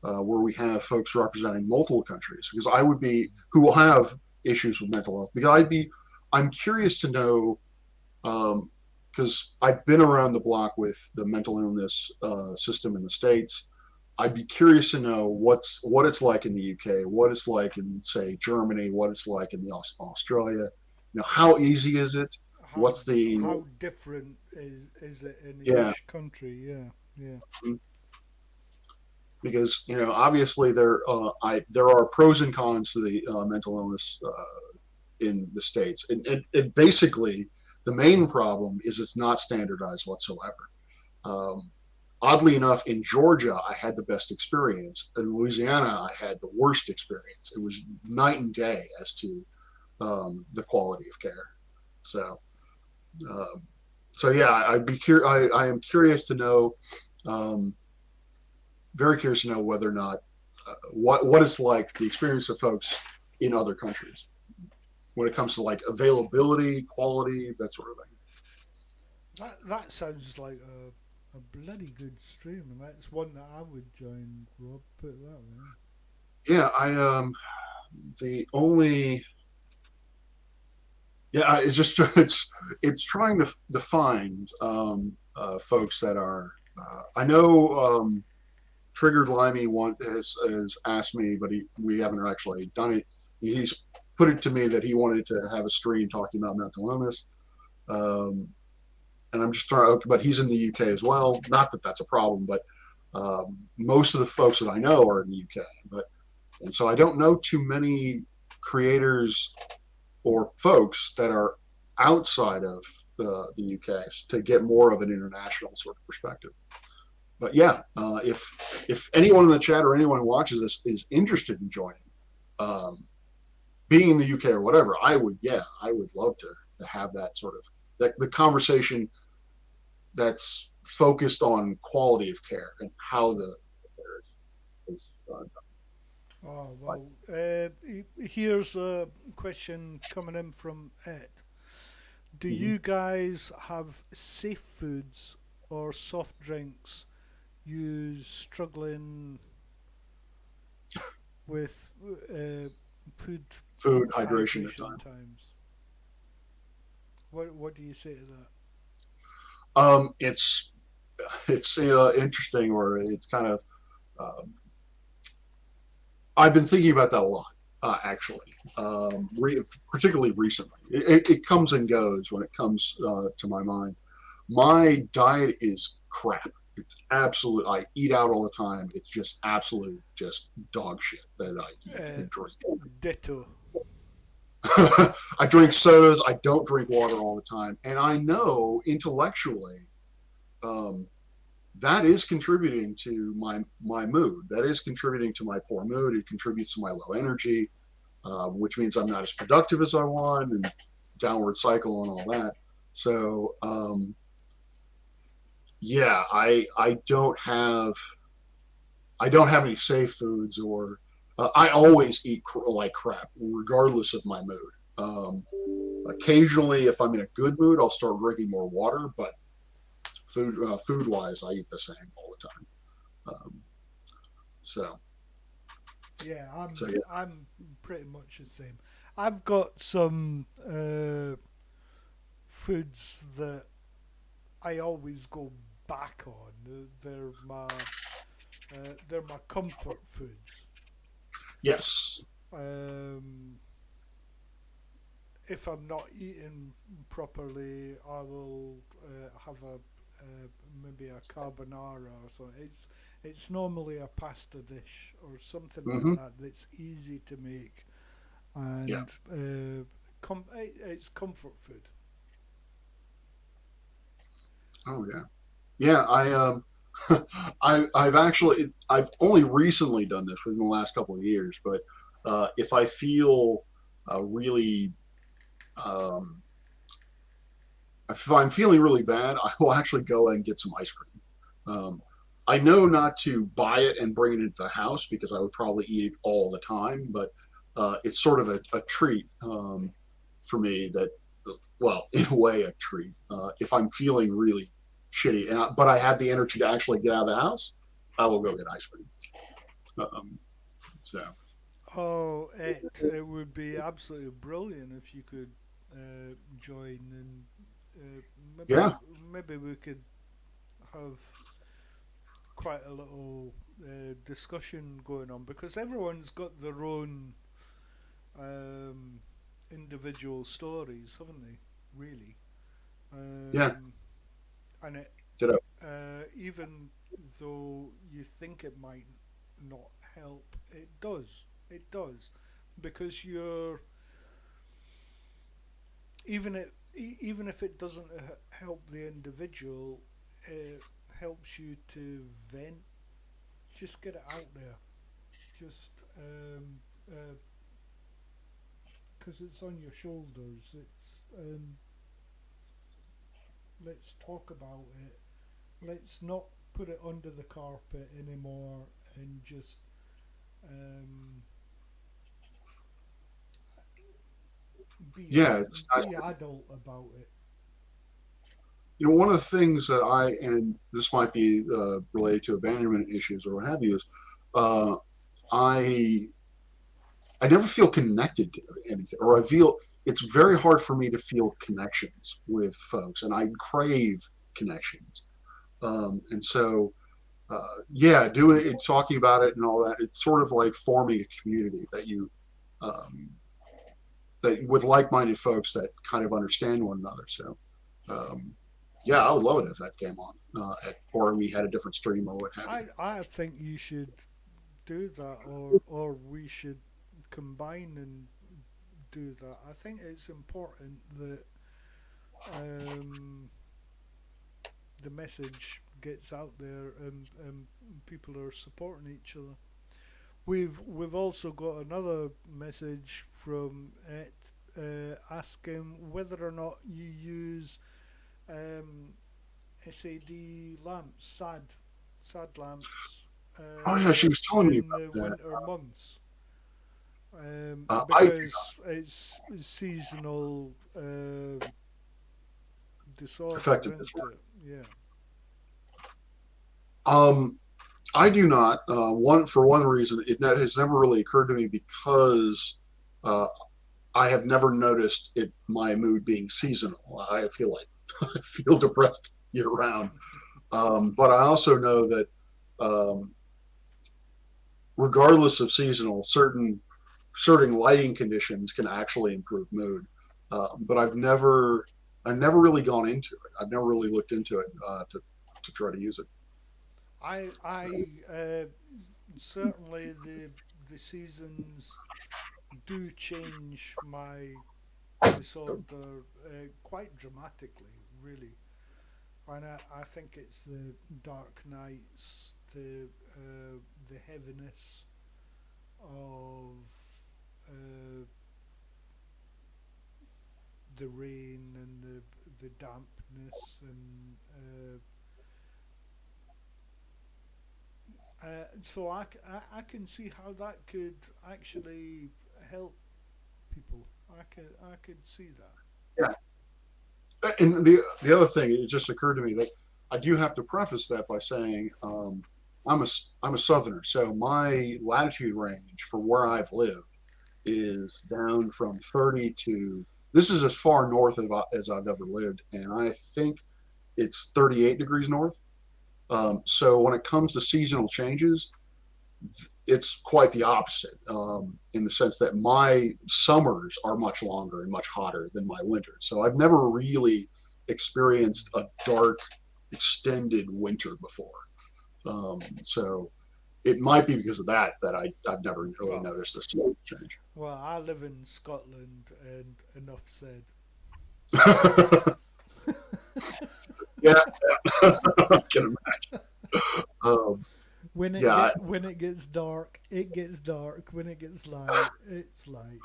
where we have folks representing multiple countries, because I would be who will have issues with mental health. Because I'm curious to know, because I've been around the block with the mental illness system in the States. I'd be curious to know what it's like in the UK, what it's like in, say, Germany, what it's like in the Australia. How easy is it? How What's the how different is it in Yeah, each country? Yeah, yeah. because obviously there are pros and cons to the mental illness in the states, and basically the main problem is it's not standardized whatsoever. Um, Oddly enough, in Georgia, I had the best experience. In Louisiana, I had the worst experience. It was night and day as to the quality of care. So, um, so yeah, I am curious to know, um, very curious to know whether or not what it's like the experience of folks in other countries when it comes to like availability, quality, that sort of thing. That sounds like a bloody good stream, and that's one that I would join. Rob, put it that way. Yeah, I the only yeah, it's just it's trying to find folks that are. I know Triggered Limey has asked me, but we haven't actually done it. He's put it to me that he wanted to have a stream talking about mental illness, um, and I'm just trying. But he's in the UK as well. Not that that's a problem, but most of the folks that I know are in the UK. And so I don't know too many creators or folks that are outside of the UK to get more of an international sort of perspective. But yeah, if anyone in the chat or anyone who watches this is interested in joining, um, being in the UK or whatever, I would love to have that sort of the conversation that's focused on quality of care and how the care is done. Oh well, here's a question coming in from Ed. Do Mm-hmm. you guys have safe foods or soft drinks you struggling with food Food, hydration at hydration time. times? What do you say to that? It's interesting, or it's kind of um, I've been thinking about that a lot, actually, particularly recently. It comes and goes when it comes to my mind. My diet is crap. It's absolute. I eat out all the time. It's just absolute, just dog shit that I eat Uh, and drink. Ditto. I drink sodas. I don't drink water all the time, and I know intellectually um, that is contributing to my mood. That is contributing to my poor mood. It contributes to my low energy, which means I'm not as productive as I want, and downward cycle and all that. So yeah, I don't have any safe foods, or I always eat like crap regardless of my mood. Occasionally, if I'm in a good mood, I'll start drinking more water, but food wise, I eat the same all the time. Um, so Yeah, so yeah. I'm pretty much the same. I've got some foods that I always go back on. They're my comfort foods. Yes. Um, if I'm not eating properly, I will have a maybe a carbonara or something. It's normally a pasta dish or something like Mm-hmm. that that's easy to make Yeah. and it's comfort food. Oh yeah. Yeah. I've only recently done this within the last couple of years, but if I feel really um, if I'm feeling really bad, I will actually go and get some ice cream. I know not to buy it and bring it into the house because I would probably eat it all the time, but it's sort of a treat for me that, well, in a way, a treat. If I'm feeling really shitty, but I have the energy to actually get out of the house, I will go get ice cream. Um, so, Oh, it would be absolutely brilliant if you could join, and maybe yeah, maybe we could have quite a little discussion going on, because everyone's got their own um, individual stories, haven't they? Really, yeah, um, and ditto. even though you think it might not help, it does. It does, because you're even if it doesn't help the individual, it helps you to vent. Just get it out there. Just because it's on your shoulders. It's let's talk about it. Let's not put it under the carpet anymore, and just um, Yeah, it's nice. be adult about it. One of the things that and this might be related to abandonment issues or what have you, is uh, I I never feel connected to anything, or I feel it's very hard for me to feel connections with folks, and I crave connections. And so, yeah, doing it, talking about it, and all that, it's sort of like forming a community um, that with like-minded folks that kind of understand one another. So, um, yeah, I would love it if that came on, or we had a different stream or what have you. I think you should do that, or we should combine and do that. I think it's important that um, the message gets out there, and people are supporting each other. We've also got another message from it asking whether or not you use um, SAD lamps, sad lamps, Oh yeah, she was telling me in about the that. winter months, I because it's seasonal disorder, affected this isn't work. it? Yeah. Um, I do not. For one reason, has never really occurred to me because uh, I have never noticed my mood being seasonal. I feel like I feel depressed year round. But I also know that um, regardless of seasonal, certain lighting conditions can actually improve mood. But I've never really gone into it. I've never really looked into it to try to use it. I certainly the seasons do change my disorder quite dramatically, really. And I think it's the dark nights, the heaviness of uh, the rain, and the dampness, and so I can see how that could actually help people. I could see that. Yeah. And the other thing, it just occurred to me that I do have to preface that by saying I'm a I'm a Southerner, so my latitude range for where I've lived is down from 30 to, this is as far north as I've ever lived, and I think it's 38 degrees north. So when it comes to seasonal changes, it's quite the opposite, in the sense that my summers are much longer and much hotter than my winters. So I've never really experienced a dark, extended winter before. So it might be because of that I've never really Well, noticed a seasonal change. I live in Scotland, and enough said. Yeah, I can imagine. Um, yeah, When it gets dark, it gets dark. When it gets light, it's light.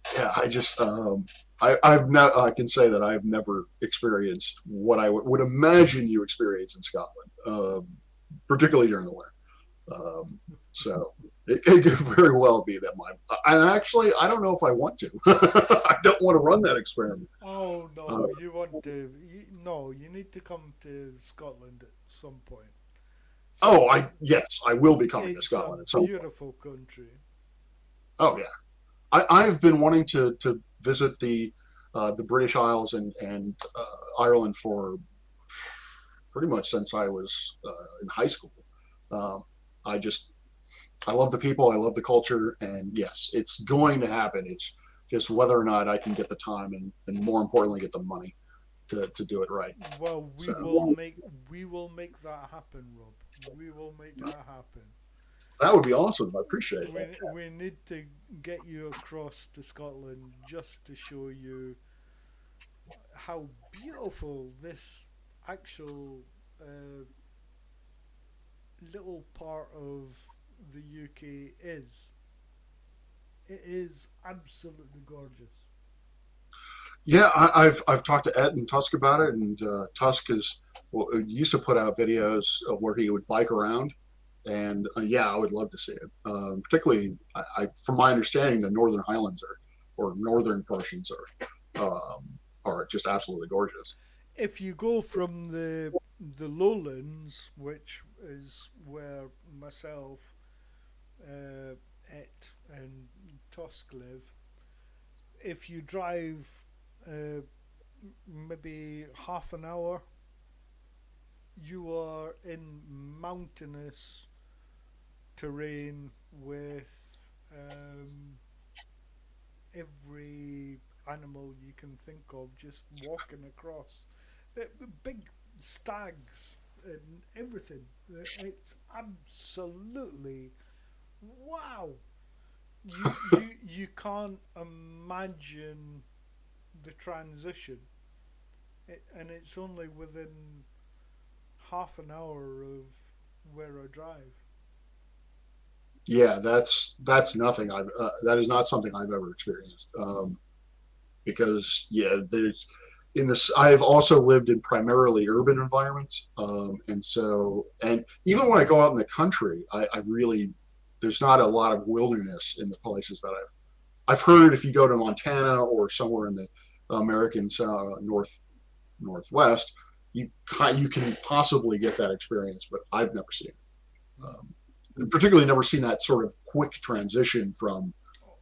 I, yeah, I just I've not I can say that I've never experienced what I would imagine you experience in Scotland, particularly during the winter. Um, so it could very well be that my and actually I don't know if I want to. I don't want to run that experiment. Oh Uh, no, you want to? No, you need to come to Scotland at some point. It's a oh, I yes, I will be coming to it's a Scotland at some point. beautiful country. Oh yeah, I've been wanting to visit the British Isles and Ireland for pretty much since I was in high school. Um, I just I love the people, I love the culture, and yes, it's going to happen. It's just whether or not I can get the time and more importantly get the money to do it right. Well, So we will make that happen, Rob. We will make that happen. that would be awesome. I appreciate that. We need to get you across to Scotland just to show you how beautiful this actual uh, little part of the UK is. It is absolutely gorgeous. Yeah, I've talked to Ed and Tusk about it, and Tusk is well, used to put out videos where he would bike around, and yeah, I would love to see it. Particularly, from my understanding, the Northern Highlands are or northern portions are just absolutely gorgeous. If you go from the lowlands, which is where myself, Et, and Tusk live, if you drive uh, maybe half an hour, you are in mountainous terrain with every animal you can think of just walking across. Uh, Big stags and everything. It's absolutely wow. You can't imagine the transition, and it's only within half an hour of where I drive. Yeah, that's nothing. That is not something I've ever experienced. Because yeah, there's in this. I've also lived in primarily urban environments, and so and even when I go out in the country, I really there's not a lot of wilderness in the places that I've heard. If you go to Montana or somewhere in the American northwest, you can possibly get that experience, but I've never seen it. Mm. Particularly, never seen that sort of quick transition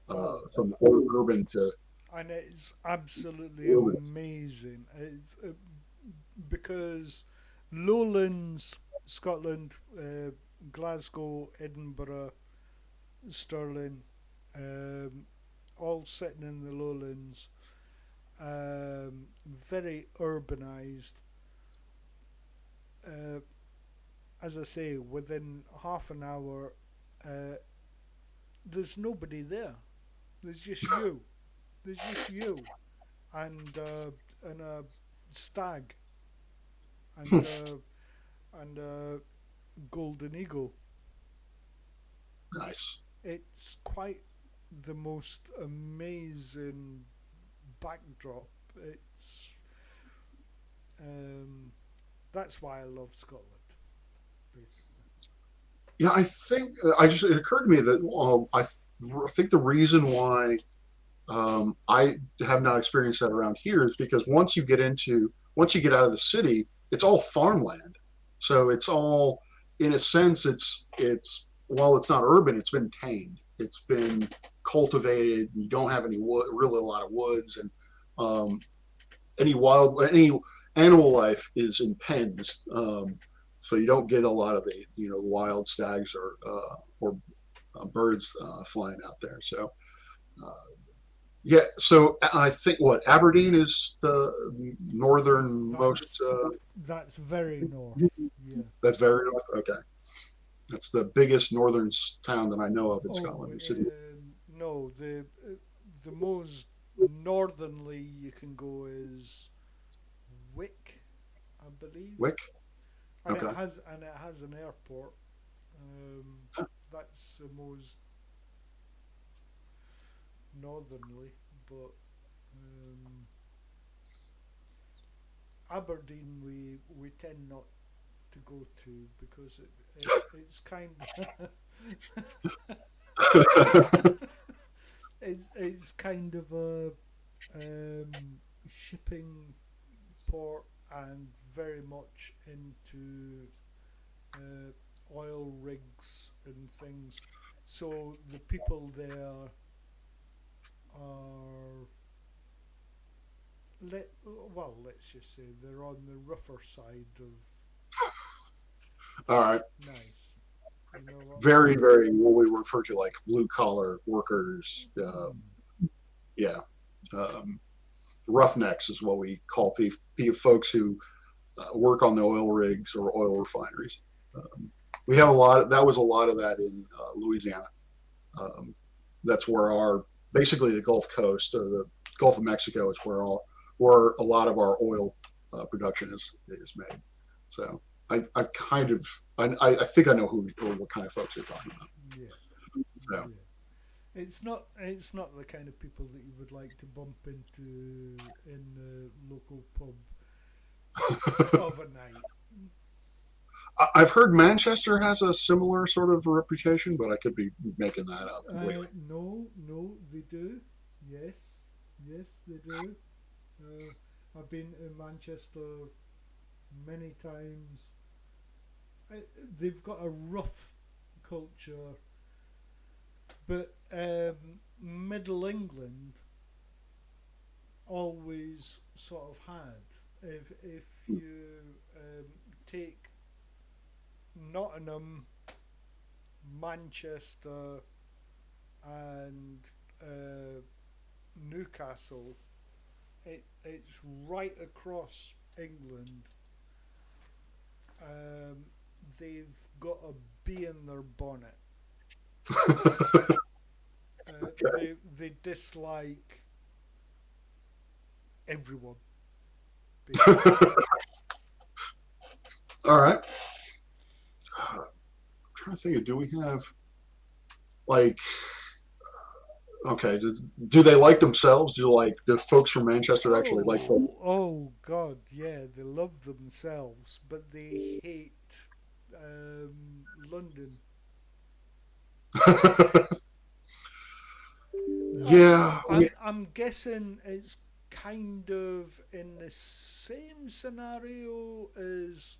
Oh, from urban to and it's absolutely wilderness. amazing. Because Lowlands, Scotland, Glasgow, Edinburgh, Stirling, um, all sitting in the Lowlands, very urbanised. Uh, as I say, within half an hour, uh, there's nobody there. There's just you. There's just you and a stag and a golden eagle. Nice. It's quite the most amazing backdrop. It's um, that's why I love Scotland, basically. Yeah, I think I just it occurred to me that think the reason why I have not experienced that around here is because once you get out of the city, it's all farmland. So it's all in a sense it's while it's not urban, it's been tamed. It's been cultivated. You don't have any wood, really a lot of woods, and um, any animal life is in pens. So you don't get a lot of the wild stags or birds flying out there. So uh, yeah, so I think what Aberdeen is the That's northernmost. that's very north. Yeah. That's very north. Okay, that's the biggest northern town that I know of in Oh Scotland. The city. no, the most northernly you can go is Wick, I believe, Wick. Okay. and it has an airport. That's the most northernly, but Aberdeen we tend not to go to because it's kind of it's kind of a shipping port and very much into oil rigs and things. So the people there are let's just say they're on the rougher side of All right. nice. You know what I Very, mean? very what we refer to like blue collar workers. Mm. Yeah. Um, Roughnecks is what we call folks who work on the oil rigs or oil refineries. Um, we have a lot. That was a lot of that in Louisiana. Um, that's where our basically the Gulf Coast, the Gulf of Mexico, is where a lot of our oil production is made. So I've kind of I think I know who or what kind of folks you're talking about. Yeah, So yeah. It's not the kind of people that you would like to bump into in the local pub of a night. I've heard Manchester has a similar sort of reputation, but I could be making that up completely. No, no, they do. Yes, yes, they do. I've been in Manchester many times. I, they've got a rough culture, but Middle England always sort of had. If you take Nottingham, Manchester, and Newcastle, it's right across England. Um, they've got a bee in their bonnet. Okay. They dislike everyone, basically. All right. I'm trying to think of, do we have like okay, do they like themselves? Do folks from Manchester actually like them? Oh God, yeah, they love themselves, but they hate London. Yeah, I'm guessing it's kind of in the same scenario as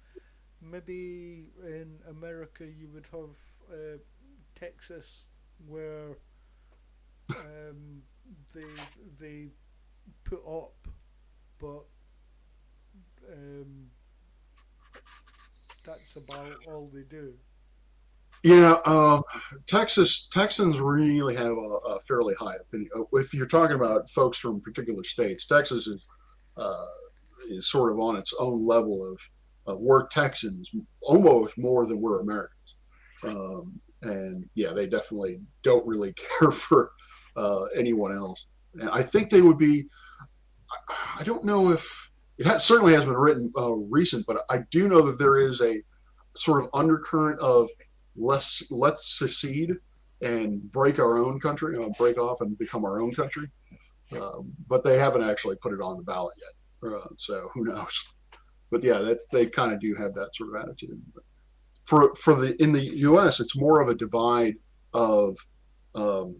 maybe in America you would have Texas, where um, they put up, but um, that's about all they do. yeah. Texans really have a fairly high opinion. If you're talking about folks from particular states, Texas uh, is sort of on its own level of we're Texans almost more than we're Americans. And yeah, they definitely don't really care for anyone else. And I think they would be. I don't know if certainly has been written recent, but I do know that there is a sort of undercurrent of let's secede and break our own country, break off and become our own country. But they haven't actually put it on the ballot yet, so who knows? But yeah, they kind of do have that sort of attitude. But for the in the U.S., it's more of a divide of um,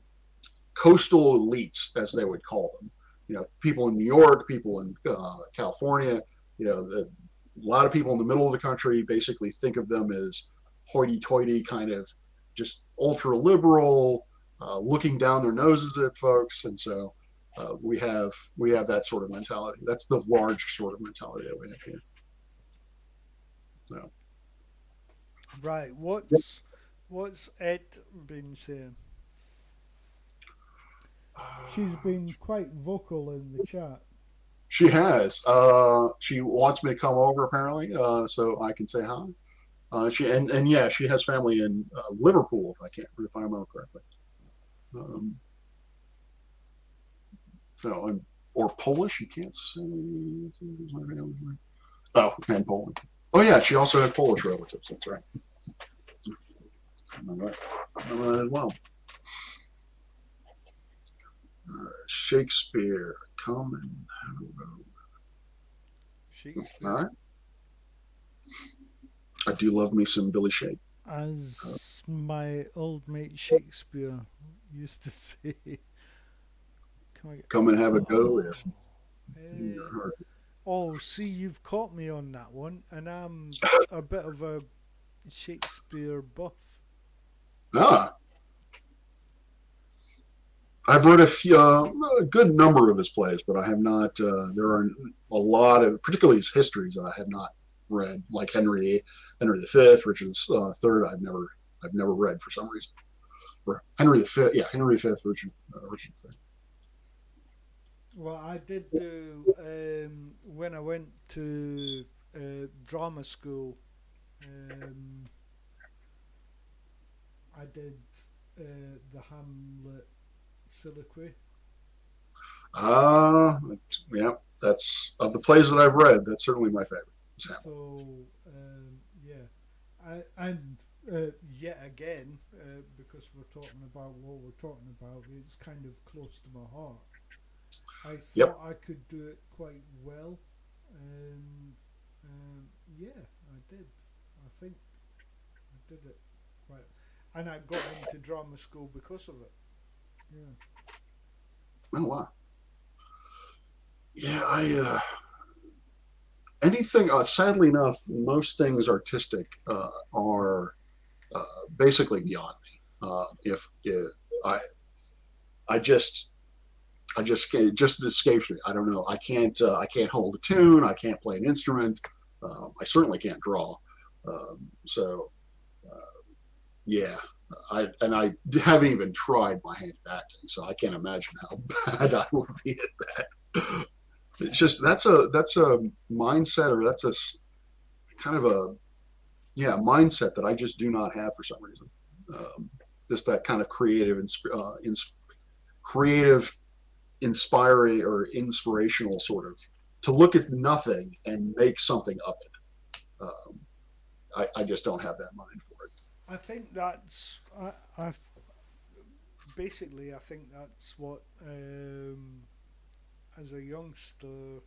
coastal elites, as they would call them. People in New York, people in California. A lot of people in the middle of the country basically think of them as hoity-toity, kind of just ultra liberal, looking down their noses at folks, and so we have that sort of mentality. That's the large sort of mentality that we have here. So. Right. What's Ed been saying? She's been quite vocal in the chat. She has. She wants me to come over apparently, so I can say hi. And yeah, she has family in Liverpool, if I remember correctly. Um, or Polish. You can't say. Oh, and Poland. Oh yeah, she also has Polish relatives. That's right. I remember that as well. Shakespeare, come and have a go. All Shakespeare. right. I do love me some Billy Shake. Uh, As my old mate Shakespeare used to say, can I get. come and have a go Oh, if it's in eh, your heart. oh, see, you've caught me on that one, and I'm a bit of a Shakespeare buff. Ah, I've read a good number of his plays, but I have not. There are a lot of, particularly his histories, that I have not read, like Henry V, Richard III. I've never read for some reason. Or Henry V, yeah, Henry V, Richard III. Well, I did do when I went to drama school. Um, I did the Hamlet soliloquy. Yeah, that's of the plays that I've read. That's certainly my favorite. So yeah, and yet again, because we're talking about what we're talking about, it's kind of close to my heart. I Yep. thought I could do it quite well, and yeah, I did. I think I did it quite, and I got into drama school because of it. Yeah. Oh wow. Yeah, I anything. Sadly enough, most things artistic are uh, basically beyond me. If I I just it just escapes me. I don't know. I can't hold a tune. I can't play an instrument. I certainly can't draw. So yeah, I haven't even tried my hand at acting, so I can't imagine how bad I would be at that. It's just that's a mindset, or that's a kind of a yeah mindset that I just do not have for some reason. Um, just that kind of creative, inspiring or inspirational sort of to look at nothing and make something of it. I just don't have that mind for it. I think that's I basically I think that's what as a youngster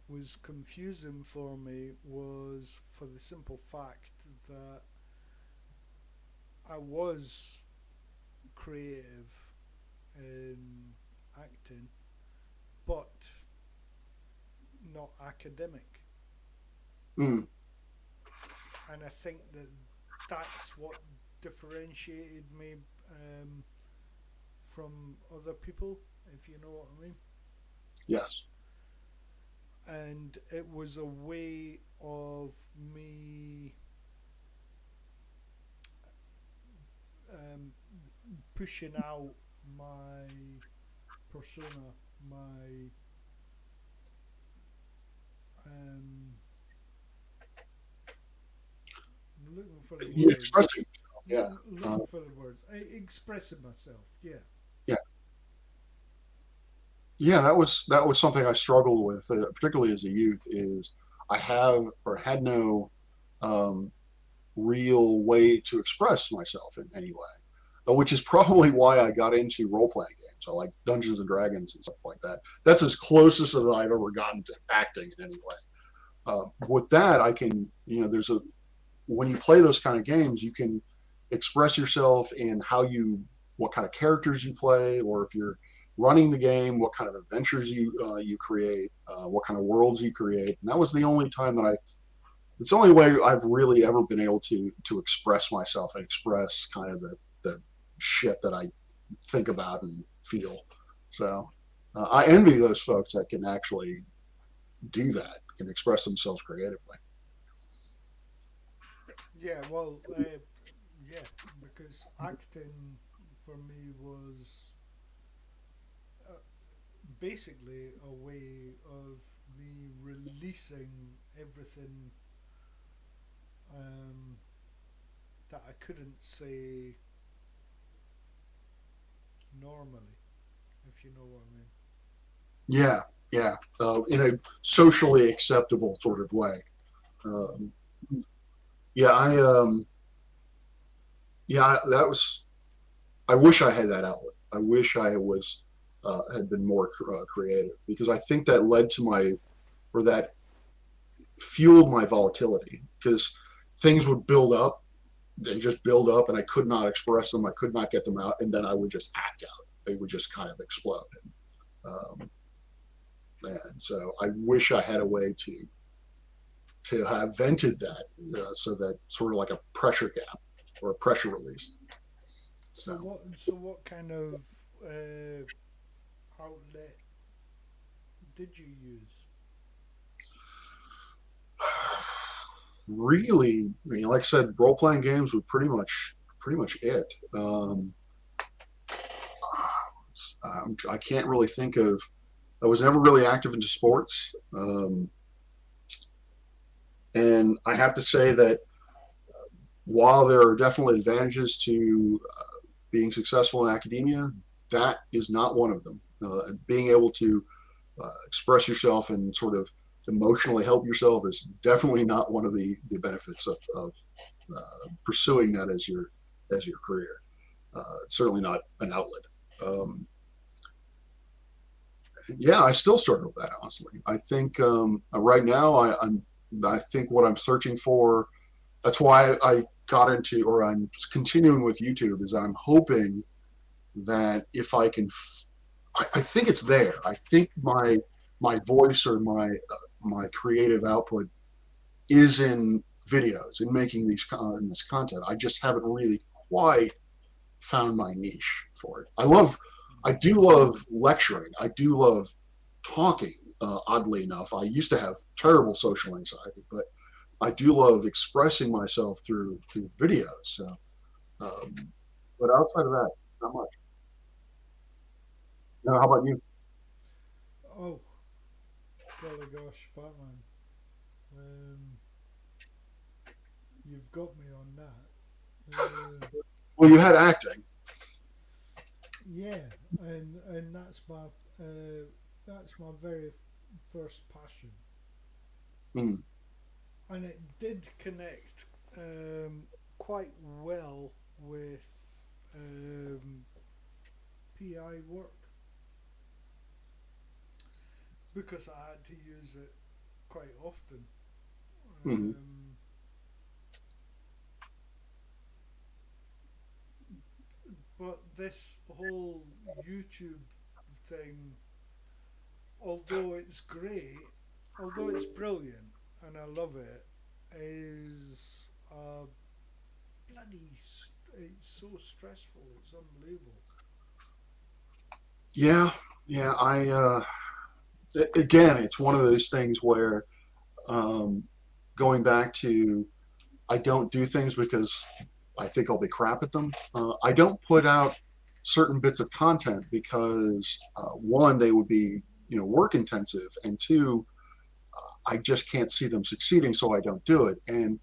was confusing for me was for the simple fact that I was creative in acting, but not academic. Mm, And I think that that's what differentiated me um, from other people, if you know what I mean. yes. And it was a way of me um, pushing out my persona, my um, I'm looking for the You words. expressing yourself, yeah. Looking for the words. Expressing myself. Yeah. Yeah, yeah. That was something I struggled with, particularly as a youth. Is I have or had no um, real way to express myself in any way, which is probably why I got into role playing games. I like Dungeons and Dragons and stuff like that. That's as closest as I've ever gotten to acting in any way. With that, I can, there's a, when you play those kind of games, you can express yourself in what kind of characters you play, or if you're running the game, what kind of adventures you create, what kind of worlds you create. And that was the only time that it's the only way I've really ever been able to express myself and express kind of the shit that I think about and feel. So I envy those folks that can actually do that, can express themselves creatively. Yeah. Well. Yeah. Because acting for me was basically a way of me releasing everything um, that I couldn't say normally, if you know what I mean. Yeah, yeah, in a socially acceptable sort of way. Um, yeah, yeah, that was. I wish I had that outlet. I wish I was. had been more creative, because I think that led to or that fueled my volatility, because things would build up, they just build up, and I could not express them, I could not get them out, and then I would just act out. They would just kind of explode. Um, and so I wish I had a way to have vented that, so that sort of like a pressure gap or a pressure release. So So what kind of outlet did you use? really, I mean, like I said, role playing games were pretty much it. I can't really think of. I was never really active into sports, and I have to say that while there are definitely advantages to being successful in academia, that is not one of them. Being able to express yourself and sort of emotionally help yourself is definitely not one of the benefits of pursuing that as your career. It's certainly not an outlet. Um, yeah, I still struggle with that, honestly. I think right now I think what I'm searching for. That's why I got into, or I'm continuing with YouTube, is I'm hoping that if I can, I think it's there. I think my voice or my creative output is in videos, in making in this content. I just haven't really quite found my niche for it. I do love lecturing. I do love talking. Oddly enough, I used to have terrible social anxiety, but I do love expressing myself through videos. So, um, but outside of that, not much. How about you? Oh, golly gosh, Batman. Um, you've got me on that. Well, you had acting. Yeah, and that's my very first passion, Mm, and it did connect quite well with um, PI work because I had to use it quite often. mm, Um, but this whole YouTube thing, although it's great, although it's brilliant and I love it, is bloody. It's so stressful. It's unbelievable. yeah, yeah. Again, it's one of those things where, um, going back to, I don't do things because I think I'll be crap at them. I don't put out certain bits of content because, one, they would be work intensive, and two, I just can't see them succeeding, so I don't do it. And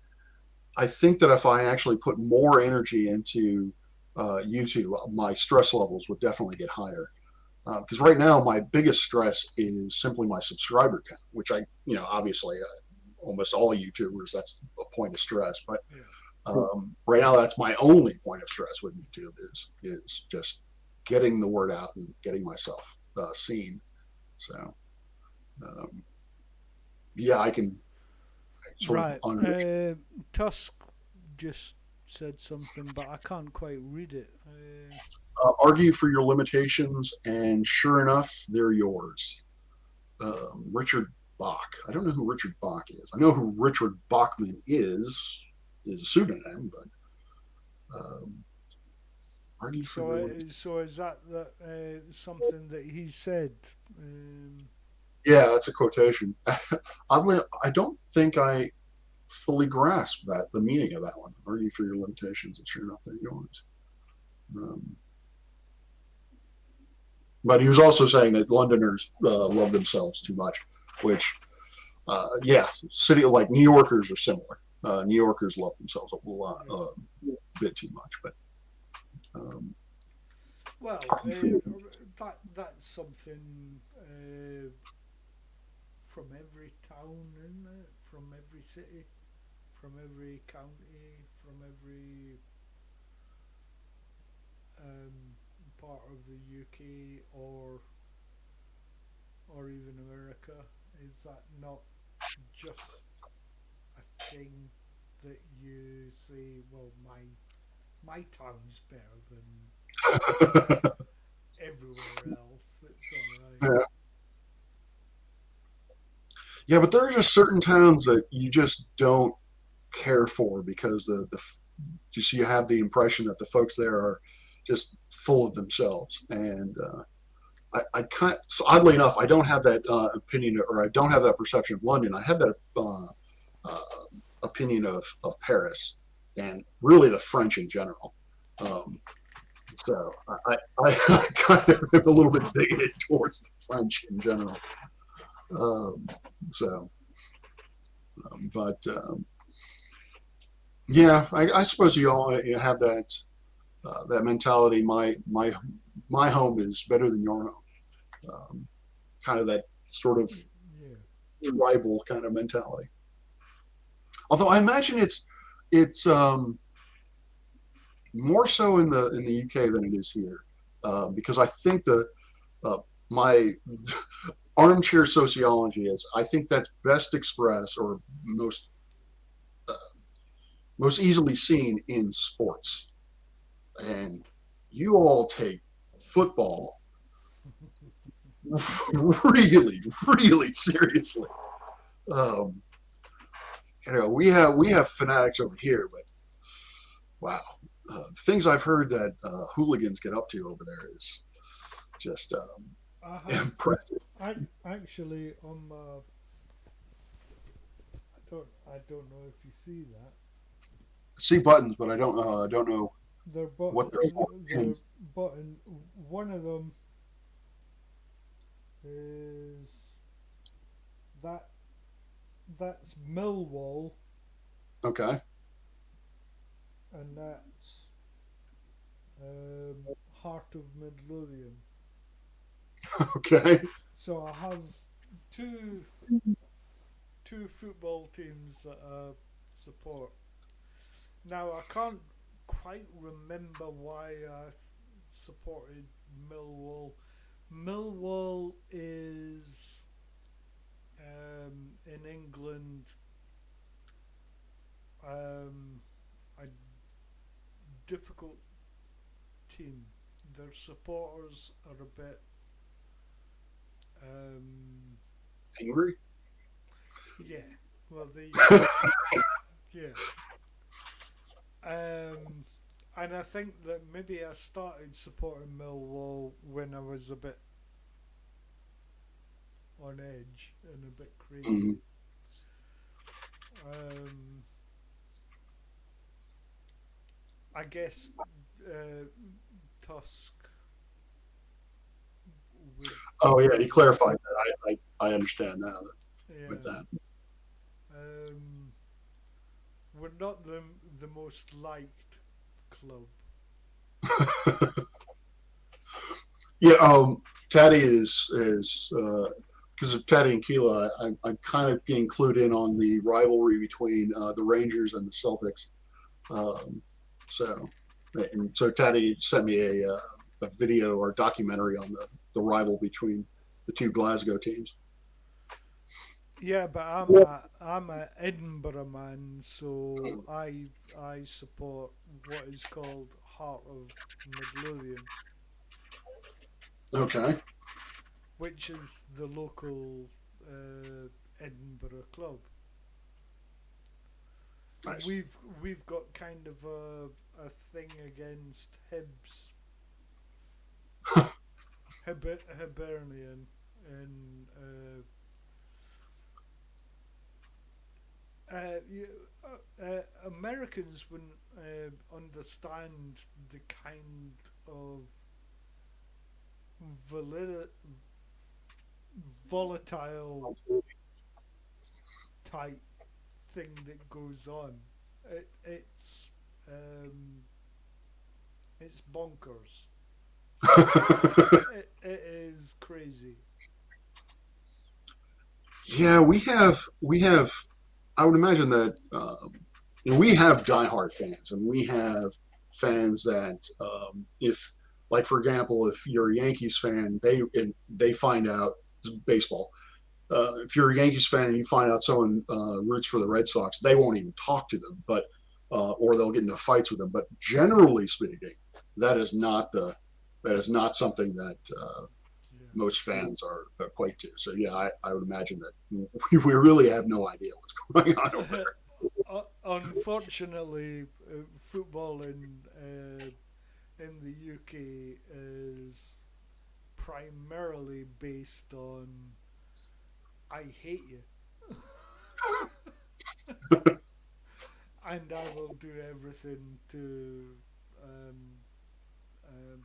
I think that if I actually put more energy into YouTube, my stress levels would definitely get higher. Because right now, my biggest stress is simply my subscriber count, which obviously, almost all YouTubers, that's a point of stress. But Yeah. right now, that's my only point of stress with YouTube is just getting the word out and getting myself seen. So, um, yeah, I sort of Right. understand. Tusk just said something, but I can't quite read it. Argue for your limitations, and sure enough, they're yours. Richard Bach. I don't know who Richard Bach is. I know who Richard Bachman is a pseudonym, but argue for your limitations. So is that something that he said? Yeah, that's a quotation. Oddly, I don't think I fully grasp the meaning of that one. Argue for your limitations, and sure enough, they're yours. Um, but he was also saying that Londoners love themselves too much, which, yeah, city like New Yorkers are similar. New Yorkers love themselves Yeah. a bit too much, but Well, um, that's something from every town, isn't it? From every city, from every county, from every um, part of the UK or even America? Is that not just a thing that you say, well, my town's better than everywhere else. It's all right. Yeah. Yeah, but there are just certain towns that you just don't care for because the just you have the impression that the folks there are just full of themselves. And I kind so oddly enough, I don't have that opinion, or I don't have that perception of London. I have that uh, opinion of Paris and really the French in general. Um, I kind of am a little bit bigoted towards the French in general. Um, so, but yeah, I suppose you all you have that mentality. My home is better than your home. Um, Kind of that sort of Yeah. tribal kind of mentality. Although I imagine it's more so in the UK than it is here, because I think the my armchair sociology is I think that's best expressed or uh, most easily seen in sports, and you all take football really, really seriously. Um, we have fanatics over here, but wow, things I've heard that hooligans get up to over there is just I have impressive. actually on my. I don't know if you see that. See buttons, but I don't know They're what they're for. they're button. One of them is that that's Millwall, Okay, and that's Heart of Midlothian. okay, So I have two two football teams that I support. Now I can't quite remember why I supported Millwall. Millwall is in England um, a difficult team. Their supporters are a bit um, angry. yeah. Well, they yeah. And I think that maybe I started supporting Millwall when I was a bit on edge and a bit Mm-hmm. crazy. Um, I guess uh, Tusk would, Oh yeah, he clarified that. I understand now with yeah. that. Um, we're not the most liked club. Yeah, Taddy is because of Taddy and Keela. I'm kind of getting clued in on the rivalry between the Rangers and the Celtics. Um, so, and so Taddy sent me a video or documentary on the rival between the two Glasgow teams. Yeah, but Yeah. I'm a Edinburgh man, so I support what is called Heart of Midlothian, Okay, which is the local Edinburgh club. nice. We've got kind of a thing against Hibernian, and Americans wouldn't understand the kind of volatile type thing that goes on. It, it's um, it's bonkers. It is crazy. Yeah, we have. I would imagine that we have diehard fans, and we have fans that if like for example, if you're a Yankees fan, they find out baseball. If you're a Yankees fan and you find out someone roots for the Red Sox, they won't even talk to them, but or they'll get into fights with them. But generally speaking, that is not the that is not something that Yeah. most fans are quite to. So yeah, I would imagine that we really have no idea what's going on over there. Unfortunately, football in the UK is primarily based on "I hate you" and I will do everything to um, um,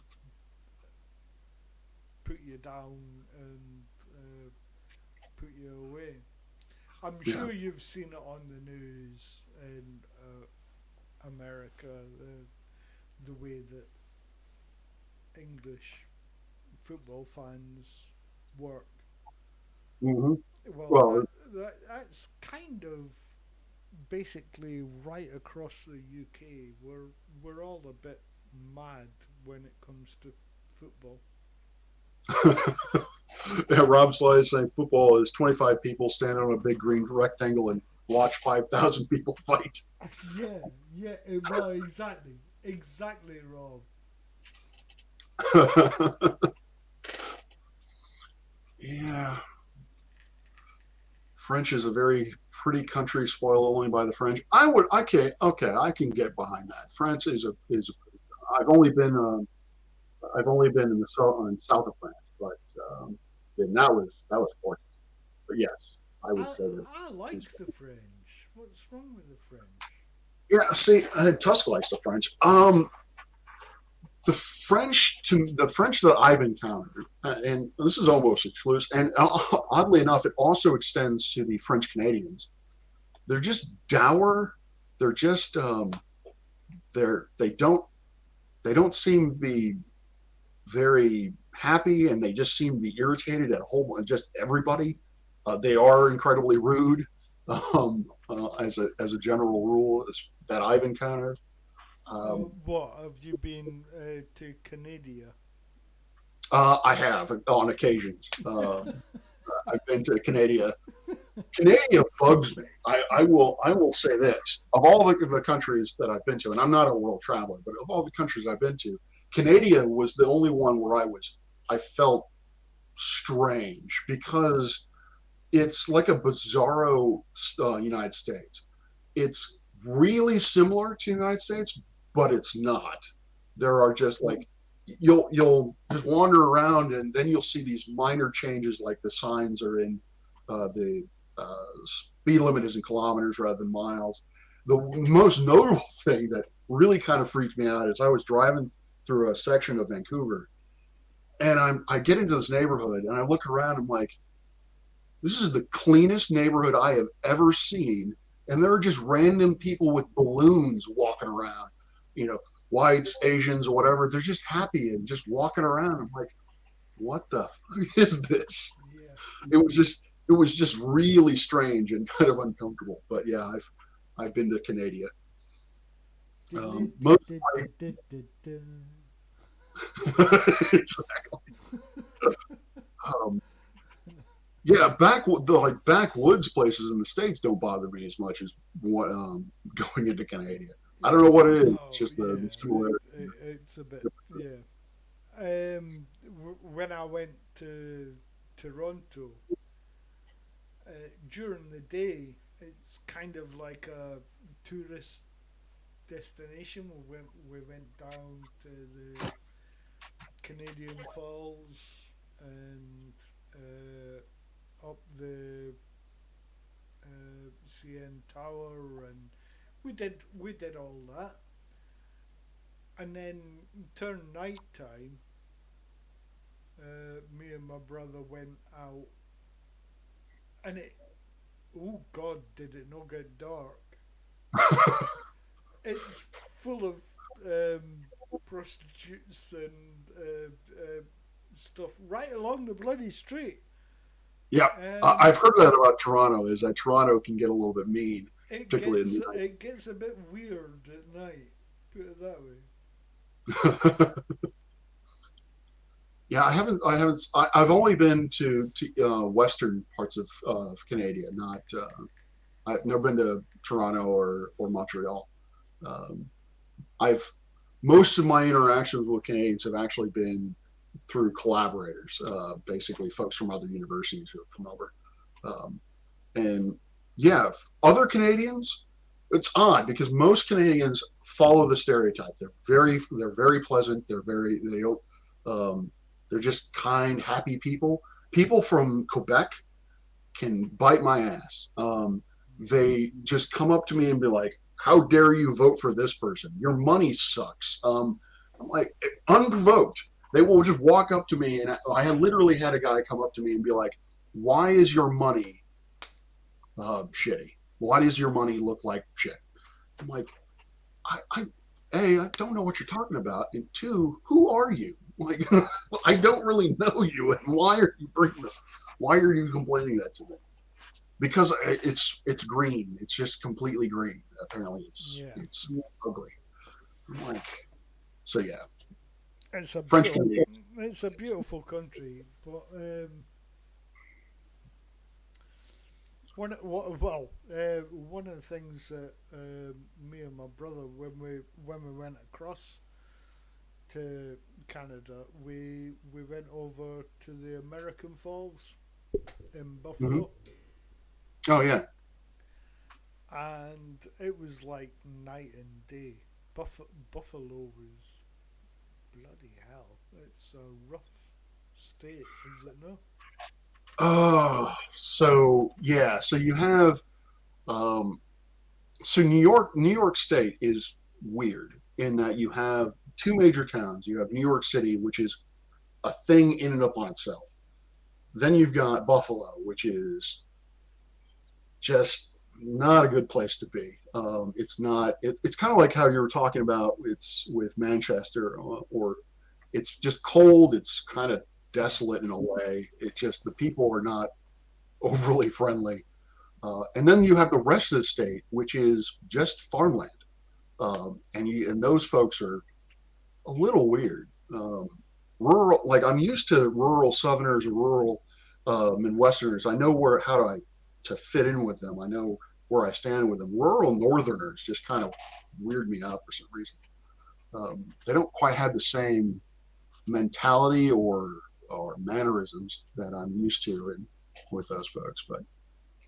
put you down and put you away. I'm Yeah. sure you've seen it on the news in America, the way that English football fans work. Mm-hmm. Well, Well, that's kind of basically right across the UK. We're all a bit mad when it comes to football. yeah, Rob Sly saying football is 25 people standing on a big green rectangle and watch 5,000 people fight. Yeah, yeah. Well, exactly, exactly, Rob. Yeah, French is a very pretty country, spoiled only by the French. I would okay, okay, I can get behind that. France is. I've only been I've only been in the south of France, but and that was gorgeous. But yes, I would I say that. I like the French. What's wrong with the French? Yeah, see, Tusk likes the French. The French that I've encountered, and this is almost exclusive, and oddly enough, it also extends to the French Canadians. They're just dour. They're just they don't seem to be very happy, and they just seem to be irritated at a whole bunch, just everybody. They are incredibly rude, as a general rule that I've encountered. Um, What have you been to Canada? I have on occasions. I've been to Canada. Canada bugs me. I will say this: of all the countries that I've been to, and I'm not a world traveler, but of all the countries I've been to, Canada was the only one where I felt strange because it's like a bizarro United States. It's really similar to the United States, but it's not. There are just like you'll just wander around and then you'll see these minor changes like the signs are in the speed limit is in kilometers rather than miles. The most notable thing that really kind of freaked me out is I was driving through a section of Vancouver and I get into this neighborhood and I look around and I'm like, this is the cleanest neighborhood I have ever seen. And there are just random people with balloons walking around, you know, whites, Asians, or whatever. They're just happy and just walking around. I'm like, what the fuck is this? Yeah. It was just really strange and kind of uncomfortable. But yeah, I've been to Canada. Most exactly. Um, Yeah, backwoods places in the states don't bother me as much as what going into Canada. I don't know what it is. It's Oh just the yeah, similarity. it's a bit yeah. When I went to Toronto during the day, it's kind of like a tourist destination. We went down to the Canadian Falls and up the CN Tower, and we did all that. And then turn night time, me and my brother went out, and oh God, did it not get dark? It's full of prostitutes and stuff right along the bloody street, Yeah, and I've heard that about Toronto. Is that Toronto can get a little bit mean, it particularly in gets the it gets a bit weird at night. Put it that way. night. Yeah, I've only been to western parts of Canada. Not. I've never been to Toronto or Montreal. Um, I've Most of my interactions with Canadians have actually been through collaborators, basically folks from other universities who have come over. Um, and yeah, other Canadians, it's odd because most Canadians follow the stereotype. They're very pleasant. They don't they're just kind, happy people. People from Quebec can bite my ass. They just come up to me and be like, "How dare you vote for this person? Your money sucks." I'm like, unprovoked. They will just walk up to me, and I had literally had a guy come up to me and be like, "Why is your money shitty? Why does your money look like shit?" I'm like, I A, I don't know what you're talking about, and two, who are you? Like, I don't really know you, and why are you bringing this? Why are you complaining that to me? Because it's green. It's just completely green. Apparently, Yeah, it's ugly. I'm like, so yeah, it's a French beautiful, Canadian. it's a beautiful country, but one of the things that me and my brother, when we went across to Canada, we went over to the American Falls in Mm-hmm. Buffalo, Oh yeah. and it was like night and day. Buffalo was bloody hell. It's a rough state, is it not? Oh, so yeah. So you have um, so New York State is weird in that you have two major towns. You have New York City, which is a thing in and upon itself. Then you've got Buffalo, which is just not a good place to be. It's not. It's kind of like how you were talking about. It's with Manchester, or it's just cold. It's kind of desolate in a way. It just the people are not overly friendly. And then you have the rest of the state, which is just farmland, and those folks are a little weird. Rural, like I'm used to rural Southerners, rural Midwesterners. I know where how to fit in with them. I know where I stand with them. Rural Northerners just kind of weird me out for some reason. They don't quite have the same mentality or mannerisms that I'm used to in, with those folks.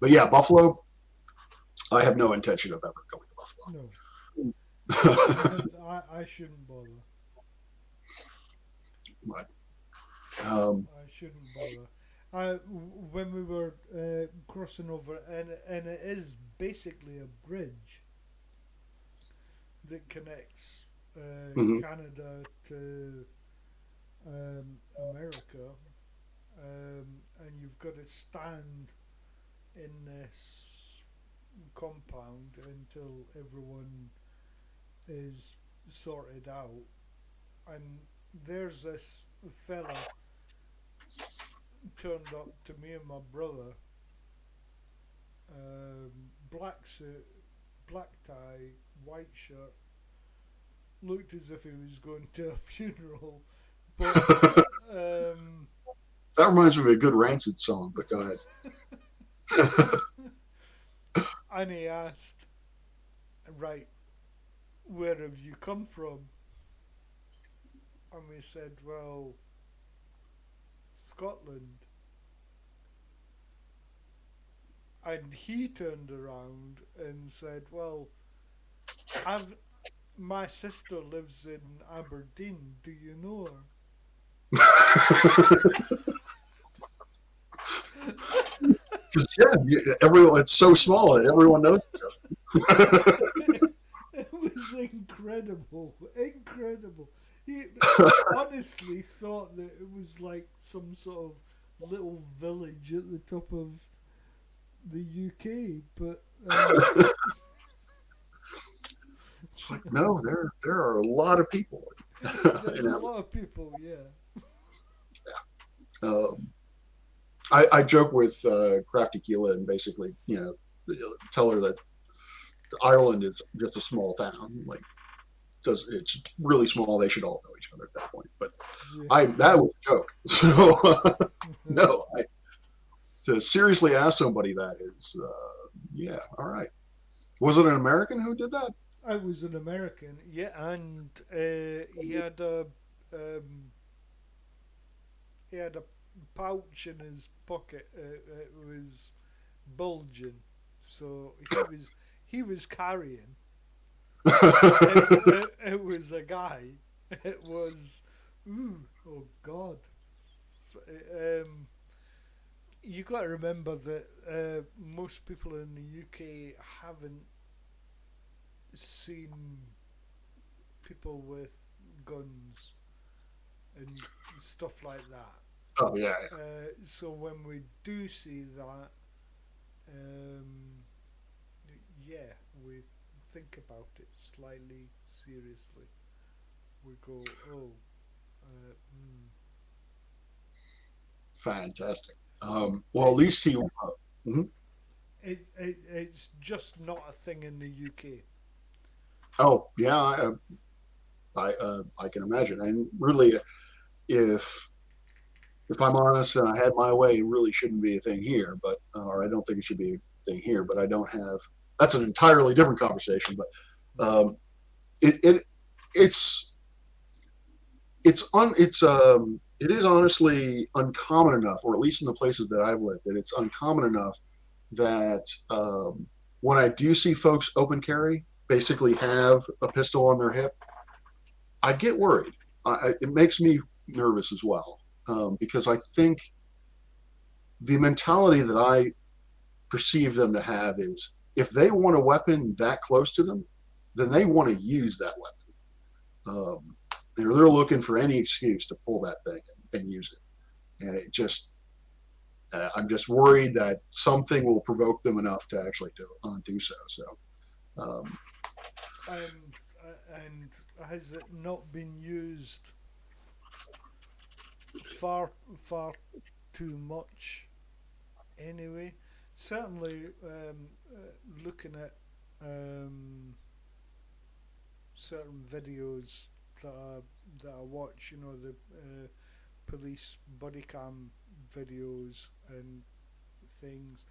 But yeah, Buffalo. I have no intention of ever going No, to Buffalo. I shouldn't bother. but um, I shouldn't bother. When we were crossing over, and it is basically a bridge that connects mhm. Canada to America, and you've got to stand in this compound until everyone is sorted out. And there's this fella turned up to me and my brother, black suit, black tie, white shirt, looked as if he was going to a funeral, but um, That reminds me of a good Rancid song, but go ahead. and he asked, "Right, where have you come from?" And we said, "Well, Scotland." And he turned around and said, "Well, I've my sister lives in Aberdeen. Do you know Yeah, everyone. It's so small that everyone knows each It was incredible, incredible. He honestly thought that it was like some sort of little village at the top of the UK, but other. It's like no, there are a lot of people. there's in a Aberdeen. lot of people. Yeah, Um, I joke with Crafty Keela and basically, tell her that Ireland is just a small town. Like does it's really small. They should all know each other at that point. But Yeah. I that was a joke. So no, to seriously ask somebody that is, yeah, all right. Was it an American who did that? I was an American, yeah, and um, he had a pouch in his pocket. It was bulging, so he was carrying. It was a guy. It was, ooh, oh God. You got to remember that most people in the UK haven't seen people with guns and stuff like that. Oh yeah, yeah. So when we do see that, um, yeah, we think about it slightly seriously. We go, oh, mm. Fantastic. Well, at it, least he. Mhm. it's just not a thing in the UK. Oh yeah, I can imagine. And really, if if I'm honest and I had my way, it really shouldn't be a thing here. But or I don't think it should be a thing here. But I don't have. That's an entirely different conversation. But it it it's it is honestly uncommon enough, or at least in the places that I've lived, that it's uncommon enough that when I do see folks open carry, basically have a pistol on their hip, I get worried. It makes me nervous as well, because I think the mentality that I perceive them to have is if they want a weapon that close to them, then they want to use that weapon. They're looking for any excuse to pull that thing and use it. And it just, I'm just worried that something will provoke them enough to actually do so. So, um, And and has it not been used far too much anyway? Certainly, looking at um, certain videos that I watch, the police body cam videos and things,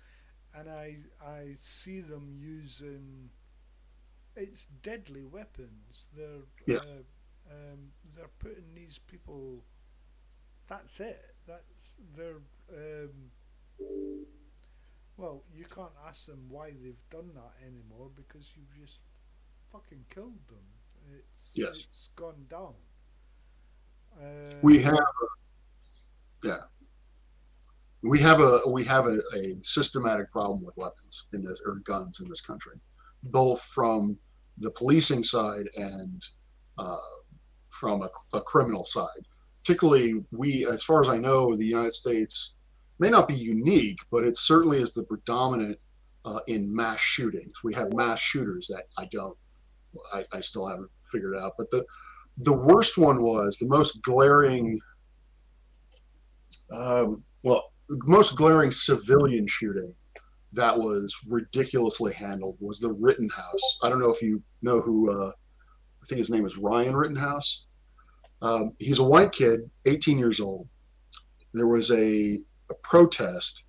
and I see them using it's deadly weapons. yes, They're putting these people. That's it. That's they're. Well, you can't ask them why they've done that anymore because you've just fucking killed them. yes, It's gone down. we have, Um, yeah, we have a systematic problem with weapons in this or guns in this country, both from the policing side and uh, from a criminal side. Particularly, we, as far as I know, the United States may not be unique, but it certainly is the predominant in mass shootings. We have mass shooters that I still haven't figured out. But the worst one was the most glaring, the most glaring civilian shooting that was ridiculously handled was the Rittenhouse. I don't know if you know who. I think his name is Ryan Rittenhouse. He's a white kid, 18 years old. There was a protest,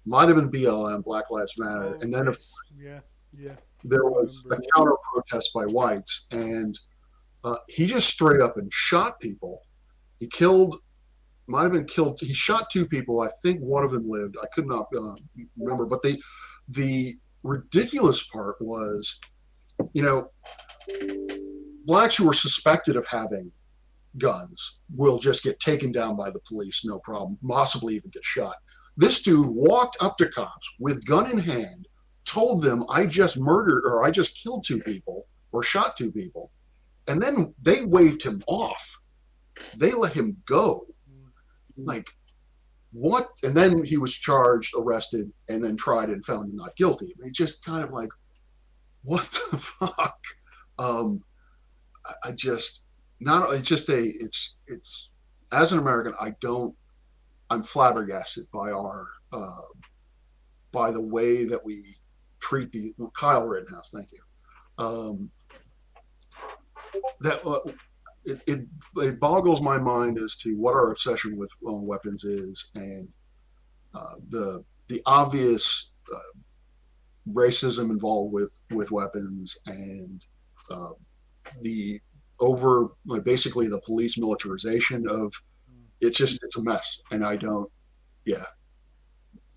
might have been BLM, Black Lives Matter, oh and then yes, yeah, yeah. there I was remember. a counter protest by whites, and he just straight up and shot people. He killed, might have been killed. He shot two people. I think one of them lived. I could not remember, but the ridiculous part was, you know, blacks who were suspected of having guns will just get taken down by the police, no problem, possibly even get shot. This dude walked up to cops with gun in hand, told them, I just murdered or I just killed two people or shot two people. And then they waved him off. They let him go. Mm. Like, what? And then he was charged, arrested, and then tried and found not guilty. It just kind of like, what the fuck? Um, I just, not, it's just it's, as an American, I'm flabbergasted by by the way that we treat Kyle Rittenhouse, thank you. Um, that it boggles my mind as to what our obsession with weapons is, and the obvious racism involved with weapons, and uh, the over like, basically the police militarization of Mm. it's a mess, and I don't. Yeah,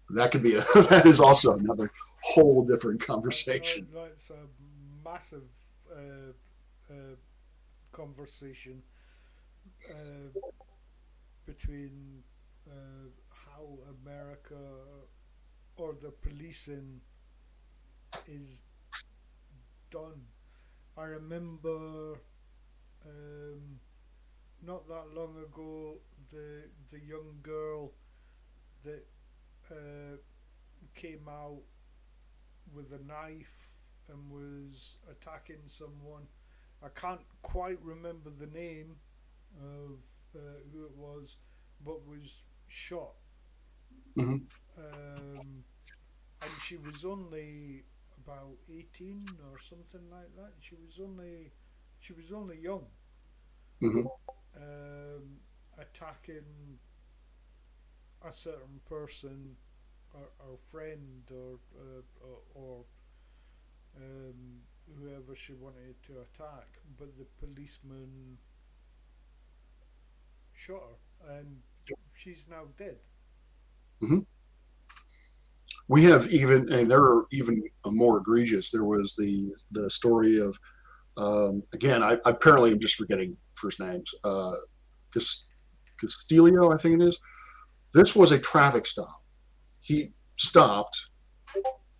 that could be a that is also another whole different conversation. That's a massive uh, uh, conversation uh, between how America or the policing is done. I remember um, not that long ago the young girl that uh, came out with a knife and was attacking someone. I can't quite remember the name of who it was, but was shot. Mm-hmm. Um, and she was only about 18 or something like that. She was only young, Mm-hmm. um, attacking a certain person or friend or whoever she wanted to attack, but the policeman shot her, and she's now dead. Mm-hmm. We have even, and there are even more egregious. There was the story of again, I apparently am just forgetting first names. Castillo, I think it is. This was a traffic stop. He stopped.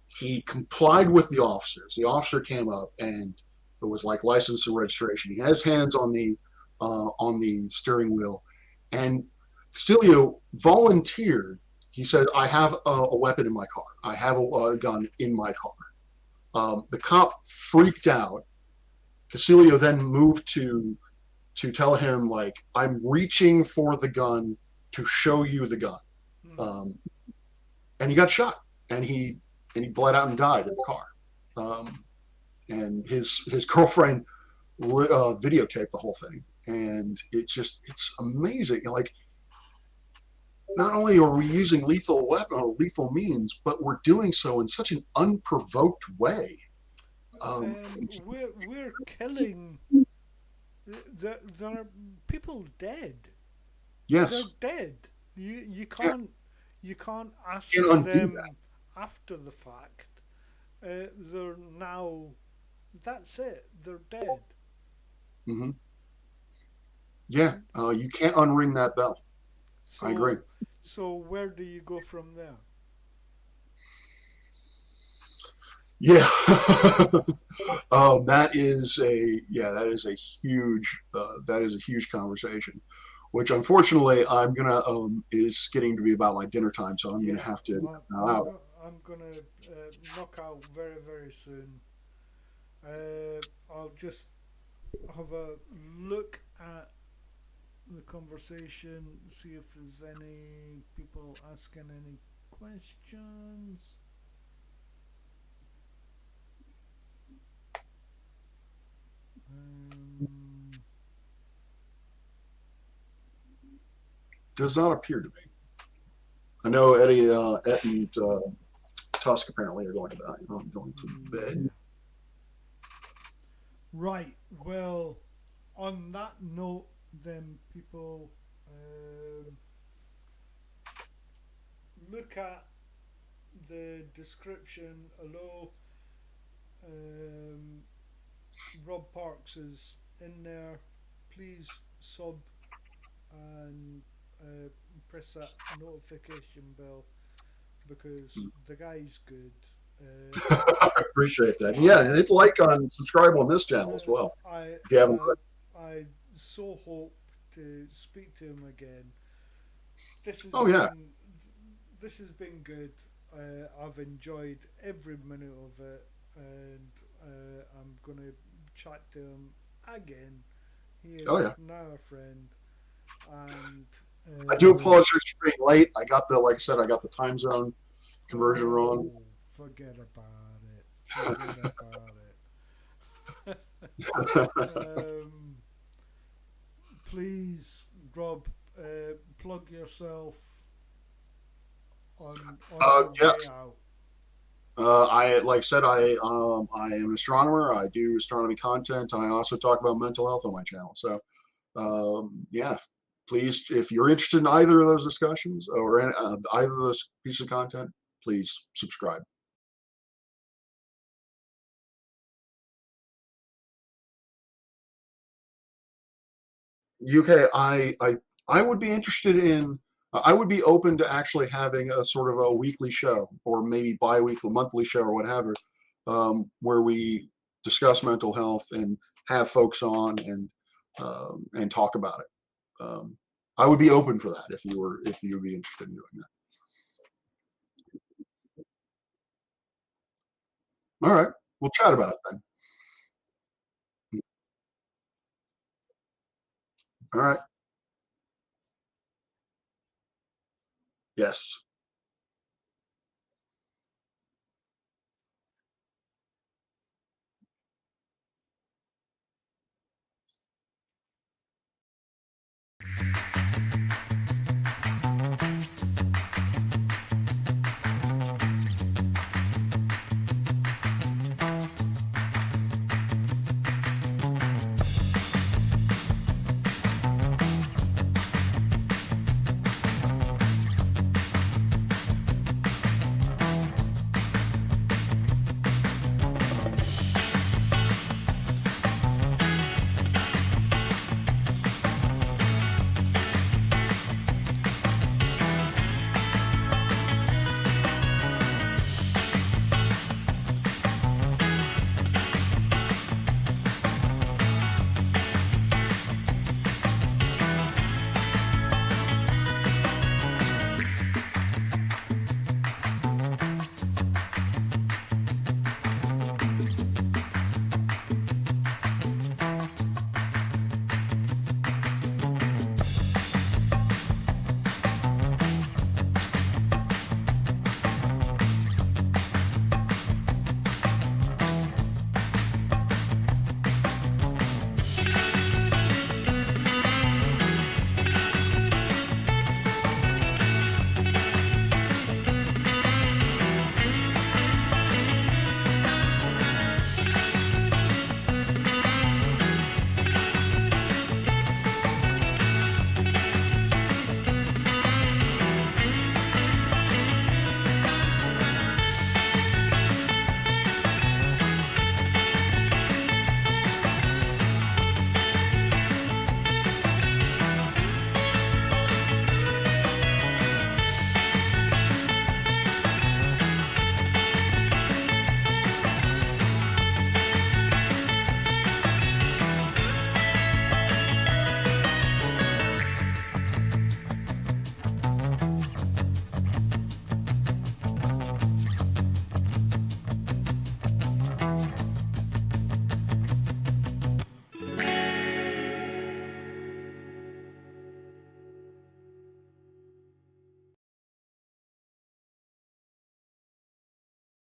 He complied with the officers. The officer came up, and it was like license and registration. He had his hands on the steering wheel, and Castillo volunteered. He said, "I have a weapon in my car. I have a gun in my car." The cop freaked out. Castillo then moved to tell him like, "I'm reaching for the gun to show you the gun," Hmm. um, and he got shot, and he bled out and died in the car. Um, and his girlfriend videotaped the whole thing, and it's amazing. Like, not only are we using lethal weapon or lethal means, but we're doing so in such an unprovoked way. We're killing. There are people dead. They're Yes, dead. You can't, can't ask can't for undo that. them after the fact. They're now. That's it. They're dead. Hmm. Yeah, you can't unring that bell. I agree. So so where do you go from there? Yeah, that is a huge conversation, which unfortunately I'm gonna is getting to be about my dinner time, so I'm gonna Yeah, have to I'm now I'm out. go- I'm gonna knock out very very soon. I'll just have a look at the conversation, see if there's any people asking any questions. Um, Does not appear to be. I know Eddie, Ed, and Tusk apparently are going to bed. yeah. Right. Well, on that note, then people look at the description below. Um, Rob Parks is in there. Please sub and press that notification bell because the guy's good. I appreciate that. Yeah, and hit like on subscribe on this channel as well I if you haven't. I I so hope to speak to him again. This has Oh yeah, been this has been good. I've enjoyed every minute of it, and I'm gonna chat to him again. He oh is yeah. now a friend, and I do apologize for being late. I got the like I said, I got the time zone conversion wrong. oh, forget about it. Forget about it. please, Rob, plug yourself on your Yeah, way out. I like I said, I am an astronomer. I do astronomy content. I also talk about mental health on my channel. So yeah, please, if you're interested in either of those discussions or either of those pieces of content, please subscribe. UK, I would be interested in. I would be open to actually having a sort of a weekly show, or maybe bi-weekly, monthly show, or whatever, where we discuss mental health and have folks on and talk about it. I would be open for that if you would be interested in doing that. All right, we'll chat about it then. All right. Yes.